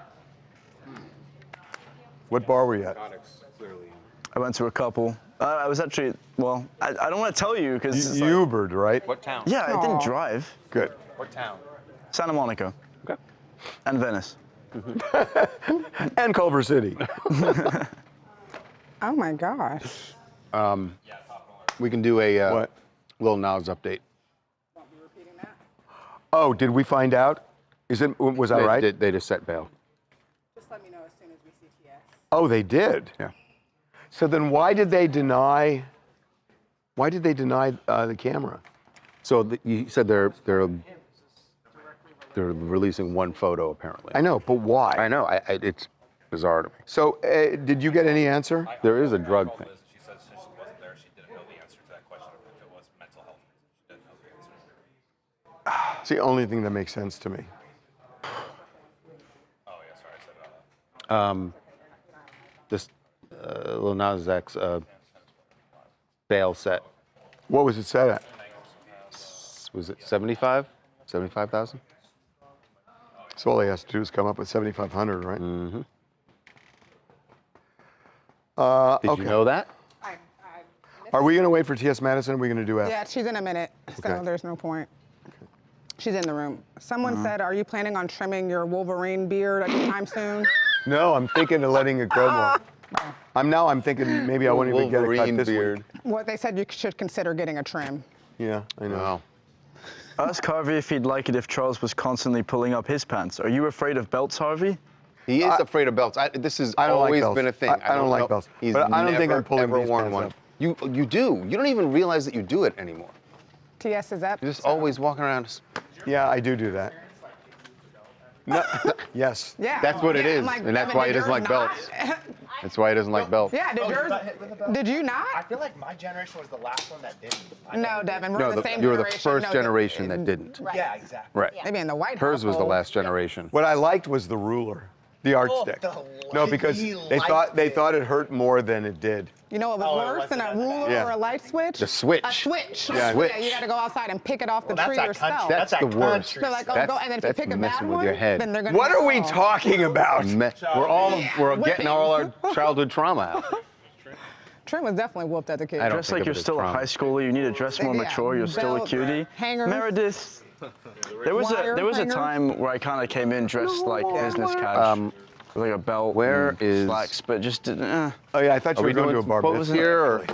What bar were you at? I went to a couple. I was actually, well, I don't want to tell you because You Ubered, right? What town? Yeah, I didn't drive. Good. What town? Santa Monica. Okay. And Venice. And Culver City. Oh my gosh. We can do a Lil Nas update. Oh, did we find out? Was I right? They just set bail. Just let me know as soon as we see TS. Oh, they did. Yeah. So then, why did they deny? Why did they deny the camera? So you said they're releasing one photo apparently. I know, but why? I know. It's bizarre to me. So, did you get any answer? There is a drug thing. She said she wasn't there. She didn't know the answer to that question. If it was mental health, she didn't know the answer. It's the only thing that makes sense to me. Oh yeah, sorry, I said This Lil Nas X bail set. What was it set at? Was it 75? 75,000? So all he has to do is come up with 7,500, right? Mm-hmm. Okay. Did you know that? Are we going to wait for T.S. Madison? Or are we going to do F? Yeah, she's in a minute, so Okay. there's no point. She's in the room. Someone said, are you planning on trimming your Wolverine beard anytime soon? No, I'm thinking of letting it grow more. I'm thinking maybe I won't even get a cut Wolverine this beard. week. What they said you should consider getting a trim. Yeah, I know. Wow. Ask Harvey if he'd like it if Charles was constantly pulling up his pants. Are you afraid of belts, Harvey? He is afraid of belts. This has I don't like always belts. been a thing. I don't like know. belts. He's But I don't think never, I'm pulling ever these worn pants one. up. You do. You don't even realize that you do it anymore. TS is up. You're just always walking around. Yeah, I do that. No, yes. Yeah. That's what it yeah, is, I'm like, and that's Devin, why he did doesn't like yours belts. not? That's why he doesn't like belts. Yeah, did yours? Did you not? I feel like my generation was the last one that didn't. No, Devin, we're No, the same you were the generation. first No, generation that didn't. Yeah, exactly. Right. Maybe in the White Hers was the household. last generation. What I liked was the ruler, the art stick. No, because they thought it hurt more than it did. You know what was worse than a ruler Yeah. or a light switch? The switch. A switch. Yeah. Yeah, you got to go outside and pick it off the tree yourself. That's the worst. They're like, oh, go, and then if you pick a bad messing with one, your head. then they're gonna. What are we talking about? We're getting all our childhood trauma out. Trim was definitely whooped as a kid. I don't Dress think like of you're it as still a trauma. high schooler. You need to dress more Yeah, mature. You're still a belt, cutie. hangers. Meredith. There was a Wire time where I kind of came in dressed like business cash. With like a belt. Where and is- slacks, but just didn't. Oh yeah, I thought you Are were we going doing to a some bar quotes mitzvah. here, or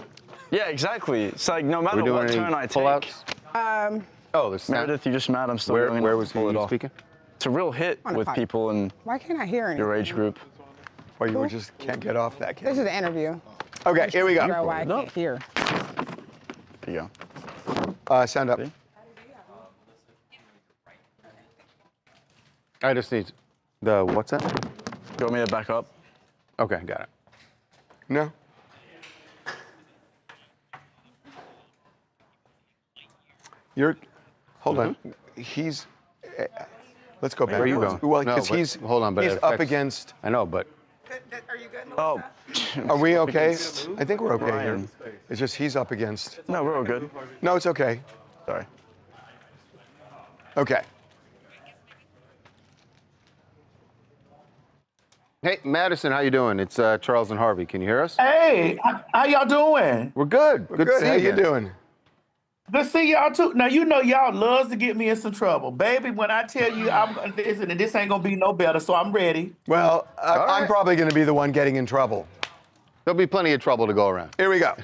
Yeah, exactly. It's like no are matter we doing what any turn I pull-outs? take. Oh, the snap. Meredith, you just mad I'm still Where going where to was pull it he off. speaking? It's a real hit On the with pipe. people in Why can't I hear anything? your age group. Or you just can't get off that. This is an interview. Okay, here we I don't know go. why I can't hear. There you go. Sound up. I just need the what's that? You want me to back up? Okay, got it. No. Hold on. He's. Let's go back. Where are you going? Well, No, because but- he's. hold on, but he's it up affects- against. I know, but Are you good Oh. Are we okay? Against I think we're okay Ryan. here. It's just he's up against. No, we're all good. No, it's okay. Sorry. Okay. Hey, Madison, how you doing? It's Charles and Harvey. Can you hear us? Hey, how y'all doing? We're good. We're good. to see How you again. doing? Good to see y'all too. Now you know y'all loves to get me in some trouble, baby. When I tell you I'm listen, and this ain't gonna be no better, so I'm ready. Well, I'm probably going to be the one getting in trouble. There'll be plenty of trouble to go around. Here we go.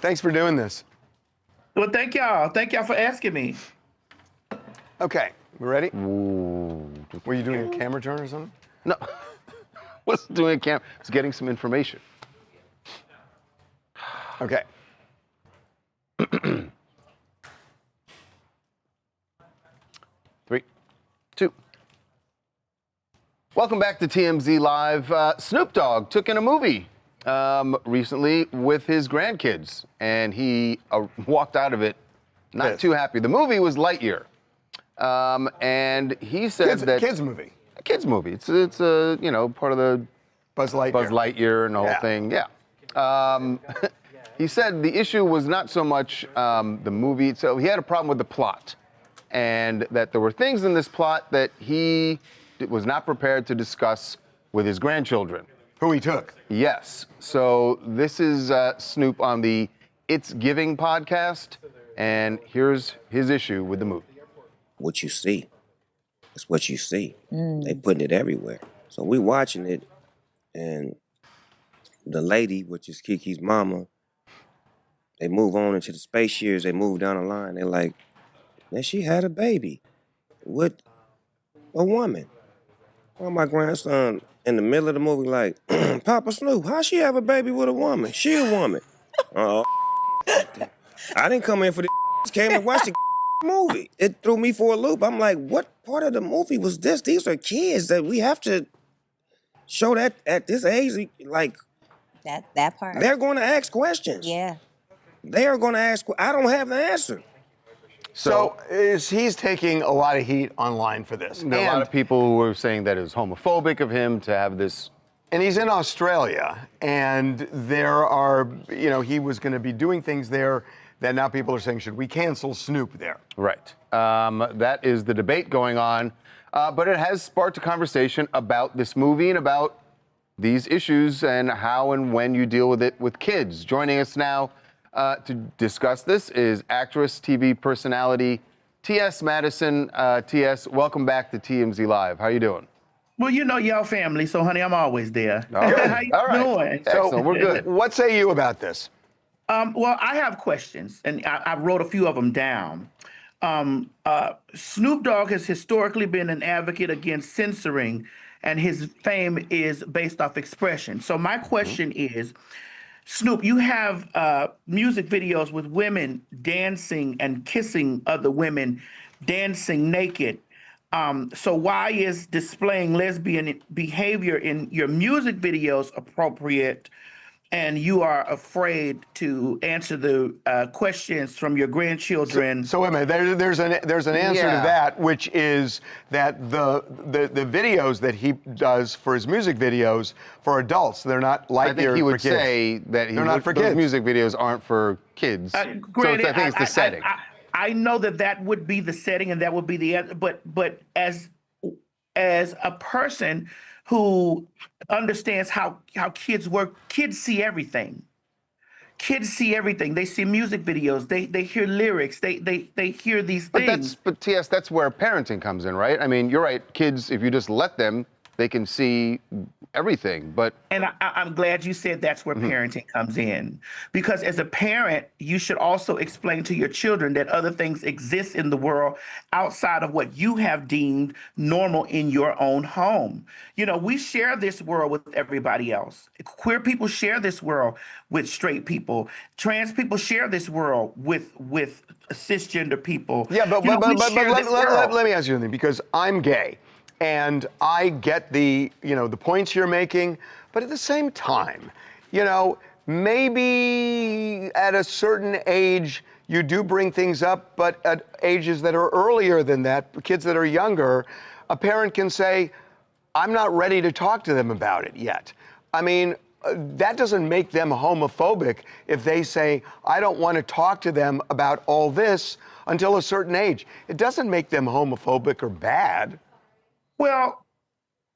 Thanks for doing this. Well, thank y'all. Thank y'all for asking me. Okay, we ready? Were you doing a camera turn or something? No, wasn't doing a camera. I was getting some information. Okay. 3, 2. Welcome back to TMZ Live. Snoop Dogg took in a movie recently with his grandkids, and he walked out of it not too happy. The movie was Lightyear, and he said that kids movie. A kids movie. It's a part of the Buzz Lightyear and the whole thing. Yeah. He said the issue was not so much the movie. So he had a problem with the plot, and that there were things in this plot that he was not prepared to discuss with his grandchildren. Who he took. Yes. So this is Snoop on the It's Giving podcast, and here's his issue with the movie. What you see, it's what you see. They putting it everywhere. So we watching it, and the lady, which is Kiki's mama, they move on into the space years. They move down the line. They're like, man, she had a baby with a woman. Well, my grandson in the middle of the movie like, Papa Snoop, how she have a baby with a woman? She a woman. Oh, I didn't come in for this. Came and watched the movie. It threw me for a loop. I'm like, what part of the movie was this? These are kids that we have to show that at this age, like that part. They're going to ask questions. Yeah. They are going to ask. I don't have the answer. So he's taking a lot of heat online for this. There are a lot of people who were saying that it was homophobic of him to have this. And he's in Australia, and there are, he was going to be doing things there that now people are saying, should we cancel Snoop there? Right. That is the debate going on. But it has sparked a conversation about this movie and about these issues and how and when you deal with it with kids. Joining us now to discuss this is actress, TV personality, T.S. Madison. T.S., welcome back to TMZ Live. How you doing? Well, you know y'all family, so honey, I'm always there. All right. How you All right. doing? Excellent. We're good. What say you about this? Well, I have questions, and I wrote a few of them down. Snoop Dogg has historically been an advocate against censoring, and his fame is based off expression. So my question is, Snoop, you have music videos with women dancing and kissing other women, dancing naked. So why is displaying lesbian behavior in your music videos appropriate, and you are afraid to answer the questions from your grandchildren? So wait a minute. There's an answer to that, which is that the videos that he does for his music videos for adults, they're not Lightyear I think he would for kids. say that they're not for those kids. music videos aren't for kids. Granted, so I think it's the setting. I know that would be the setting, and that would be the but as a person who understands how kids work, kids see everything. Kids see everything. They see music videos. They hear lyrics. They hear these things. But T.S., that's where parenting comes in, right? I mean, you're right. Kids, if you just let them, they can see everything. But I'm glad you said that's where parenting comes in, because as a parent, you should also explain to your children that other things exist in the world outside of what you have deemed normal in your own home. We share this world with everybody else. Queer people share this world with straight people. Trans people share this world with cisgender people. Yeah, but let me ask you something, because I'm gay. And I get the points you're making, but at the same time, maybe at a certain age you do bring things up, but at ages that are earlier than that, kids that are younger, a parent can say, I'm not ready to talk to them about it yet. I mean, that doesn't make them homophobic if they say, I don't want to talk to them about all this until a certain age. It doesn't make them homophobic or bad. Well,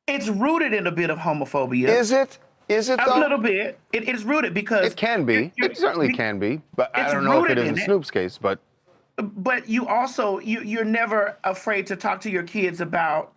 it's rooted in a bit of homophobia. Is it? Is it though? A little bit. It is rooted because it can be. It certainly can be. But I it's don't know if it rooted is in in it. Snoop's case. But you also you're never afraid to talk to your kids about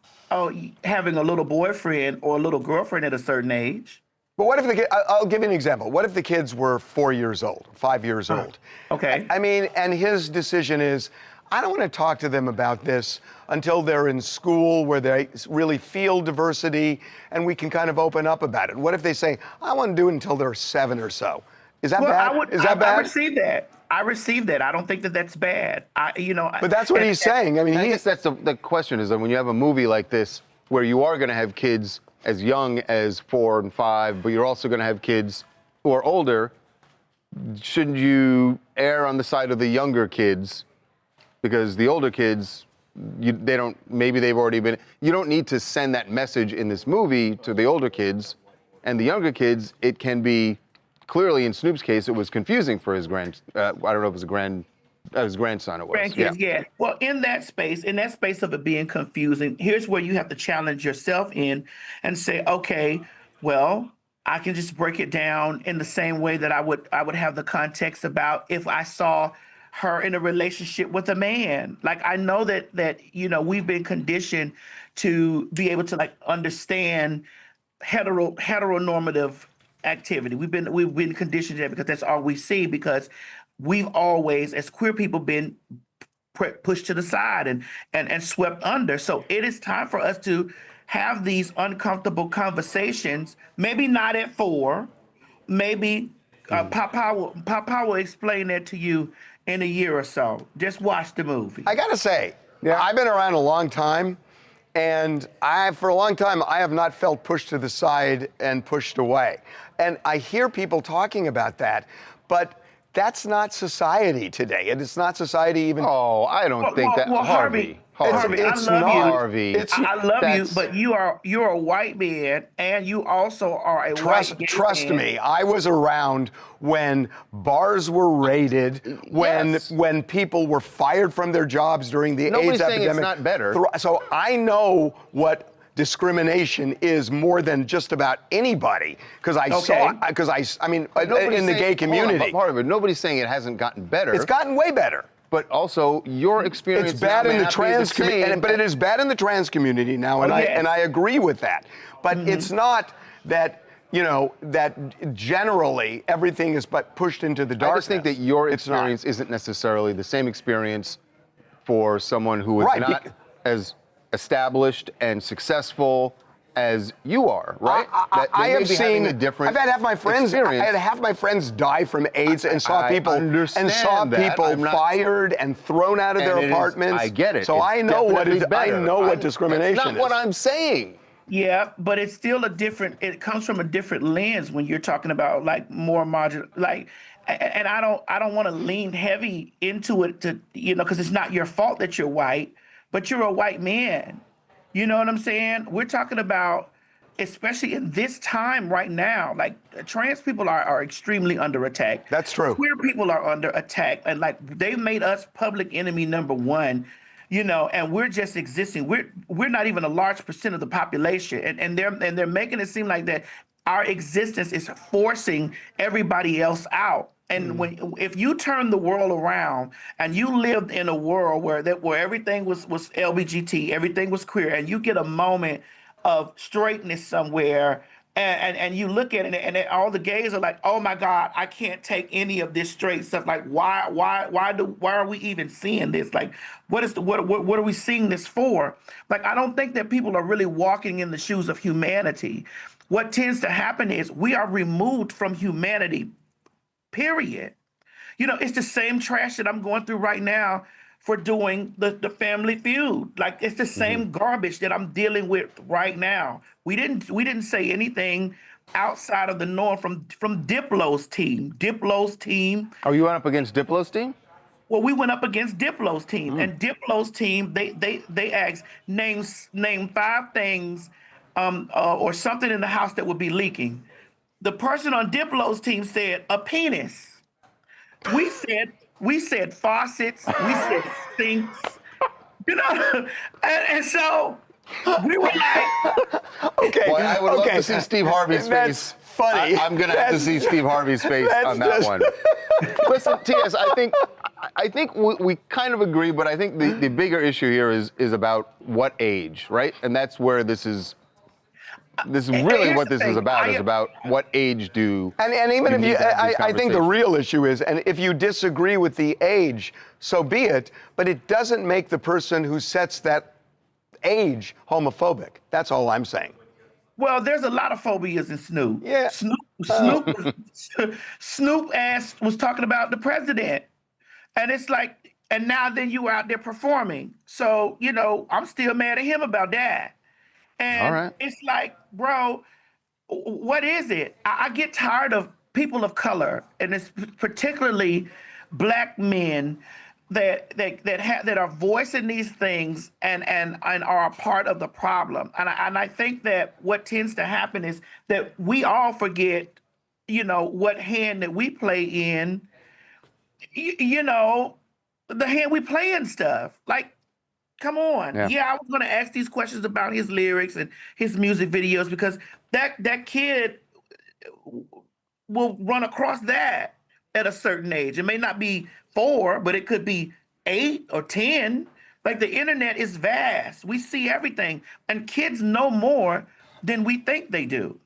having a little boyfriend or a little girlfriend at a certain age. But what if the kid, I'll give you an example. What if the kids were 4 years old, 5 years old? Okay. I mean, and his decision is, I don't want to talk to them about this until they're in school where they really feel diversity and we can kind of open up about it. What if they say, I want to do it until they're 7 or so? Is that bad? Is that bad? I receive that. I receive that. I don't think that that's bad. But that's what he's saying. I mean, I guess that's the question is that when you have a movie like this where you are going to have kids as young as 4 and 5, but you're also going to have kids who are older, shouldn't you err on the side of the younger kids? Because the older kids, they don't, maybe they've already been, you don't need to send that message in this movie to the older kids. And the younger kids, it can be, clearly in Snoop's case, it was confusing for his I don't know if it was his grandson it was. Grandkids, yeah. Well, in that space of it being confusing, here's where you have to challenge yourself in and say, okay, well, I can just break it down in the same way that I would have the context about if I saw her in a relationship with a man. Like, I know that we've been conditioned to be able to understand heteronormative activity. We've been conditioned to that because that's all we see, because we've always, as queer people, been pushed to the side and swept under. So it is time for us to have these uncomfortable conversations. Maybe not at 4. Maybe Papa will explain that to you in a year or so. Just watch the movie. I gotta say, I've been around a long time, and for a long time, I have not felt pushed to the side and pushed away. And I hear people talking about that, but that's not society today, and it's not society even. Oh, I don't think that. Well, Harvey, It's I love you. I love you, That's- but you're a white man, and you also are a white gay Trust man. me, I was around when bars were raided, when people were fired from their jobs during the Nobody's AIDS saying epidemic. it's not better. So I know what discrimination is more than just about anybody, because I mean, in the gay community. But nobody's saying it hasn't gotten better. It's gotten way better. But also, your experience. It's bad now in may the not be trans same. community, but it is bad in the trans community now, and I agree with that. But it's not that that generally everything is but pushed into the darkness. I just think that your experience isn't necessarily the same experience for someone who is not as established and successful as you are, right? I have seen a different. I've had half my friends. I had half my friends die from AIDS, and saw people fired and thrown out of their apartments. I get it. So I know what discrimination is. That's not what I'm saying. Yeah, but it's still it comes from a different lens when you're talking about more marginal, and I don't want to lean heavy into it because it's not your fault that you're white, but you're a white man. You know what I'm saying? We're talking about, especially in this time right now, trans people are extremely under attack. That's true. Queer people are under attack, and they've made us public enemy number one. And we're just existing. We're not even a large percent of the population, and they're making it seem like that our existence is forcing everybody else out. And if you turn the world around and you lived in a world where everything was LBGT, everything was queer, and you get a moment of straightness somewhere, and you look at it, and all the gays are like, "Oh my God, I can't take any of this straight stuff." Like, why are we even seeing this? What are we seeing this for? I don't think that people are really walking in the shoes of humanity. What tends to happen is we are removed from humanity. Period. It's the same trash that I'm going through right now for doing the Family Feud. It's the same garbage that I'm dealing with right now. We didn't say anything outside of the norm from Diplo's team. Diplo's team. Oh, you went up against Diplo's team? Well, we went up against Diplo's team, and Diplo's team, they asked, name 5 things or something in the house that would be leaking. The person on Diplo's team said a penis. We said faucets. We said sinks. You know, and so we were like, okay. Boy, I would love to see Steve Harvey's That's face. funny. I'm going to have to see Steve Harvey's face on that one. Listen, T.S., I think we kind of agree, but I think the bigger issue here is about what age, right? And that's where this is really what this is about what age do and even if need you, to have these I think the conversations. real issue is, and if you disagree with the age, so be it, but it doesn't make the person who sets that age homophobic. That's all I'm saying. well, there's a lot of phobias in Snoop. Yeah. Snoop was talking about the president. And it's like, and now then you were out there performing. So, you know, I'm still mad at him about that. And All right. it's like, bro, what is it? I get tired of people of color, and it's particularly black men that are voicing these things and are a part of the problem. And I think that what tends to happen is that we all forget, you know, what hand that we play in. You know, the hand we play in stuff. Like, come on. Yeah, I was going to ask these questions about his lyrics and his music videos because that kid will run across that at a certain age. It may not be 4, but it could be 8 or 10. Like, the internet is vast. We see everything. And kids know more than we think they do.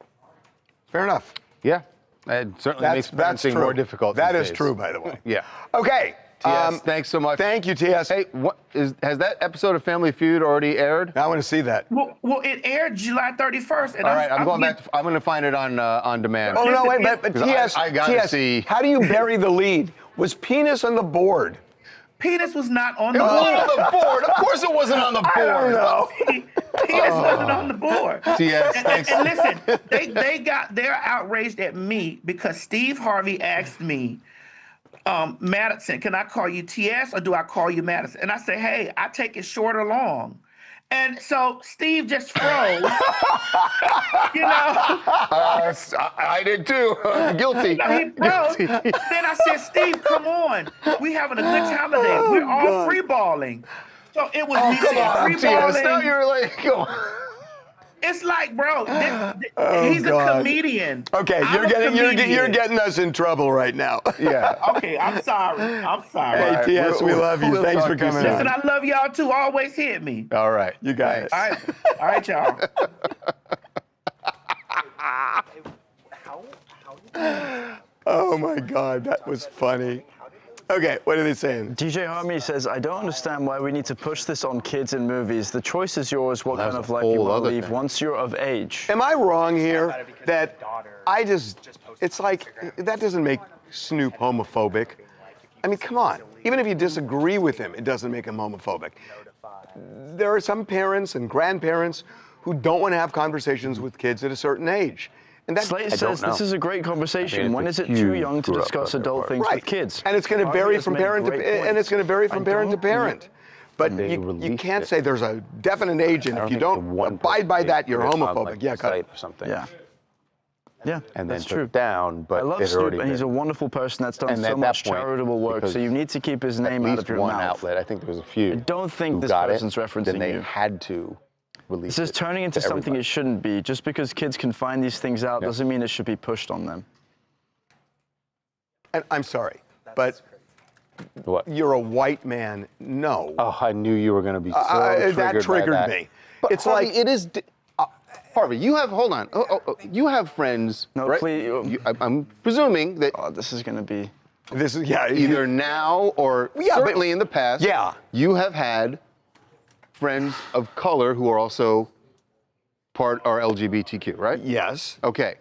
Fair enough. Yeah. It certainly makes parenting more difficult. That these is days. true, by the way. Yeah. Okay. T.S., thanks so much. Thank you, T.S. Hey, has that episode of Family Feud already aired? I want to see that. Well, it aired July 31st. And All right, I'm going back. I'm going to find it on demand. Oh, no, wait, but T.S., I got to see. How do you bury the lead? Was penis on the board? Penis was not on It the board. wasn't on the board. Of course it wasn't on the board. I don't know. Penis wasn't on the board. T.S., thanks. And listen, they're outraged at me because Steve Harvey asked me, Madison, can I call you T.S. or do I call you Madison? And I say, hey, I take it short or long. And so Steve just froze. You know? I did too. Guilty. He froze. Then I said, Steve, come on. We having a good time today. We're all free balling. So it was me saying free balling. Now you're like, come on. It's like, bro, he's a comedian. Okay, you're getting us in trouble right now. Yeah. Okay, I'm sorry. Hey, T.S., we love you. Thanks for coming on. Listen, I love y'all too. Always hit me. All right. You got it. All right, y'all. Oh my God, that was funny. Okay, what are they saying? DJ Harmony says, I don't understand why we need to push this on kids in movies. The choice is yours, what kind of life you want to leave once you're of age. Am I wrong here that it's like, that doesn't make Snoop homophobic? I mean, come on. Even if you disagree with him, it doesn't make him homophobic. There are some parents and grandparents who don't want to have conversations with kids at a certain age. And that, Slate says this is a great conversation. When is it too young to discuss adult things with kids? And it's going to vary from parent to parent. But you can't say there's a definite age, and if you don't abide by that, you're homophobic. Yeah, cut it. Something. Yeah. Yeah, and that's then true. Took down, but I love it Snoop, and he's a wonderful person that's done so much charitable work. So you need to keep his name out of your mouth. Outlet. I think there was a few. I don't think this person's referencing then they you. had to. This is turning into something it shouldn't be. Just because kids can find these things out doesn't mean it should be pushed on them. And I'm sorry, but you're a white man. No. Oh, I knew you were going to be so triggered that triggered by that. me. But It's Harvey, like it is. Harvey, you have. Hold on. You have friends. No, right? please. I'm presuming that. Oh, this is going to be. This is either now or certainly in the past. Yeah. You have had friends of color who are also are LGBTQ, right? Yes. Okay.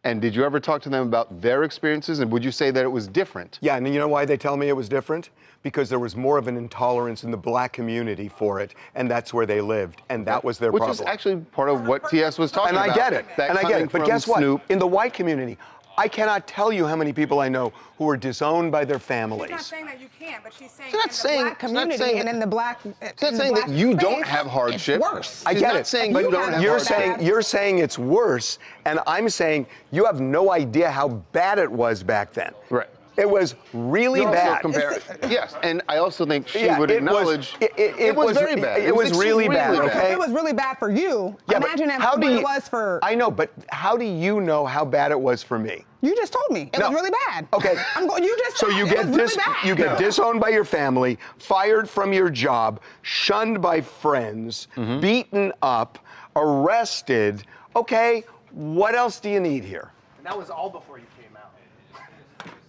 And did you ever talk to them about their experiences? And would you say that it was different? Yeah, and you know why they tell me it was different? Because there was more of an intolerance in the black community for it, and that's where they lived, and that was their problem. Which is actually part of what TS was talking about. And I get it. But guess what? In the white community, I cannot tell you how many people I know who are disowned by their families. She's not saying that you can't, but she's saying She's not in the saying- black she's not community saying and that- in the black. She's not saying that you don't have hardship. It's worse. I She's get not it. saying but you don't have you're hardship. saying you're saying it's worse, and I'm saying you have no idea how bad it was back then. Right. It was really You're also bad. yes, and I also think she Yeah, would it was- acknowledge it was was- very bad. it was really extremely bad, okay? It was really bad for you. Yeah, but Imagine how do what you- it was for. I know, but how do you know how bad it was for me? You just told me it No. was really bad. Okay. You just So said you it get was really bad. you get disowned by your family, fired from your job, shunned by friends, Mm-hmm. beaten up, arrested. Okay, what else do you need here? And that was all before you came out.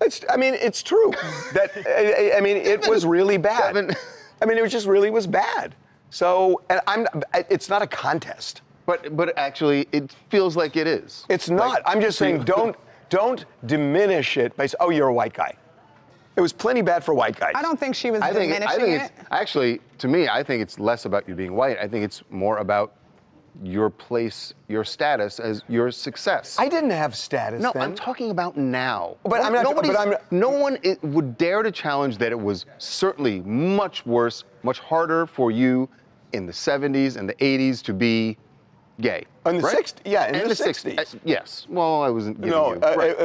It's true. That I mean, it was really bad. I mean, it just really was bad. So, and it's not a contest. But actually, it feels like it is. It's not. I'm just saying, don't diminish it by saying, oh, you're a white guy. It was plenty bad for white guys. I don't think she was I think diminishing it. it's actually, to me, I think it's less about you being white. I think it's more about your place, your status as your success. I didn't have status No, then. I'm talking about now. But I'm not- Nobody's- no one would dare to challenge that it was certainly much worse, much harder for you in the 70s and the 80s to be gay. In the right? 60s, yeah, in And the 60s. Yes. Well, I wasn't giving No, you. Right.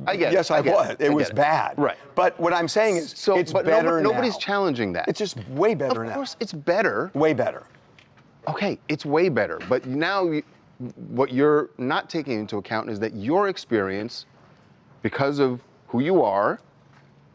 I get it. yes, I get was. it. It I was get bad. Right. But what I'm saying is, it's but better now. nobody's challenging that. It's just way better now. Of course, it's better. Way better. Okay, it's way better. But now, what you're not taking into account is that your experience, because of who you are,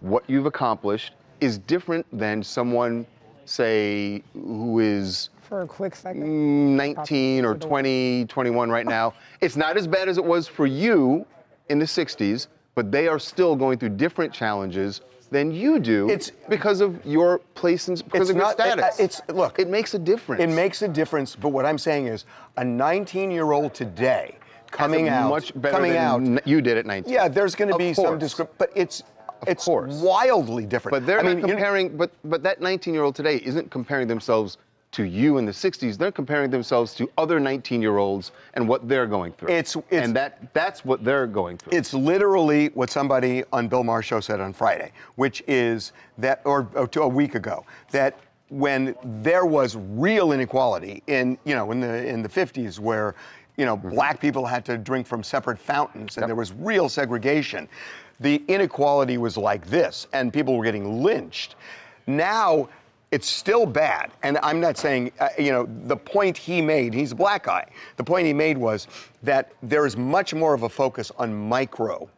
what you've accomplished, is different than someone, say, who is For a quick second. 19 or 20, 21 right now. It's not as bad as it was for you in the 60s, but they are still going through different challenges than you do. It's because of your place and because of your status. Look, it makes a difference. It makes a difference, but what I'm saying is, a 19-year-old today coming out, much better than you did at 19. Yeah, there's going to Of be some course. discrepancy, but it's wildly different. But they're I mean, not comparing. But that 19-year-old today isn't comparing themselves to you in the 60s. They're comparing themselves to other 19-year-olds and what they're going through. And that's what they're going through. It's literally what somebody on Bill Maher's show said on Friday, which is that, or a week ago, that when there was real inequality in the 50s, where black people had to drink from separate fountains and there was real segregation, the inequality was like this, and people were getting lynched. Now, it's still bad, and I'm not saying, the point he made, he's a black guy, the point he made was that there is much more of a focus on micro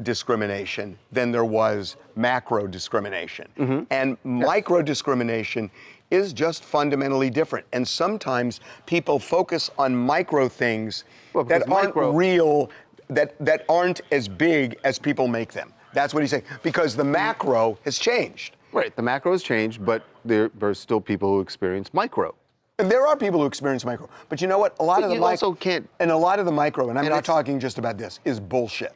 discrimination than there was macro discrimination. And micro discrimination is just fundamentally different. And sometimes people focus on micro things that aren't real, that aren't as big as people make them. That's what he's saying, because the macro has changed. Right, the macro has changed, but there's still people who experience micro. And there are people who experience micro, but you know what? A lot of the also can't. And a lot of the micro, and I'm not talking just about this, is bullshit.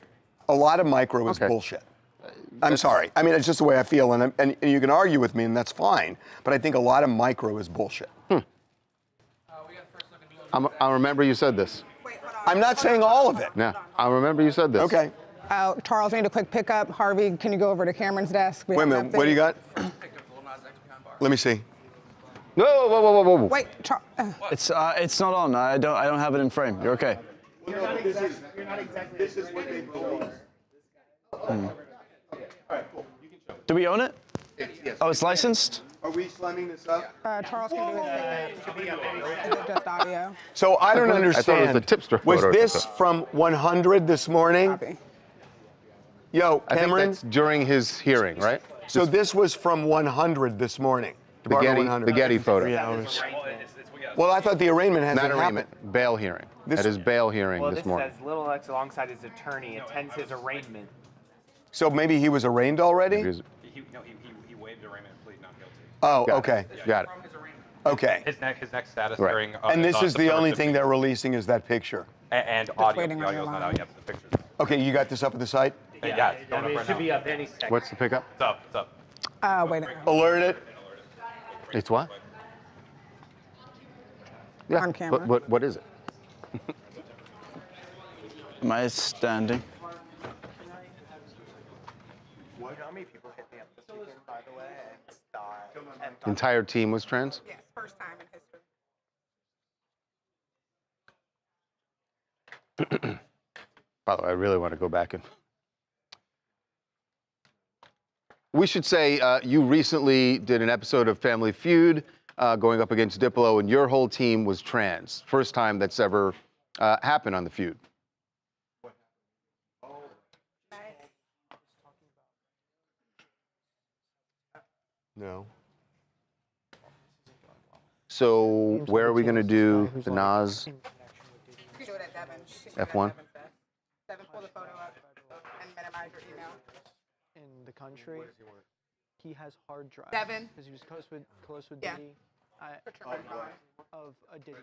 A lot of micro is bullshit. I'm sorry. I mean, it's just the way I feel, and you can argue with me, and that's fine. But I think a lot of micro is bullshit. I remember you said this. I'm not saying all of it. Yeah, I remember you said this. Okay. Charles, we need a quick pickup. Harvey, can you go over to Cameron's desk? Wait a minute. What do you got? Let me see. No, whoa. Wait, It's not on. I don't have it in frame. You're okay. You're not exactly. This is what they believe. Do we own it? Yes. Oh, it's licensed? Are we slamming this up? Charles can do his thing. Is it just audio? So I don't understand. I thought it was the tipster Was photo. this from 100 this morning? Yo, I think Cameron? that's during his hearing, right? So this was from 100 this morning. The Getty photo. 3 hours. Well, I thought the arraignment hasn't Not arraignment, happened. bail hearing. At his bail hearing this morning. Says Little X alongside his attorney attends his arraignment. So maybe he was arraigned already? He waived arraignment and pleaded not guilty. Oh, Got okay. it. Got it. Okay. His next status Right. hearing. And this is the only September thing they're releasing is that picture. 15th. And audio. The audio's not out yet, but the pictures. Okay, you got this up at the site? Yeah, it's going up it right should now. be up any second. What's the pickup? It's up. It's up. Wait. Alert it. It's what? Yeah. On camera. What is it? Am I standing? You know how many people hit me up this weekend, by the way, and The entire team was trans? Yes, first time in history. By the way, I really want to go back and. We should say you recently did an episode of Family Feud going up against Diplo, and your whole team was trans. First time that's ever happened on The Feud. No. So where are we going to do the Nas F1? Devin, pull the photo up and minimize your email. In the country, he has hard drives. Devin. Because he was close with Yeah. Diddy. Of a Diddy.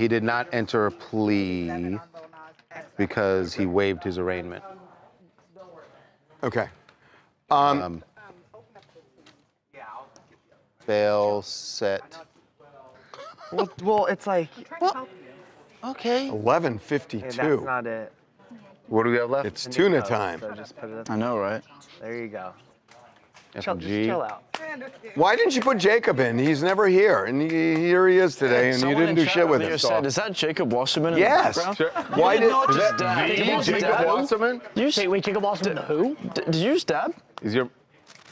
He did not enter a plea because he waived his arraignment. Okay. Bail set. Well, it's like. Okay. 11:52. That's not it. What do we have left? It's tuna time. So just put it up. I know, right? There you go. FMG. Just chill out. Why didn't you put Jacob in? He's never here, and here he is today, and you Someone didn't in do chat shit with earlier him. said, is that Jacob Wasserman Yes. in the background? Sure. Why did is that Jacob Wasserman? Wait, Jacob Wasserman, who? Did you use dab? Is your?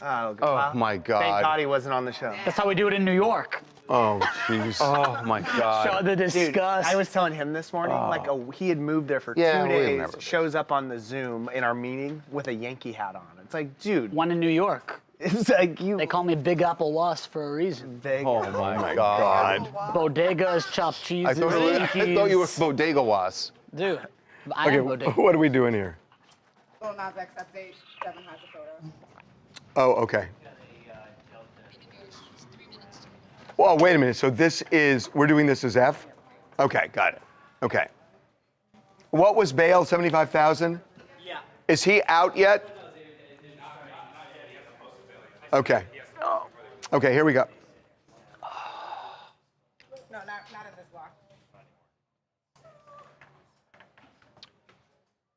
Oh, Oh my God. Thank God he wasn't on the show. That's how we do it in New York. Oh, jeez. Oh my God. Show the disgust. Dude, I was telling him this morning, he had moved there for Yeah, 2 we days, never- shows up on the Zoom in our meeting with a Yankee hat on. It's like, dude. One in New York. It's like you. They call me Big Apple Was for a reason. Oh my God. Bodegas, chopped cheeses, I thought you were Bodega Was. Dude, I Okay, am Bodega. what are we doing here? Lil Nas X update. Devin has a photo. Oh, okay. Well, wait a minute. So we're doing this as F? Okay, got it. Okay. What was bail, 75,000? Yeah. Is he out yet? Okay. Okay, here we go. No, not in this block.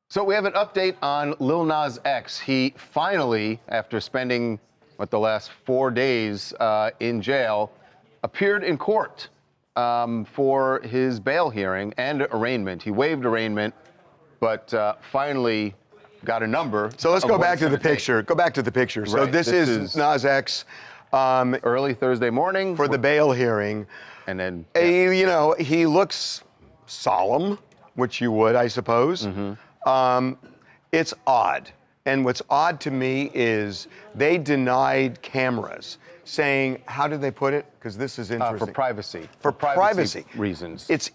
So we have an update on Lil Nas X. He finally, after spending the last 4 days in jail, appeared in court for his bail hearing and arraignment. He waived arraignment, but finally got a number. So let's of go what back it's to the gonna take. picture. Go back to the picture. So Right, this is Nas X. Early Thursday morning. For the bail hearing. And then, he looks solemn, which you would, I suppose. It's odd. And what's odd to me is they denied cameras, saying, how did they put it? Because this is interesting. for privacy. For privacy reasons. It's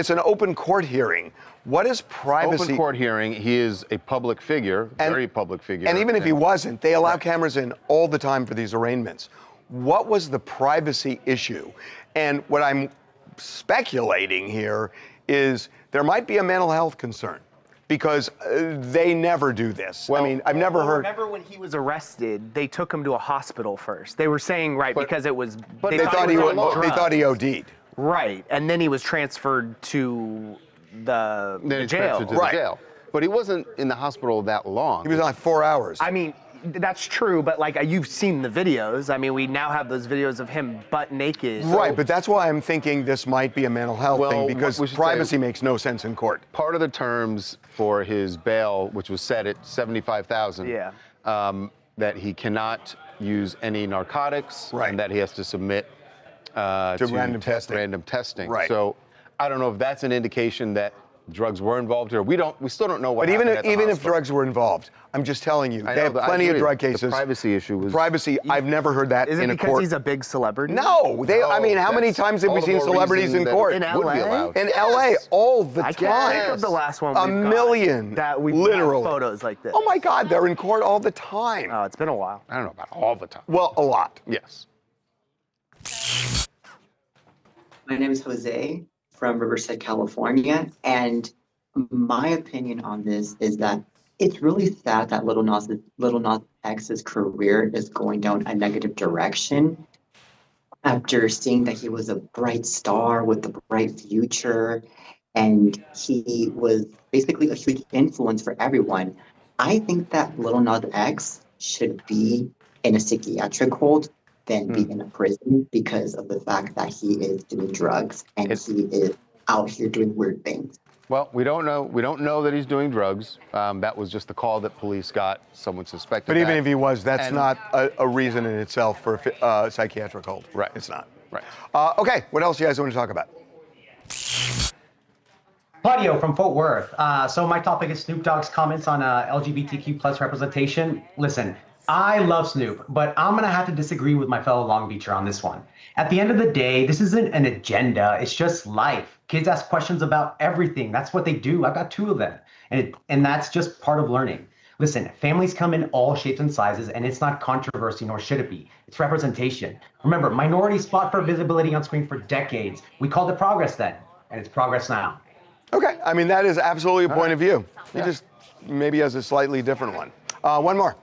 an open court hearing. What is privacy? Open court hearing. He is a public figure, very public figure. And even if he wasn't, they allow cameras in all the time for these arraignments. What was the privacy issue? And what I'm speculating here is there might be a mental health concern because they never do this. I mean, I've never heard. Remember when he was arrested, they took him to a hospital first. They were saying, because it was. But they thought he OD'd. Right, and then he was transferred to the jail. To the jail. But he wasn't in the hospital that long. He was like 4 hours. I mean, that's true, but you've seen the videos. I mean, we now have those videos of him butt naked. Right, but that's why I'm thinking this might be a mental health thing because privacy makes no sense in court. Part of the terms for his bail, which was set at $75,000, that he cannot use any narcotics, and that he has to submit to random testing. Right. So I don't know if that's an indication that drugs were involved here. We still don't know what. But even happened at the if hospital. drugs were involved, I'm just telling you, I they know, have but I plenty of agree. drug The cases. privacy issue was. Privacy, I've never heard that Is in it a because court. he's a big celebrity? No, I mean, how many times have we seen celebrities in court? In LA? In LA, all the I time. can't think of the last one A we've got million. that we've literally. got photos like this. Oh my God, they're in court all the time. Oh, it's been a while. I don't know about all the time. Well, a lot. Yes. My name is Jose from Riverside, California, and my opinion on this is that it's really sad that Lil Nas X's career is going down a negative direction after seeing that he was a bright star with a bright future, and he was basically a huge influence for everyone. I think that Little Nas X should be in a psychiatric hold than be in a prison because of the fact that he is doing drugs and he is out here doing weird things. Well, we don't know. We don't know that he's doing drugs. That was just the call that police got. Someone suspected. But even that. if he was, that's And- not a reason in itself for psychiatric hold. Right. It's not. Right. Okay, what else do you guys want to talk about? Claudio from Fort Worth. So my topic is Snoop Dogg's comments on LGBTQ plus representation. Listen, I love Snoop, but I'm gonna have to disagree with my fellow Long Beacher on this one. At the end of the day, this isn't an agenda, it's just life. Kids ask questions about everything. That's what they do. I've got 2 of them. And that's just part of learning. Listen, families come in all shapes and sizes, and it's not controversy, nor should it be. It's representation. Remember, minorities fought for visibility on screen for decades. We called it progress then, and it's progress now. Okay, I mean, that is absolutely a point of view. He just maybe has a slightly different one. One more.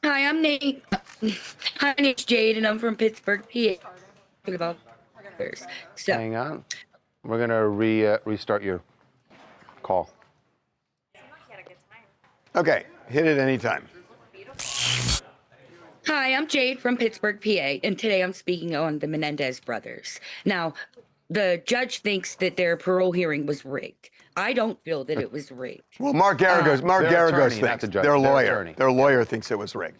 Hi, I'm Nate. Hi, my name's Jade, and I'm from Pittsburgh, PA. About so. Hang on. We're gonna restart your call. Okay, hit it anytime. Hi, I'm Jade from Pittsburgh, PA, and today I'm speaking on the Menendez brothers. Now, the judge thinks that their parole hearing was rigged. I don't feel that it was rigged. Well, Mark Garagos attorney, not thinks, the judge, their their lawyer, attorney. their lawyer thinks it was rigged.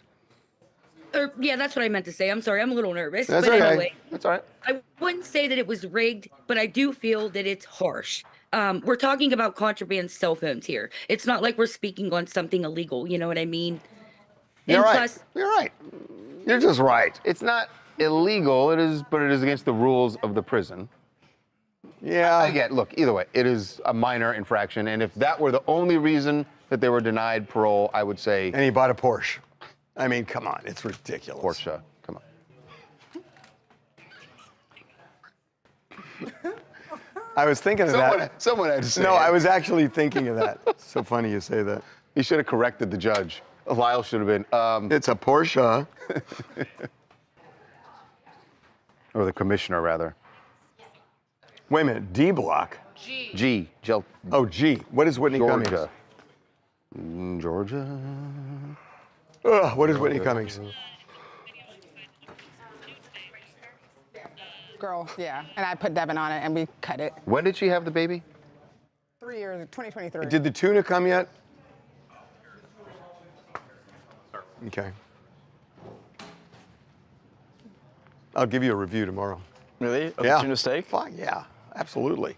Yeah, that's what I meant to say. I'm sorry, I'm a little nervous. That's but okay. Anyway, That's all right. I wouldn't say that it was rigged, but I do feel that it's harsh. We're talking about contraband cell phones here. It's not like we're speaking on something illegal. You know what I mean? You're And right. plus- You're right. You're just right. It's not illegal. It is, but it is against the rules of the prison. Yeah. I get. Look, either way, it is a minor infraction, and if that were the only reason that they were denied parole, I would say. And he bought a Porsche. I mean, come on, it's ridiculous. Porsche, come on. I was thinking of that. Someone had to say No, it. I was actually thinking of that. So funny you say that. He should have corrected the judge. Lyle should have been. It's a Porsche. Or the commissioner, rather. Wait a minute, D Block? G. Oh, G. What is Whitney Cummings? Georgia. Ugh, what is Whitney Cummings? Girl, yeah. And I put Devin on it and we cut it. When did she have the baby? 3 years, 2023. Did the tuna come yet? Okay. I'll give you a review tomorrow. Really? Of Yeah. the tuna steak? Fine, yeah, absolutely.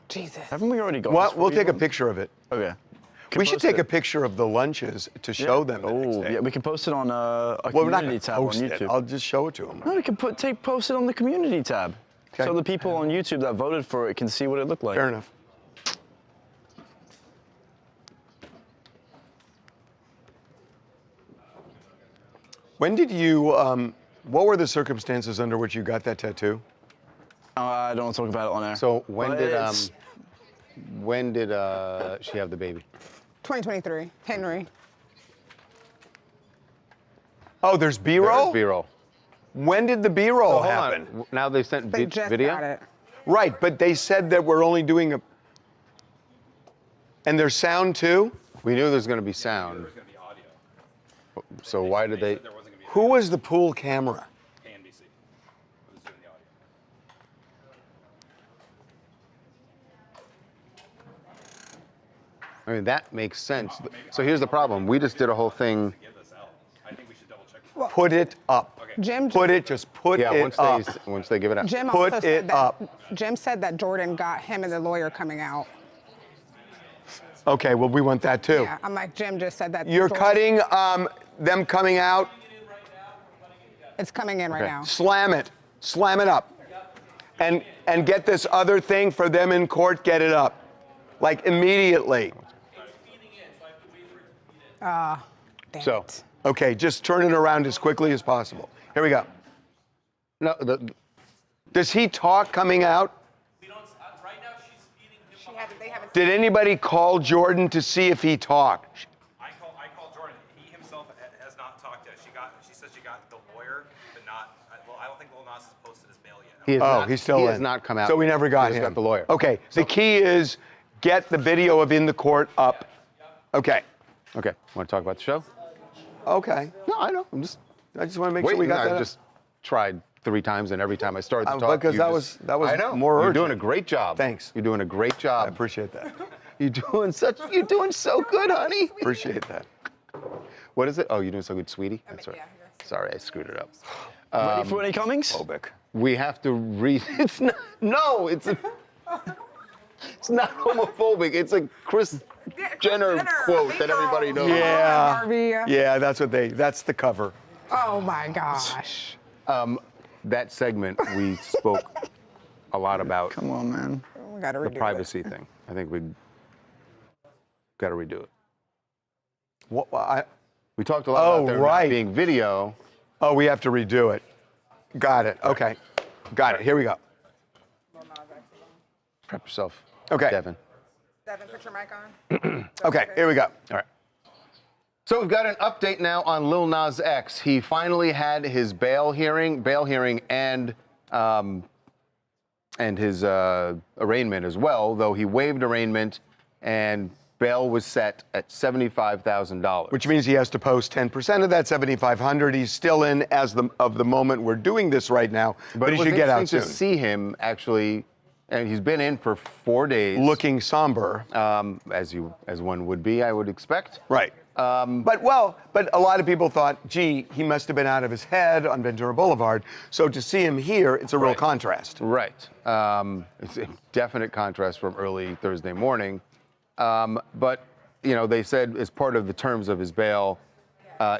Jesus. Haven't we already got Well, this for we'll you take a once? picture of it. Okay. We should post take it. a picture of the lunches to show them. The next day. Yeah, we can post it on our Well, we're not community gonna tab on post it. YouTube. I'll just show it to them. No, we can post it on the community tab. Okay. So the people on YouTube that voted for it can see what it looked like. Fair enough. When did you, what were the circumstances under which you got that tattoo? I don't want to talk about it on air. So But it's- when did she have the baby? 2023. Henry. Oh, there's B-roll? There's B-roll. When did the B-roll Hold on. happen? Now they sent They just video? got it. Right, but they said that we're only doing a... And there's sound too? We knew there was going to be sound. So why did they... Who was the pool camera? I mean, that makes sense. So here's the problem. We just did a whole thing. Put it up. Jim, Put it, just put Yeah, it up. once they give it out. Jim Put also it said that, up. Jim said that Jordan got him and the lawyer coming out. Okay, well, we want that too. Yeah, I'm like, Jim just said that. You're Jordan- cutting them coming out. It's coming in right now. Slam it. Slam it up. And get this other thing for them in court, get it up. Like immediately. Damn So, it. Okay, just turn it around as quickly as possible. Here we go. no, Does he talk coming out? Did anybody call Jordan to see if he talked? I called Jordan. He himself has not talked yet. She said she got the lawyer, but not. Well, I don't think Lil Nas has posted his mail yet. He's still in. He has not come out. So we never got We just him. got the lawyer. Okay. The key is get the video of in the court up. Okay. Okay. Want to talk about the show? Okay. No, I know. I just want to make sure we got that. I just tried 3 times, and every time I started to talk, because that was I know. more You're urgent. doing a great job. Thanks. You're doing a great job. I appreciate that. You're doing so good, honey. Appreciate that. What is it? Oh, you're doing so good, sweetie. That's right. Sorry, I screwed it up. Ready for any Cummings? We have to read. It's not. No, it's not homophobic. It's a Kris Jenner quote that everybody knows. Yeah. Harvey. Yeah, that's the cover. Oh my gosh. That segment we spoke a lot about. Come on, man. We gotta The redo privacy thing. I think we got to redo it. We talked a lot about there not being video. Oh, we have to redo it. Got it. Okay. Got it. Here we go. Prep yourself. Okay. Devin. Devin, put your mic on. Okay, here we go. All right. So we've got an update now on Lil Nas X. He finally had his bail hearing and his arraignment as well, though he waived arraignment and bail was set at $75,000. Which means he has to post 10% of that $7,500. He's still in as of the moment we're doing this right now, but he should get out soon. To see him actually, and he's been in for 4 days, looking somber, as one would be, I would expect. Right. But a lot of people thought, gee, he must have been out of his head on Ventura Boulevard. So to see him here, it's a real contrast. Right. It's a definite contrast from early Thursday morning. But, you know, they said as part of the terms of his bail,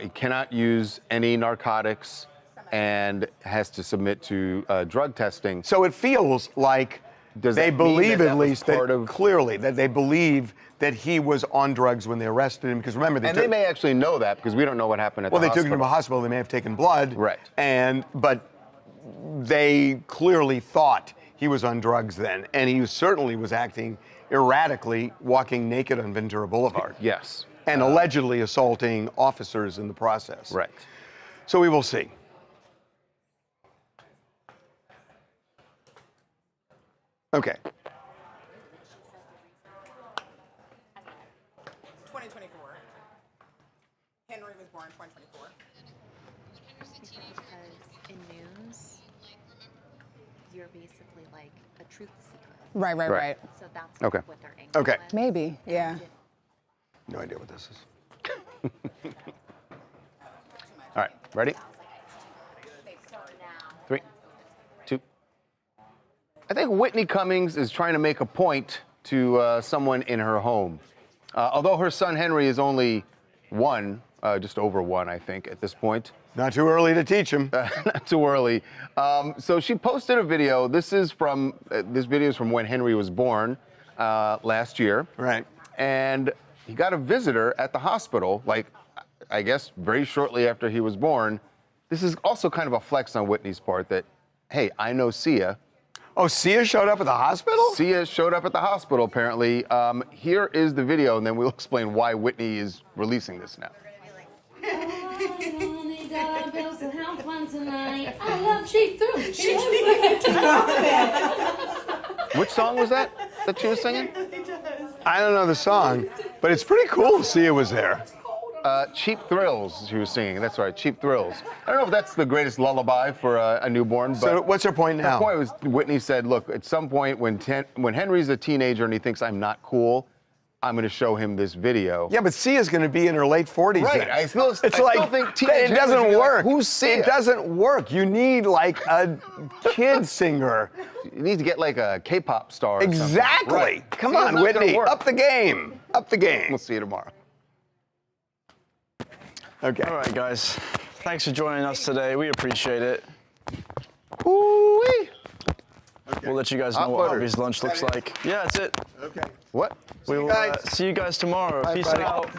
he cannot use any narcotics and has to submit to drug testing. So it feels like they believe, at least, clearly that they believe that he was on drugs when they arrested him. Because remember, they may actually know that because we don't know what happened at the hospital. Well, they took him to a hospital. They may have taken blood. Right. But they clearly thought he was on drugs then, and he certainly was acting erratically, walking naked on Ventura Boulevard. Yes. And allegedly assaulting officers in the process. Right. So we will see. Okay. 2024. Henry was born 2024. Because in news, you're basically like a truth seeker. Right. So that's Okay. what they're angry Okay. with. Maybe, yeah. No idea what this is. All right, ready? 3, 2. I think Whitney Cummings is trying to make a point to someone in her home. Although her son Henry is only 1, just over 1, I think, at this point. Not too early to teach him. Not too early. So she posted a video. This video is from when Henry was born last year. Right. And he got a visitor at the hospital, like, I guess, very shortly after he was born. This is also kind of a flex on Whitney's part that, hey, I know Sia. Oh, Sia showed up at the hospital? Sia showed up at the hospital, apparently. Here is the video, and then we'll explain why Whitney is releasing this now. I love Cheap Through. Which song was that she was singing? I don't know the song, but it's pretty cool Sia was there. Cheap Thrills, she was singing. That's right, Cheap Thrills. I don't know if that's the greatest lullaby for a newborn, but... So what's her point now? Her point was, Whitney said, look, at some point when Henry's a teenager and he thinks I'm not cool, I'm going to show him this video. Yeah, but Sia's going to be in her late 40s. Right. Then. I still think teenage it doesn't Henry's work. Like, who's Sia? It doesn't work. You need like a kid singer. You need to get like a K-pop star. Or exactly. Right. Come Sia's on, not Whitney. gonna work. Up the game. Up the game. We'll see you tomorrow. Okay. All right, guys. Thanks for joining us today. We appreciate it. Ooh-wee. We'll let you guys know what Harvey's lunch looks like. Yeah, that's it. Okay. What? We will see you guys tomorrow. Peace out.